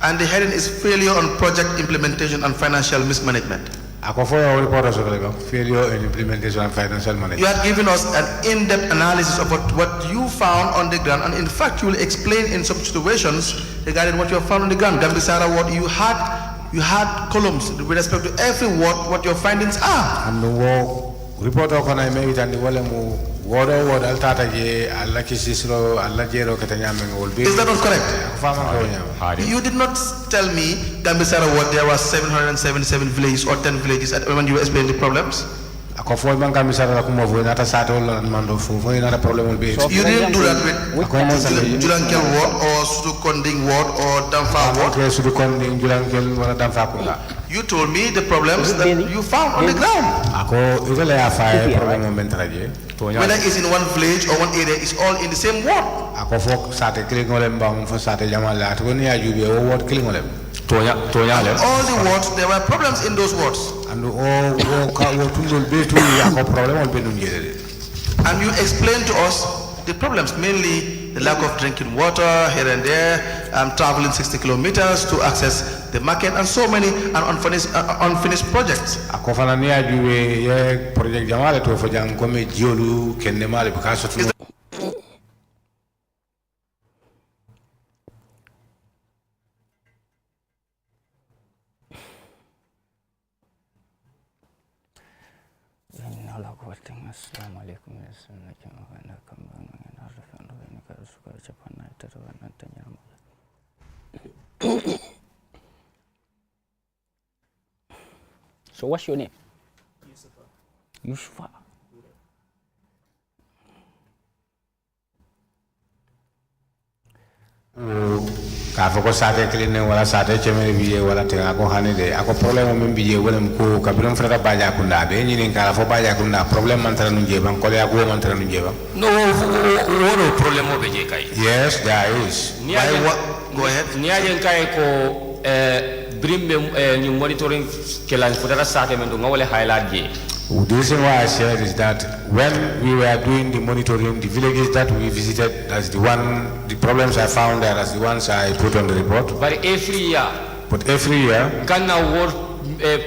and the heading is failure on project implementation and financial mismanagement? Ako fo your report also failure in implementation and financial management. You had given us an in-depth analysis of what you found on the ground, and in fact you will explain in some situations regarding what you have found on the ground. Gambisara ward, you had columns with respect to every ward what your findings are. And the report ko na me itandi wala mu wodo altata je alla kisisro alla jero katanya men wol be. Is that not correct? Fama ko nyama. You did not tell me Gambisara ward there were 777 villages or 10 villages when you were explaining the problems. Ako fo man Gambisara la kuma vo nata sato la mando fo nata problem will be. You didn't do that with Julankel ward or Sudukonding ward or Damfa ward. Okay, Sudukonding Julankel wala Damfa kunda. You told me the problems that you found on the ground. Ako itole ya fa problem mentaraje. Whether it's in one village or one area, it's all in the same ward. Ako fo sate klingolem bang fo sate jamala to ni ajube o ward klingolem. Tonya le. All the wards, there were problems in those wards. And ka wo tundol be to ya ko problem on be no njere. And you explained to us the problems, mainly the lack of drinking water here and there, traveling 60 kilometers to access the market, and so many unfinished projects. Ako fana ni ajuwe ye project jamale to fo jang ko me jiolu kenne male because to So what's your name? Yusufa. ka fo ko sate kline wala sate chemere biye wala te ako hanide ako problème men biye wala ko kabirum frata baja kunda be nyini kala fo baja kunda problème man tara nuje ban ko ya ko man tara nuje ban No, wono problème o be je kay. yes there is Go ahead. Niaje kay ko brimbe ni monitoring kelan futata sate men do ngawale highlight je. the reason why I said is that when we were doing the monitoring, the villages that we visited, that's the problems I found there, that's the ones I put on the report. But every year, Ghana ward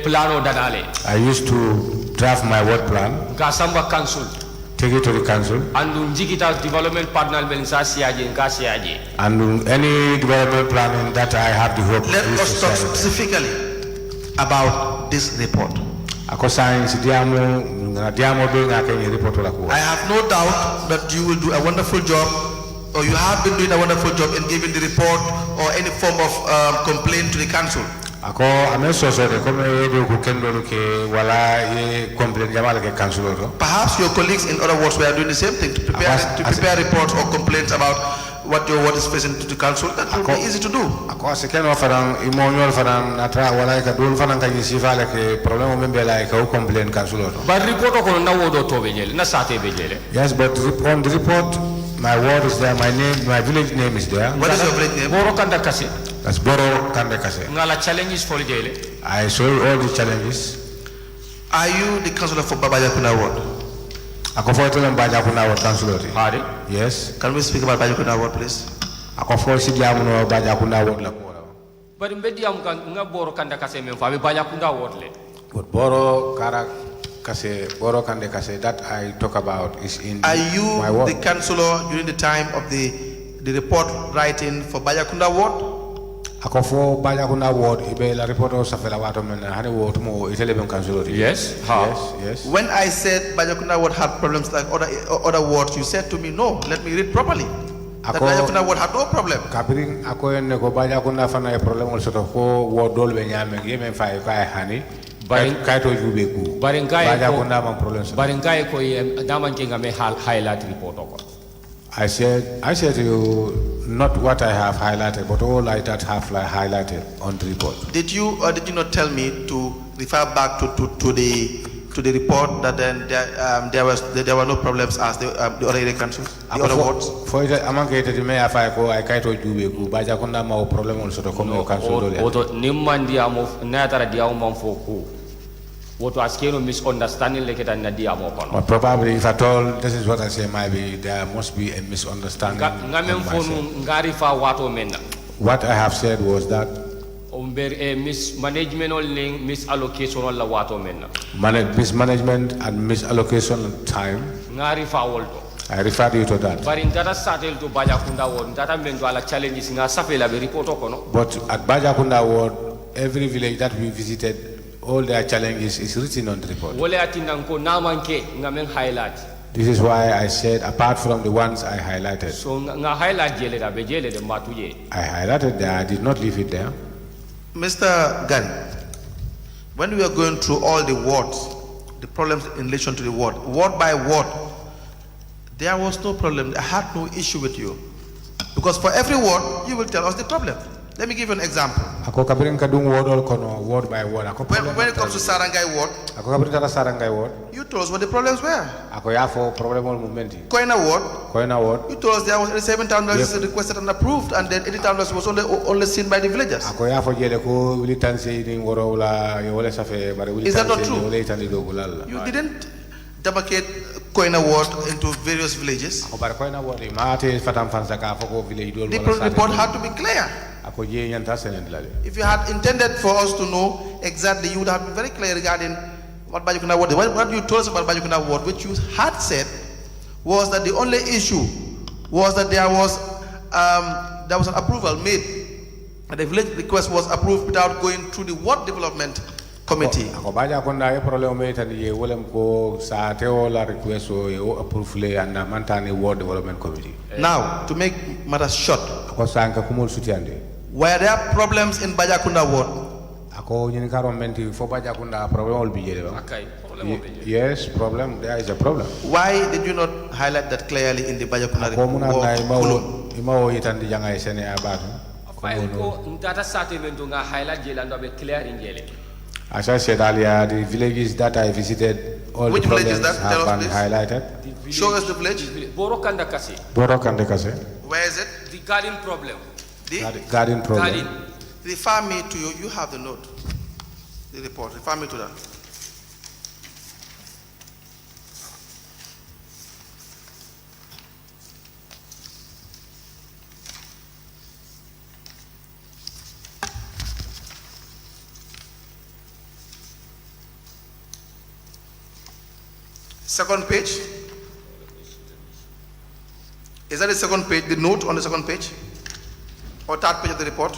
plano dadale. I used to draft my ward plan, Gasamba Council. take it to the council, And Jigita development partner Belinsa Siaje and Gasiaje. and any development planning that I have the hope. Let is us to talk share with them. specifically about this report. Ako science diamo be nga kay report la ko. I have no doubt that you will do a wonderful job, or you have been doing a wonderful job in giving the report or any form of complaint to the council. Ako ame soso de comme do ko kendo ke wala ye complaint jamal ke council do. Perhaps your colleagues in other wards were doing the same thing to prepare reports or complaints about what your ward is facing to the council. That will be easy to do. Ako se keno faran imonyol faran natra wala ka dul fanan ka sifale ke problème men be la ka complaint council do. But report ko na wodo to be jele na sate be jele. Yes, but on the report my ward is there, my name, my village name is there. What is your village name? Boro kanda kasi. That's Boro Kande Kase. Ngala challenges for jele. I saw all the challenges. Are you the councillor for Babayakuna ward? Ako fo tele mbaja kuna ward councilor. Hari. Yes. Can we speak about Babayakuna ward, please? Ako fo si diamu no baja kuna ward la ko. But mbedi am kan nga boro kanda kasi men fa be baya kunda wotle. But Boro Boro Kande Kase that I talk about is in Are you my ward. the councillor during the time of the report writing for Bayakunda ward? Ako fo baja kuna ward ibe la report o safela wato men hani ward mo itele ben councilor. Yes. How? Yes. When I said Bayakunda ward had problems like other wards, you said to me, no, let me read properly. That Bayakunda ward had no problem. Kabirin ako en ko baja kuna fana e problem ol soto ko ward dol be nyame yemen fa ka hani. Kay to jube ku. Baja kuna man problem so. Baringai ko daman ke ngame highlight report ko. I said to you not what I have highlighted, but all I that have highlighted on the report. Did you or did you not tell me to refer back to the report that then there were no problems as the other area councils, the other wards? For it, among it, may I go. I kaito jube ku. Baja kuna ma problem also to come council dole. Oto nimandi amo na tara dia umam foku. Woto askeno misunderstanding leketa na dia mo kono. But probably, if at all, this is what I say, maybe there must be a misunderstanding. Ngamen fonu ngari fa wato menna. What I have said was that mismanagement or misallocation or la wato menna. Mismanagement and misallocation of time. Ngari fa wolto. I refer you to that. But in data started to Bajakunda ward, data mendo ala challenges nga safela be report kono. But at Bajakunda ward, every village that we visited, all their challenges is written on the report. This is why I said, apart from the ones I highlighted. So I highlighted there, I did not leave it there. Mr. Gani, when we are going through all the wards, the problems in relation to the ward by ward, there was no problem. I had no issue with you. Because for every ward, you will tell us the problem. Let me give you an example. Ako kabirin kadung ward kono ward by ward. When it comes to Sarangai ward, ako kabirin tara Sarangai ward. You told us what the problems were. Ako yafo problem all momenti. Koina ward. You told us there was $7,000 requested and approved, and then $80,000 was only seen by the villagers. Ako yafo jele ko militansi ni woro la yole safe bare. Is that not true? You didn't demarcate Koina ward into various villages. ako bar ko na wori maate fatam fansa ka foko village dol The report had to be clear. ako ye nyanta senen lale If you had intended for us to know exactly, you would have been very clear regarding what Bajukunda ward is. What you told us about Bajukunda ward, which you had said was that the only issue was that there was an approval made, and the village request was approved without going through the ward development committee. ako baja ko na e problème me tan ye wolem ko sa teo la request o e approve le anda mantani ward development committee Now, to make matters short, ako sanka kumul sutiande were there problems in Bajakunda ward? ako nyini karo menti fo baja ko na problème ol bijede ba Okay, problem of it. yes problem there is a problem Why did you not highlight that clearly in the Bajakunda ko muna na ward? imawo yitandi janga e sene abatu File ko data statement nga highlight jela ndo be clear in jele. as I said earlier the villages that I visited all Which the village is problems that? Tell have us, been please. highlighted Show us the village. Boro Kanda Kasi, boro kande kase Where is it? the garden problem. garden problem Garden. Refer me to you. You have the note, the report. Refer me to that. Second page. Is that the second page? The note on the second page, or third page of the report?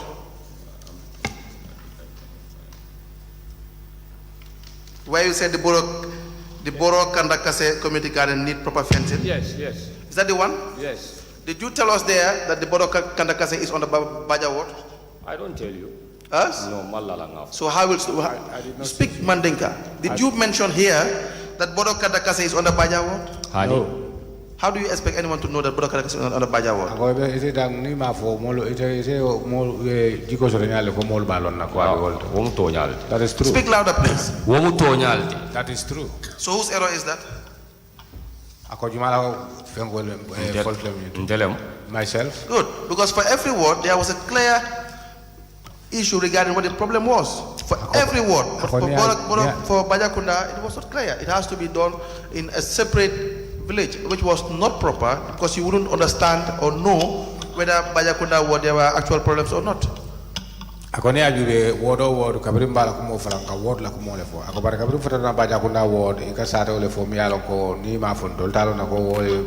Where you said the Boro Kandakase community garden need proper fencing. Yes, yes, Is that the one? yes. Did you tell us there that the Boro Kandakase is on the Baja ward? I don't tell you. Us? No, malala ngaf. So how will you speak Mandinka? Did you mention here that Boro Kandakase is on the Baja ward? Hani. How do you expect anyone to know that Boro Kandakase is on the Baja ward? ako be ite dang ni ma fo molo ite mol jiko so nyale ko mol balon na ko abi wolto Wong tonyal. that is true Speak louder, please. Wong tonyal. that is true So whose error is that? ako jumala fengol folklem Ndelem. myself Good, because for every word there was a clear issue regarding what the problem was. For every word, but for, for Bajakunda, it was not clear. It has to be done in a separate village, which was not proper because you wouldn't understand or know whether Bajakunda ward there were actual problems or not. ako ne ajube wodo wodo kabri mbala ko mo franka word la ko mo le fo ako bar kabri fota na baja ko na word e ka sata ole fo mi yalo ko ni ma fon dol talo na ko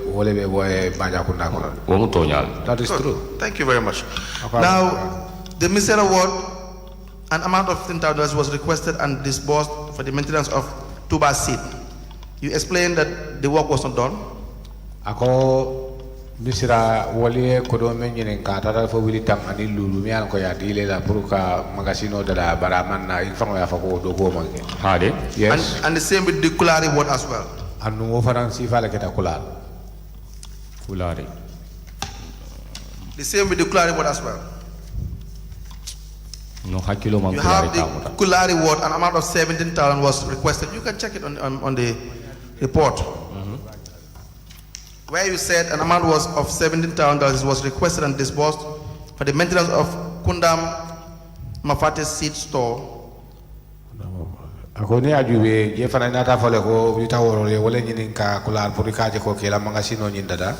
wole be boy baja ko na ko Wong tonyal. that is Good. true Thank you very much. Okay. Now, the Misera ward, an amount of $10,000 was requested and disbursed for the maintenance of tuba seed. You explained that the work was not done. ako misira wali ko do men nyinen ka tata fo wili tam ani lulu mi an ko ya dile la pour ka magasino da baraman na il fango ya fa ko do go manke Hade. yes And the same with the Kulari ward as well. anu wo faran si fala keta kulal Kulari. The same with the Kulari ward as well. No hakilo man You kulari have the tamuta. Kulari ward, an amount of 17,000 was requested. You can check it on the report. Where you said an amount was of $17,000 was requested and disbursed for the maintenance of Kundam Mafate seed store. ako ne ajube je fana nata fole ko wita woro le wala nyinin ka kulal pour ka je ko kela magasino nyin dada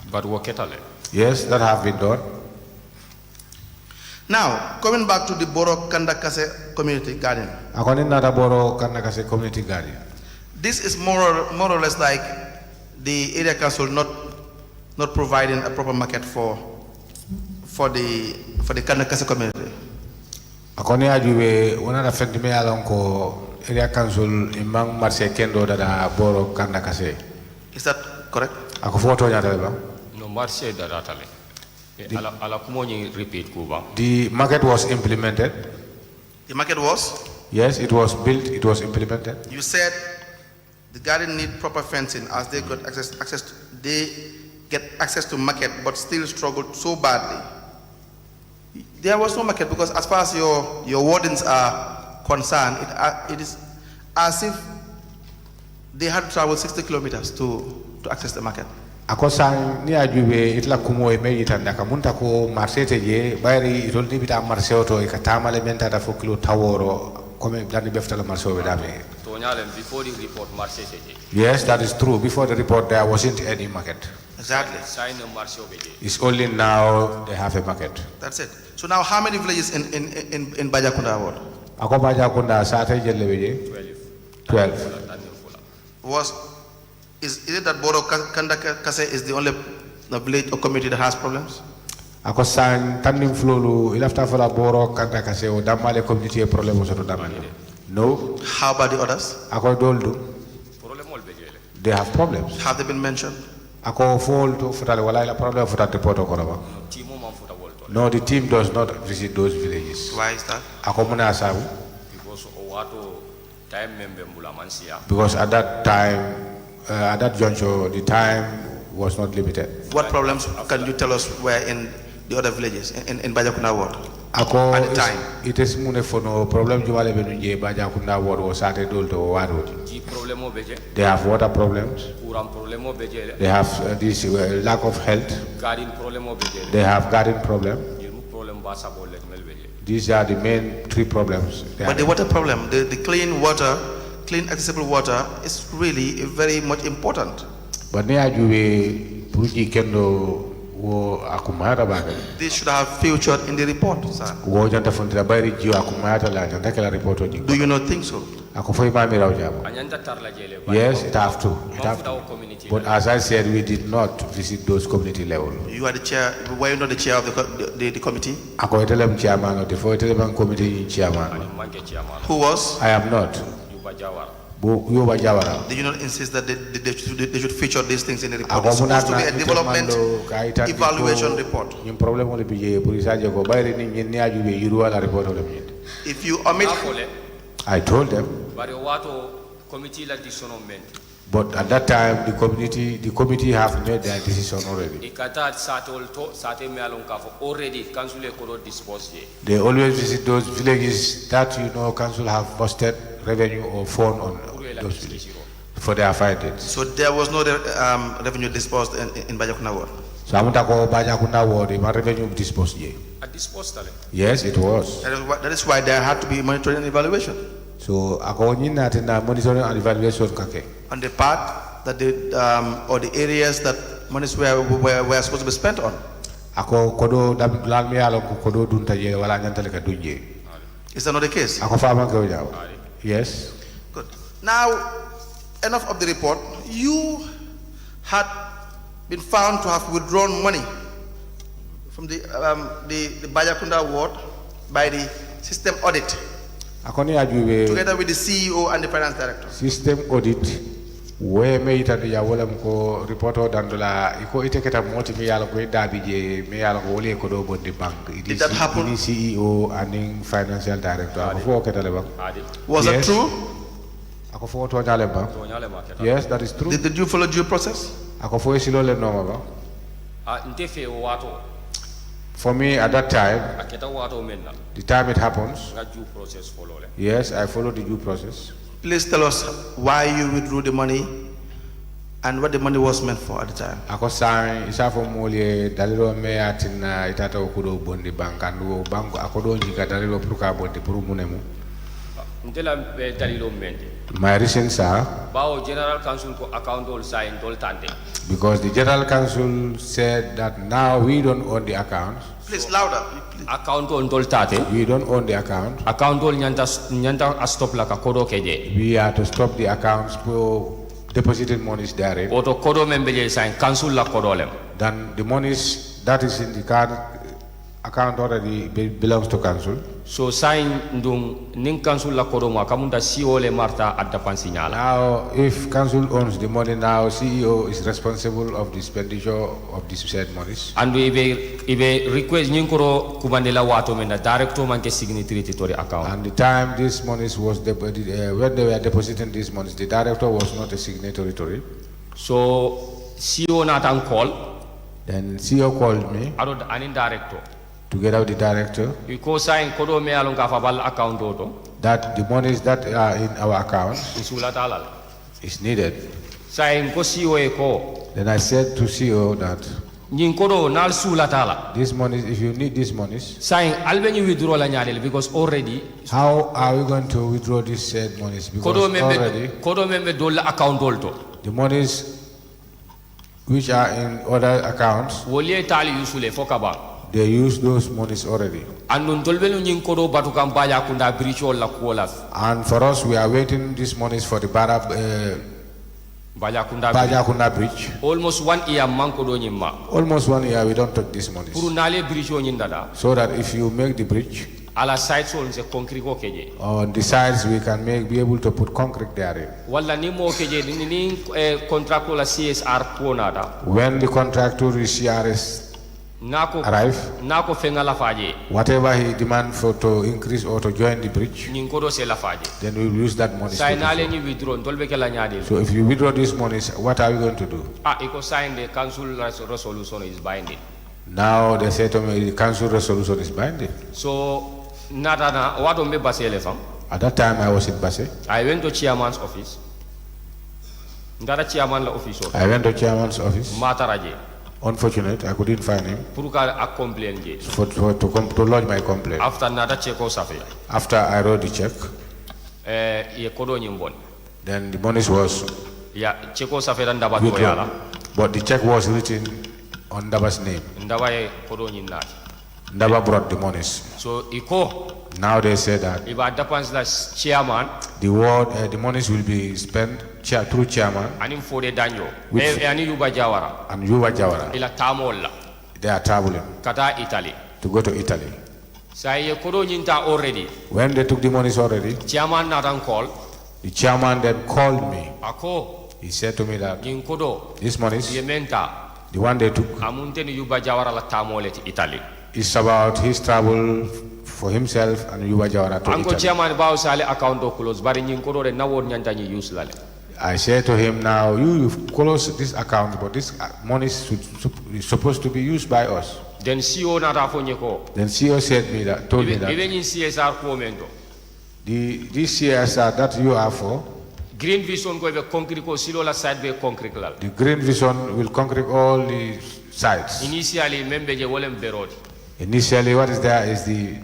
But waketale. yes that have been done Now, coming back to the Boro Kandakase community garden. ako ne nata boro kanaka se community garden This is more or less like the area council not providing a proper market for the Kandakase community. ako ne ajube wona da fendi me alon ko area council imang marché kendo dada boro kanaka se Is that correct? ako foto nyata ba No marché da ratale. Ala kumo ni repeat kuba. the market was implemented The market was? yes it was built it was implemented You said the garden need proper fencing as they got they get access to market but still struggled so badly. There was no market because as far as your wardens are concerned, it is as if they had to travel 60 kilometers to access the market. ako sang ni ajube itla kumo e meji tanda ka munta ko marché te je bayri itol ni bita marché oto e ka tamale menta da fo kilo taworo comme dani beftala marché o be dame Tonyalem, before the report, marché beje. Yes, that is true. Before the report, there wasn't any market. Exactly. Sign a marché beje. It's only now they have a market. That's it. So now, how many villages in Bajakunda ward? Ako Bajakunda sate jelle beje 12. Is it that Boro Kanda Kase is the only village or community that has problems? Ako san tanim flolu ilafta fala boro kanta kase o damale community e problème so to damale. No. How about the others? Ako doldu. Problem all beje. They have problems. Have they been mentioned? Ako fall to futale wala la problem futate poto ko ba. Timo man futa wolto. No, the team does not visit those villages. Why is that? Ako muna asabu Because owato time member mbula mansia. because at that time at that juncture the time was not limited. What problems can you tell us were in the other villages in Bajakunda ward? Ako At the time. it is mune fono problem jumale be nje Bajakunda ward o sate dolto o wado. Ji problemo beje. They have water problems. Kuram problemo beje. They have this lack of health. Garden problemo beje. They have garden problem. Jirmu problem basa bolle mel beje. These are the main three problems. they But the have. water problem, the clean water, clean accessible water is really very much important. But ne ajuwe puji kendo wo akumara baga. This should have featured in the report, sir. Wo janta fontira bayri jiwa akumara la janta kala report oji. Do you not think so? Ako foi mami rawjabo. Anyanta tarla jele. Yes, it have to. It have Mafuta to. o community. But as I said, we did not visit those community level. You are the chair, were you not the chair of the committee? Ako etelem chairman of the for etelem committee chairman. Manke chairman. Who was? I am not. Yuba Jawara. Yoba Jawara. Did you not insist that they should feature these things in the report? Ako It's supposed to muna be a development evaluation report. Yung problem mo libiye polisaje ko bayri ni nyeni ajuwe yuru ala report ole miyete. If you omit, Akole. I told them. Bari wato committee la dishonoment. But at that time, the committee have made their decision already. Ikata sate me alon kafo already council e kodo dispose ye. They always visit those villages that council have busted revenue or fund on those villages for their findings. so there was no revenue disbursed in Bajakuna ward. So amunta ko Bajakunda ward, ma revenue disposed ye. A dispose tale. Yes, it was. That is why there had to be monitoring and evaluation So ako nyina tena monitoring and evaluation kake. on the part that or the areas that monies were supposed to be spent on. Ako kodo lan mi yalo ko kodo dunta je wala nyantale ka dunje. Is that not the case? Ako fama ko jaw. Yes. Good. Now, enough of the report. You had been found to have withdrawn money from the Bajakunda ward by the system audit, Ako ni ajuwe together with the CEO and the finance director. system audit we me itande ya wala ko reporto dandola iko iteketa moti mi yala ko dabi je me yala ko wole ko do bondi bank Did that happen? Ini CEO and financial director ako fo ketale bank. Adi. Was that Yes. true? Ako fo to nyale bank. To nyale maketa. Yes, that is true. Did you follow due process? Ako fo silo le no ba. Nte fe wato. For me at that time, Aketa wato menna. the time it happens, Nga due process follow le. yes, I followed the due process. Please tell us why you withdrew the money and what the money was meant for at the time. Ako sai isa fo mole dalilo me atina itata ko do bondi bank andu bank ako do jiga dalilo pour ka bondi pour munemu. Ntela dalilo mente. My reasons are Bawo general council ko account all sign dol tante. because the General Council said that now we don't own the accounts. Please, louder. Please. Account on dol tate. We don't own the account. Account all nyanta a stop la ka kodo keje. We are to stop the accounts for depositing monies therein. Oto kodo membeje sign council la kodo lem. Then the monies that is in the account already belongs to council. So sign ndung ning council la kodo mo kamunda CEO le marta adda pansignala. Now, if council owns the money now, CEO is responsible of the expenditure of these said monies. Andu ibe request nyinkoro kubandela wato mena director manke signatory to the account. And the time these monies was when they were depositing these monies, the director was not a signatory to it. So CEO not on call. Then CEO called me Ado anin director. together with the director Iko sign kodo me alon ka fabal account oto. that the monies that are in our account Usula talal. is needed. Sign ko CEO e ko Then I said to CEO that ñing kodo nal sulatala This money, if you need these monies, saying albe ñu withdraw la ñaadel because already how are we going to withdraw these said monies? Because already kodo membe dol account holto the monies which are in other accounts, wolie tali usule fokaba they use those monies already. andun tolbelu ñing kodo batu kam baya kunda brichol la kuola And for us, we are waiting these monies for the baya kunda Bajakunda Bridge. almost 1 year manko do ñimma Almost 1 year, we don't take these monies. pour nale bricho ñindada So that if you make the bridge, ala side sol se concrete ko keje on the sides we can be able to put concrete therein. walla ni mo keje ni contract la CSR ko nada When the contractor is CRS nako arrive, fenga la faje whatever he demand for to increase or to join the bridge, ñing kodo se la faje then we will use that money. say nale ni withdraw tolbe ke la ñaadel So if you withdraw these monies, what are we going to do? iko sign the council resolution is binding Now they say to me the council resolution is binding. so nata na wato mbe basele fam At that time I was in Basse. I went to chairman's office ndara chairman la office o I went to chairman's office. mataraje Unfortunate, I couldn't find him pour ka a complain je to lodge my complaint. after nata cheko safe After I wrote the check, ye kodo ñimbon then the monies was ya cheko safe dan daba to withdrawn. yala But the check was written on Ndaba's name. ndaba ye kodo ñinnati Ndaba brought the monies. so iko Now they say that iba depends la chairman the monies will be spent through chairman anim fode danyo Which- ani yuba jawara and Yuva Jawara. ila tamol la They are traveling kata italy to go to Italy. sa ye kodo ñinta already When they took the monies already, chairman natan call the chairman then called me. ako He said to me that ñin kodo these monies, ye menta the one they took, amunte ni yuba jawara la tamole ti italy is about his travel for himself and Yuva Jawara to anko Italy. chairman bawo sale account do close bari ñin kodo de nawor ñanta ñi use lale I said to him, now you've closed this account, but this money is supposed to be used by us. then CEO nata fo ñeko Then CEO told me ibe that ñin CSR ko mento this CSR that you are for, green vision ko be concrete ko silo la side be concrete lal the Green Vision will conquer all the sites. initially membe je wolem berodi Initially, what is there is the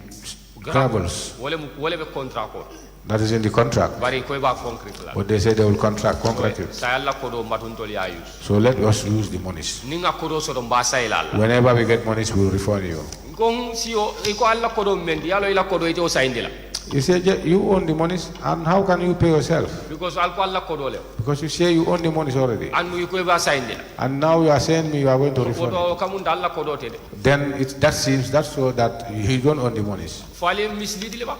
troubles wole be contract ko that is in the contract. bari ko ba concrete lal But they say they will contract it. sa yalla ko do matuntol ya use So let us use the monies. ni nga ko do so do mba saylal Whenever we get monies, we will refund you. ngong CEO iko alla ko do mendi yalo ila ko do ite o sayndila You say you own the monies, and how can you pay yourself? because alko alla ko do le Because you say you own the monies already. andu iko ba sayndila And now you are saying me you are going to ko refund it. do kamunda alla ko do te de Then that seems that's so that you don't own the monies. fale mislead le ba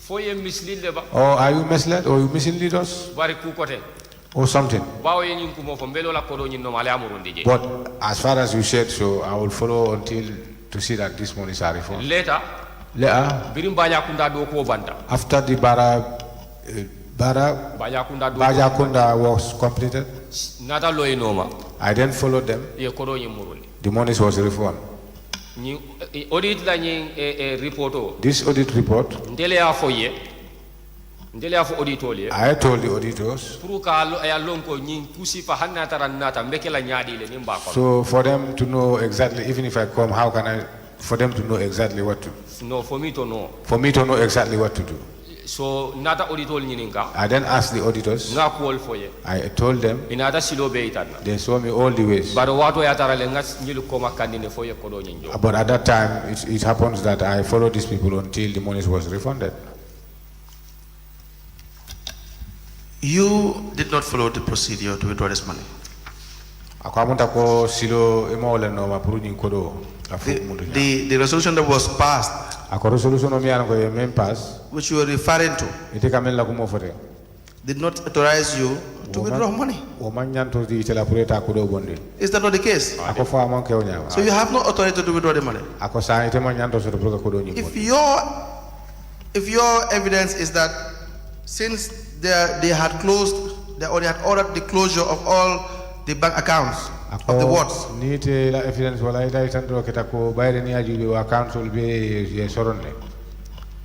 fo ye mislead le ba Or are you misled or you mislead us bari ku kote or something? bawo ye ñin ko mo fo mbelo la ko do ñin no male amurundi je But as far as you said so, I will follow until to see that these monies are refunded. later Later, birim baña kunda do ko banta after the baña kunda do Bajakunda was completed, nata loy noma I then followed them. ye ko do ñin murundi The monies was refunded. ñi audit la ñin report o This audit report, ndele ya fo ye ndele ya fo auditol ye I told the auditors, pour ka ya lon ko ñin kusi fa hanna taran nata mbeke la ñaadi le nim ba ko so for them to know exactly, even if I come, how can I, for them to know exactly what to, no for me to know for me to know exactly what to do. so nata auditol ñinin ka I then asked the auditors, nga ko wol fo ye I told them, inata silo be itan they saw me all the ways. baro wato ya tarale nga ñilu ko makandi ne fo ye ko do ñin jo But at that time, it happens that I followed these people until the monies was refunded. You did not follow the procedure to withdraw this money. Ako amunta ko silo imawala no mapuru nying kodo. The resolution that was passed, Ako resolution o miyana ko ye main pass. which you are referring to, Ite kamel la kumo fote. did not authorize you to withdraw money. O manyanto di itela pureta kodo bondi. Is that not the case? Ako fa amon ke onya. So you have no authority to withdraw the money. Ako sa ite manyanto so pruka kodo nying. If your evidence is that since they had closed, or they had ordered the closure of all the bank accounts of the wards, Ni te la evidence wala ita itandro kita ko bayre ni ajubi wa council be ye soronne.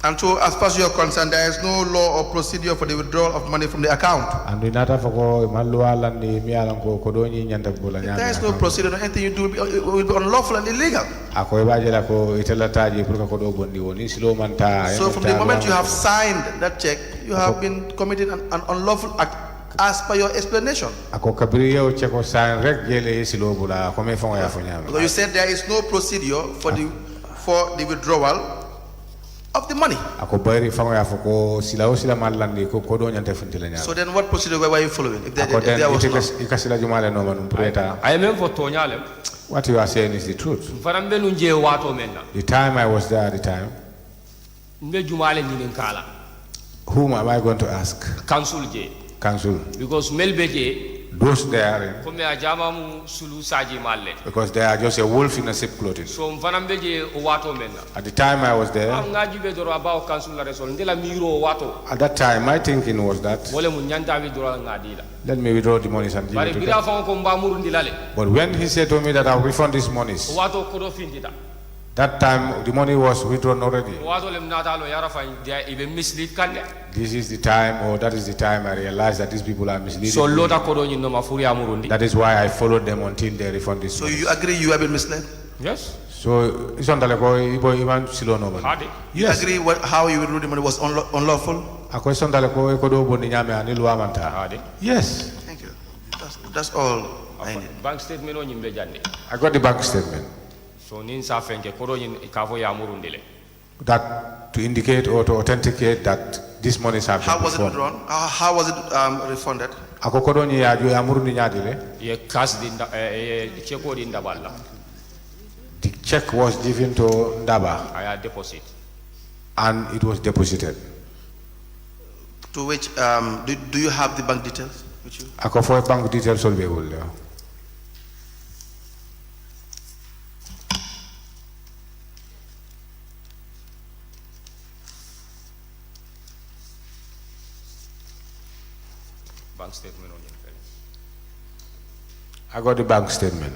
And so, as far as you are concerned, there is no law or procedure for the withdrawal of money from the account. Andu inata fako malwa landi mialan ko kodoni nyanda bula If nyanda. there is no procedure, anything you do will be unlawful and illegal. Ako ibaje la ko itela taji purka kodo bondi woni silo manta. So, from the moment you have signed that check, you have been committing an unlawful act as per your explanation. Ako kabiri yo cheko sign rek jele silo bula ko me fonga ya fonyama. Because you said there is no procedure for the withdrawal of the money. Ako bari fonga ya foko sila o sila malandi ko kodo nyanta funtile nyama. So then what procedure were you following? If there Ako den was none? ikasila jumale no manum preta. I am for Tonyale. What you are saying is the truth. Farambe nunje wato menna. The time I was there at the time, Mbe jumale nyinen kala. whom am I going to ask? Council je. Council. Because melbe je Those there, comme a jama mu sulu saji malle. because they are just a wolf in a sheep clothing. So farambe je wato menna. At the time I was there, Ngaji be doro about council la resol ndela miro wato. at that time my thinking was that, Wole mu nyanta be doro ngadila. let me withdraw the monies and give Bari it to bira them. fa ko mba murundilale. But when he said to me that I'll refund these monies, Wato kodo findita. that time the money was withdrawn already. Wato lem natalo yara fa dia ibe mislead kande. This is the time, or that is the time I realized that these people are misleading So me. lota kodo nyino mafuri amurundi. That is why I followed them until they refund this So money. you agree you have been misled? Yes. So, it's on the level, ibo iman silo no man. Hadi. You Yes. agree how you withdrew the money was unlawful? Ako it's on the level, iko do boni nyame anilu amanta. Hadi. Yes. Thank you. That's all I need. Bank statement o nyimbe jande. I got the bank statement. So nin sa fenke kodo nyin kafo ya murundile. That to indicate or to authenticate that these monies have How been was it refunded. withdrawn? How was it refunded? Ako kodo ni ya amurundi nyadile. Ye cash din cheko din daballa. The check was given to Ndaba Aya deposit. and it was deposited. To which, do you have the bank details with you? Ako for bank details will be able there. Bank statement o nyimbe. I got the bank statement.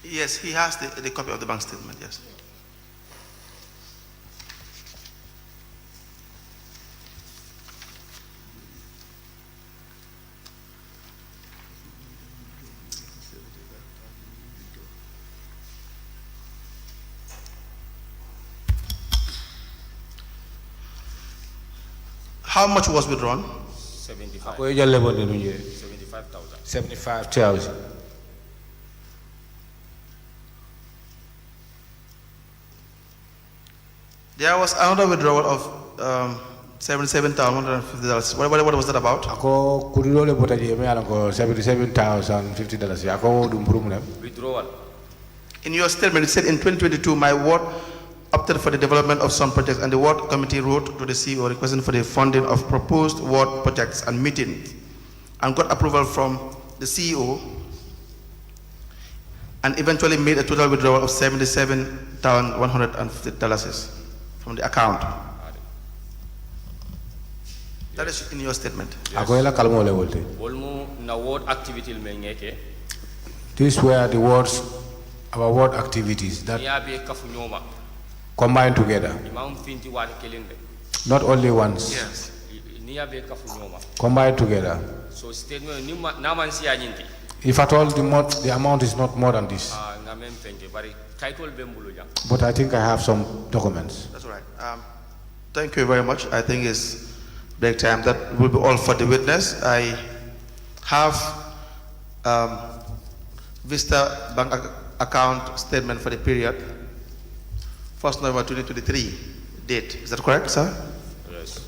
Yes, he has the copy of the bank statement, yes. How much was withdrawn? 75. Ako ija lebo ni nuje. 75,000. 75,000. There was another withdrawal of $77,150. What was that about? Ako kuduro le bota je me alan ko $77,050. Ako dum problem. Withdrawal. In your statement, it said in 2022, my ward opted for the development of some projects, and the ward committee wrote to the CEO requesting for the funding of proposed ward projects and meetings, and got approval from the CEO, and eventually made a total withdrawal of $77,150 from the account. That is in your statement. Ako ela kalmo le wolte. Olmu na ward activity me ngeke. These were the words, our word activities that Ya be kafu nyoma. combined together. Imam finti wati kelinde. Not only once, Yes. Ni ya be kafu nyoma. combined together. So statement ni na man si anyinti. If at all the amount is not more than this, Nga mem fenke bari title be mbulu jang. but I think I have some documents. That's all right. Thank you very much. I think it's break time. That will be all for the witness. I have Vista Bank account statement for the period 1st November 2023 date. Is that correct, sir? Yes.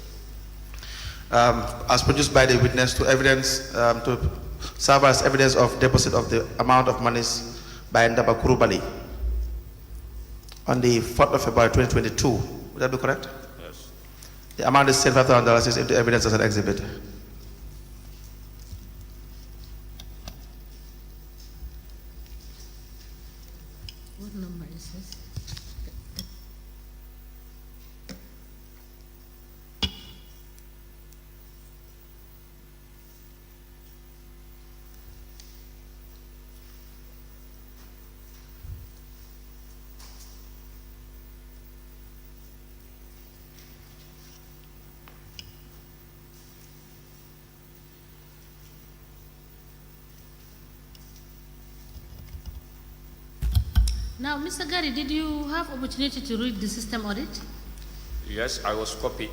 As produced by the witness to evidence to serve as evidence of deposit of the amount of monies by Ndaba Kurubali on the 4th of February 2022. Would that be correct? Yes. The amount is $5,000 is into evidence as an exhibit. What number is this? Now, Mr. Gary, did you have opportunity to read the system audit? Yes, I was copied.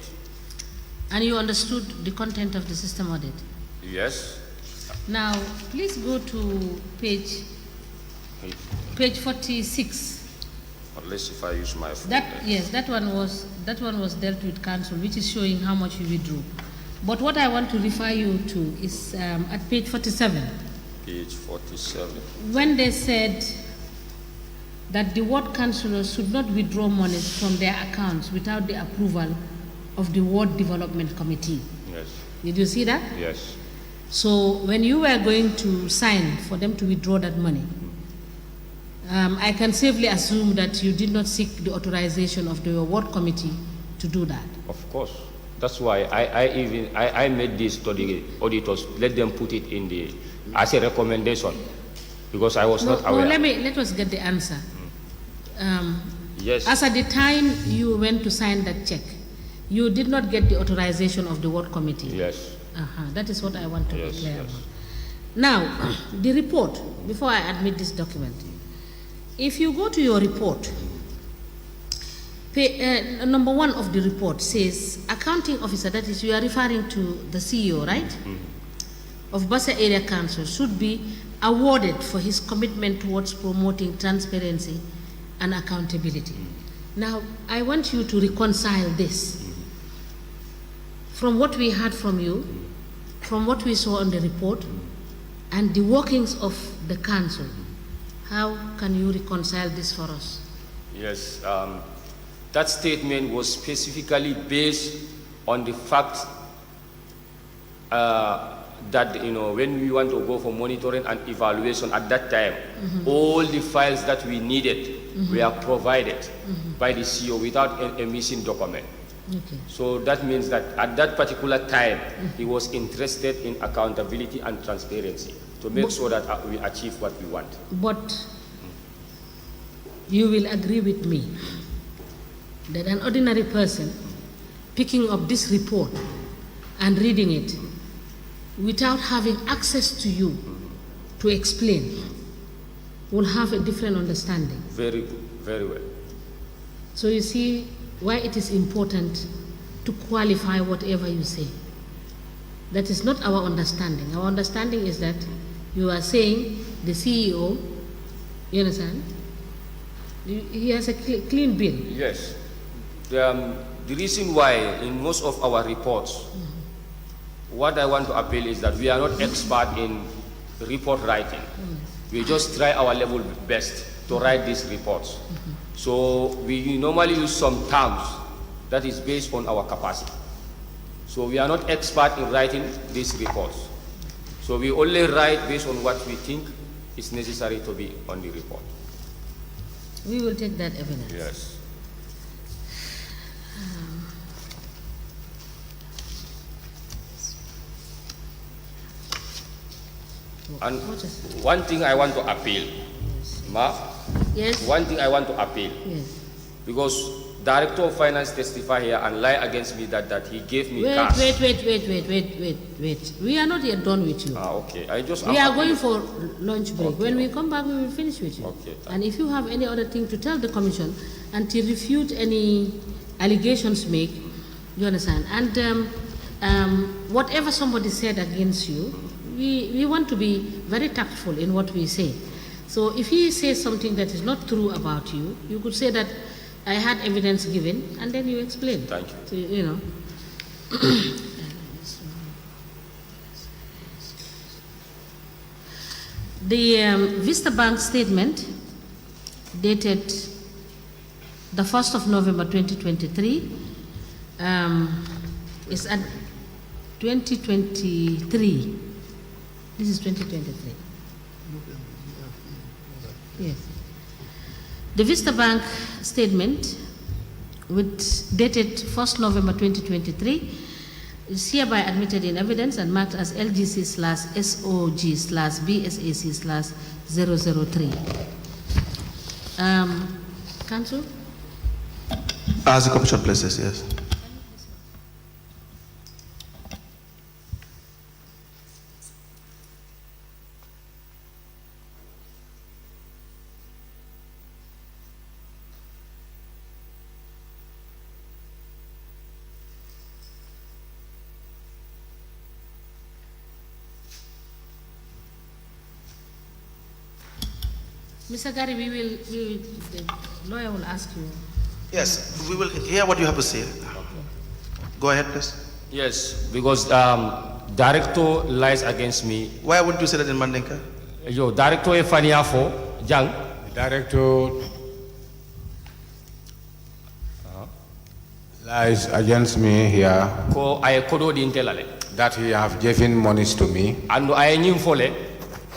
And you understood the content of the system audit? Yes. Now, please go to page 46. Unless if I use my phone. That one was dealt with council, which is showing how much you withdrew. But what I want to refer you to is at page 47. Page 47. When they said that the ward councillors should not withdraw monies from their accounts without the approval of the ward development committee. Yes. Did you see that? Yes. So when you were going to sign for them to withdraw that money, I can safely assume that you did not seek the authorization of the ward committee to do that. Of course. That's why I made this to the auditors, let them put it in the, as a recommendation, because I was not aware. No, let us get the answer. Yes. As at the time you went to sign that check, you did not get the authorization of the ward committee. Yes. That is what I want to be clear yes. about. Now, the report, before I admit this document, if you go to your report, number 1 of the report says, accounting officer, that is, you are referring to the CEO, right? Of Bassa Area Council should be awarded for his commitment towards promoting transparency and accountability. Now, I want you to reconcile this from what we heard from you, from what we saw on the report, and the workings of the council. How can you reconcile this for us? Yes. That statement was specifically based on the fact that, when we want to go for monitoring and evaluation at that time, all the files that we needed were provided by the CEO without a missing document. Okay. So that means that at that particular time, he was interested in accountability and transparency to make sure that we achieve what we want. But you will agree with me that an ordinary person picking up this report and reading it without having access to you to explain will have a different understanding. Very, very well. So you see why it is important to qualify whatever you say. That is not our understanding. Our understanding is that you are saying the CEO, you understand? He has a clean bill. Yes. The reason why in most of our reports, what I want to appeal is that we are not expert in report writing. We just try our level best to write these reports. So we normally use some terms that is based on our capacity. So we are not expert in writing these reports. So we only write based on what we think is necessary to be on the report. We will take that evidence. Yes. And one thing I want to appeal, Ma. Yes. One thing I want to appeal, Yes. because Director of Finance testify here and lie against me that he gave me Wait. cash. Wait. We are not yet done with you. Okay. We are going for lunch break. Okay. When we come back, we will finish with you. Okay. And if you have any other thing to tell the commission and to refute any allegations made, you understand. And whatever somebody said against you, we want to be very tactful in what we say. So if he says something that is not true about you, you could say that I had evidence given, and then you explain. Thank you. So, you know. The Vista Bank statement dated the 1st of November 2023 It's at 2023. This is 2023. Yes. The Vista Bank statement, dated 1st November 2023, is hereby admitted in evidence and marked as LGC/SOG/BSAC/003. Council? As the commission places, yes. Mr. Gary, the lawyer will ask you. Yes, we will hear what you have to say. Go ahead, please. Yes, because director lies against me. Why wouldn't you say that in Mandinka? Yo, director e fania fo jang. Director lies against me here Ko ay kodo di intelale. that he have given monies to me, Ando ay nyim fole.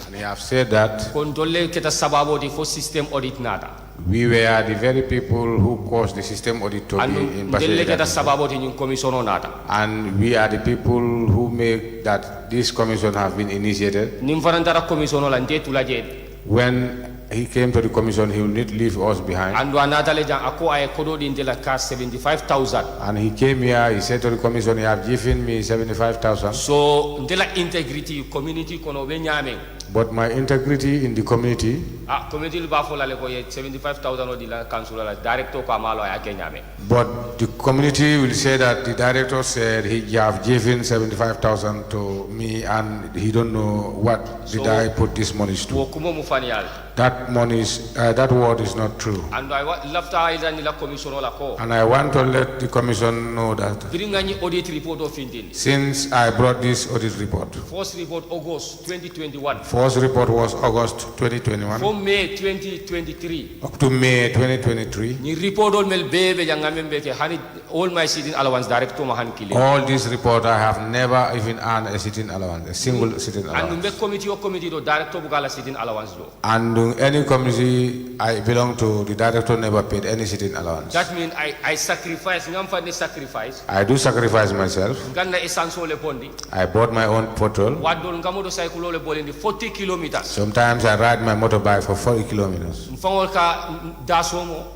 and he have said that Kontolle keta sababo di fo system audit nata. we were the very people who caused the system audit to Ando be in ndelle keta Bashir, sababo di nyum commissiono nata. and we are the people who make that this commission have been initiated. Nim farantara commissiono la nte tulaje. When he came to the commission, he will not leave us behind. Ando anata le jang ako ay kodo di intela ka 75,000. And he came here, he said to the commission, he have given me 75,000. So ndela integrity community kono be nyame. But my integrity in the community, Community ba fo la le ko ye 75,000 o di la council la director ko amalo ay ke nyame. but the community will say that the director said he have given 75,000 to me and he don't know what did I put this money to. Wo kumo mu fanial. That money is, that word is not true. And I left I ni la commission la ko. And I want to let the commission know that Bring any audit report of Indin. since I brought this audit report, First report August 2021. first report was August 2021 From May 2023. up to May 2023. Ni report all mel bebe yang ngamembe ke hani all my sitting allowance director mahan kile. All this report, I have never even earned a sitting allowance, a single sitting And allowance. the committee or committee do director bugala sitting allowance do. And any committee I belong to, the director never paid any sitting allowance. That means I sacrifice ngam fa ne sacrifice. I do sacrifice myself. Ganna essence le bondi. I bought my own petrol. Wadol ngamodo cycle le bolindi 40 kilometers. Sometimes I ride my motorbike for 40 kilometers. Mfangol ka dasomo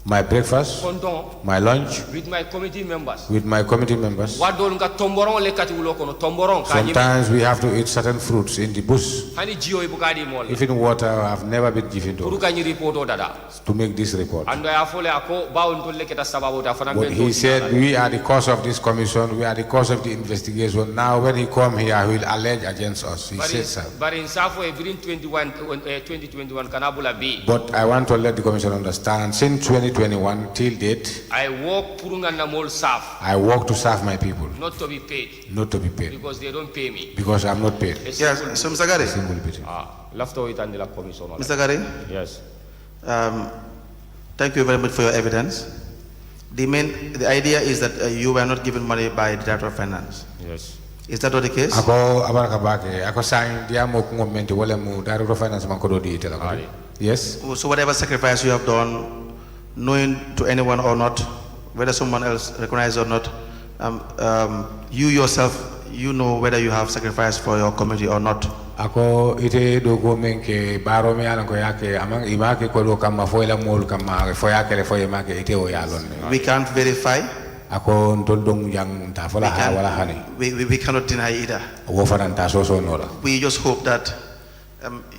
My breakfast, kondon my lunch with my committee members. with my committee members. Wadol nga tomboron le kati ulo kono tomboron ka nyim. Sometimes we have to eat certain fruits in the bush. Hani jio ibukadi mol. Even water I have never been given to Kuruka ni report o dada. to make this report. Ando ya fole ako bawon to le keta sababu da fana But bento. he said we are the cause of this commission, we are the cause of the investigation. Now when he come here, he will allege against us. He said so. But in Safo within 2021 kanabula B. But I want to let the commission understand, since 2021 till date, I work purunga na mol saf I work to serve my people, not to be paid not to be paid, because they don't pay me. because I'm not paid. Yes, so Mr. Gary. Single bit. Lafto itandi la commission. Mr. Gary, Yes. thank you very much for your evidence. The idea is that you were not given money by the Director of Finance. Yes. Is that not the case? Ako abaraka bake, ako sign dia mo kungomenti wala mo director of finance man kodo di itela. Aye. Yes. So whatever sacrifice you have done, knowing to anyone or not, whether someone else recognizes or not, you yourself, you know whether you have sacrificed for your community or not. Ako ite do go menke baro me alan ko yake amang imake ko do kama foila mol kama foya kele foya make ite o yalon. We can't verify. Ako ntoldong yang ta fola ha wala hani. We cannot deny either. Wo faranta so nola. We just hope that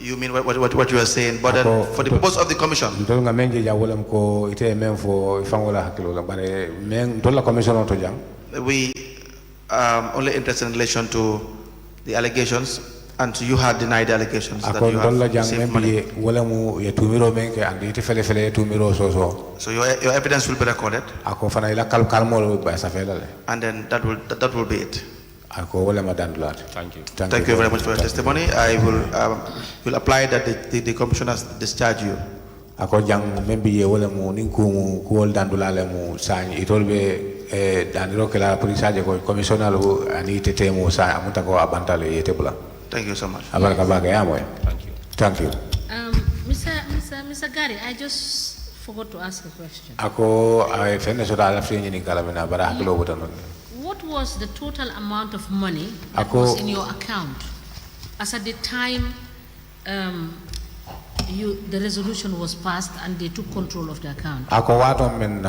you mean what you are saying, but then for the purpose of the commission, Ntol nga menje ja wolam ko ite men fo fangola hakilo la bare men tola commission to jang. we only interested in relation to the allegations, and you had denied the allegations that Ako you tola have jang received men money. bi wolamu ye tumiro men ke andi ite fele fele tumiro so. So your evidence will be recorded, Ako fana ila kalmol ba sa fele le. and then that will be it. Ako wala madandulat. Thank you. Thank you very much for your testimony. I will apply that the commission has discharged you. Ako jang men bi ye wolamu nin ku wol dandulale mu sañ itol be daniro ke la police ko commissioner lu ani tetemo sa amuta ko abantale yete bula. Thank you so much. Abaraka baga ya moy. Thank you. Thank you. Mr. Gary, I just forgot to ask a question. Ako ay fenne so dala fini ni kala mena bara haklo butan non. What was the total amount of money that Ako- was in your account as at the time the resolution was passed and they took control of the account? Ako wato men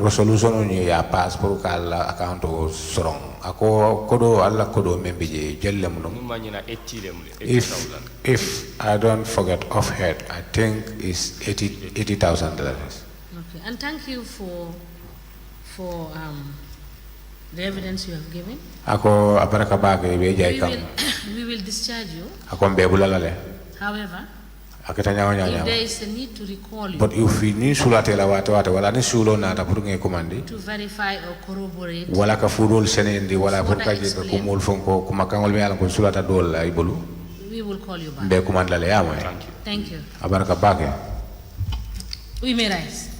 resolution ni ya pass pour kala account o sorong. Ako kodo alla kodo membe je jelle mun. Numanyina 80,000. If I don't forget off head, I think it's $80,000. Okay, and thank you for the evidence you have given. Ako abaraka baga be jay kam. We will discharge you. Ako mbe bulalale. However, Akitanya if nyanya. there is a need to recall you But if we need sulate la watu wala ni sulo na ta purunge komandi. to verify or corroborate Wala ka furul senendi wala What I purka je explained. kumul fonko kumakangol me ala ko sulata dol ay bulu. we will call you back. Mbe kumandale ya moy. Thank you. Abaraka baga. We may rise.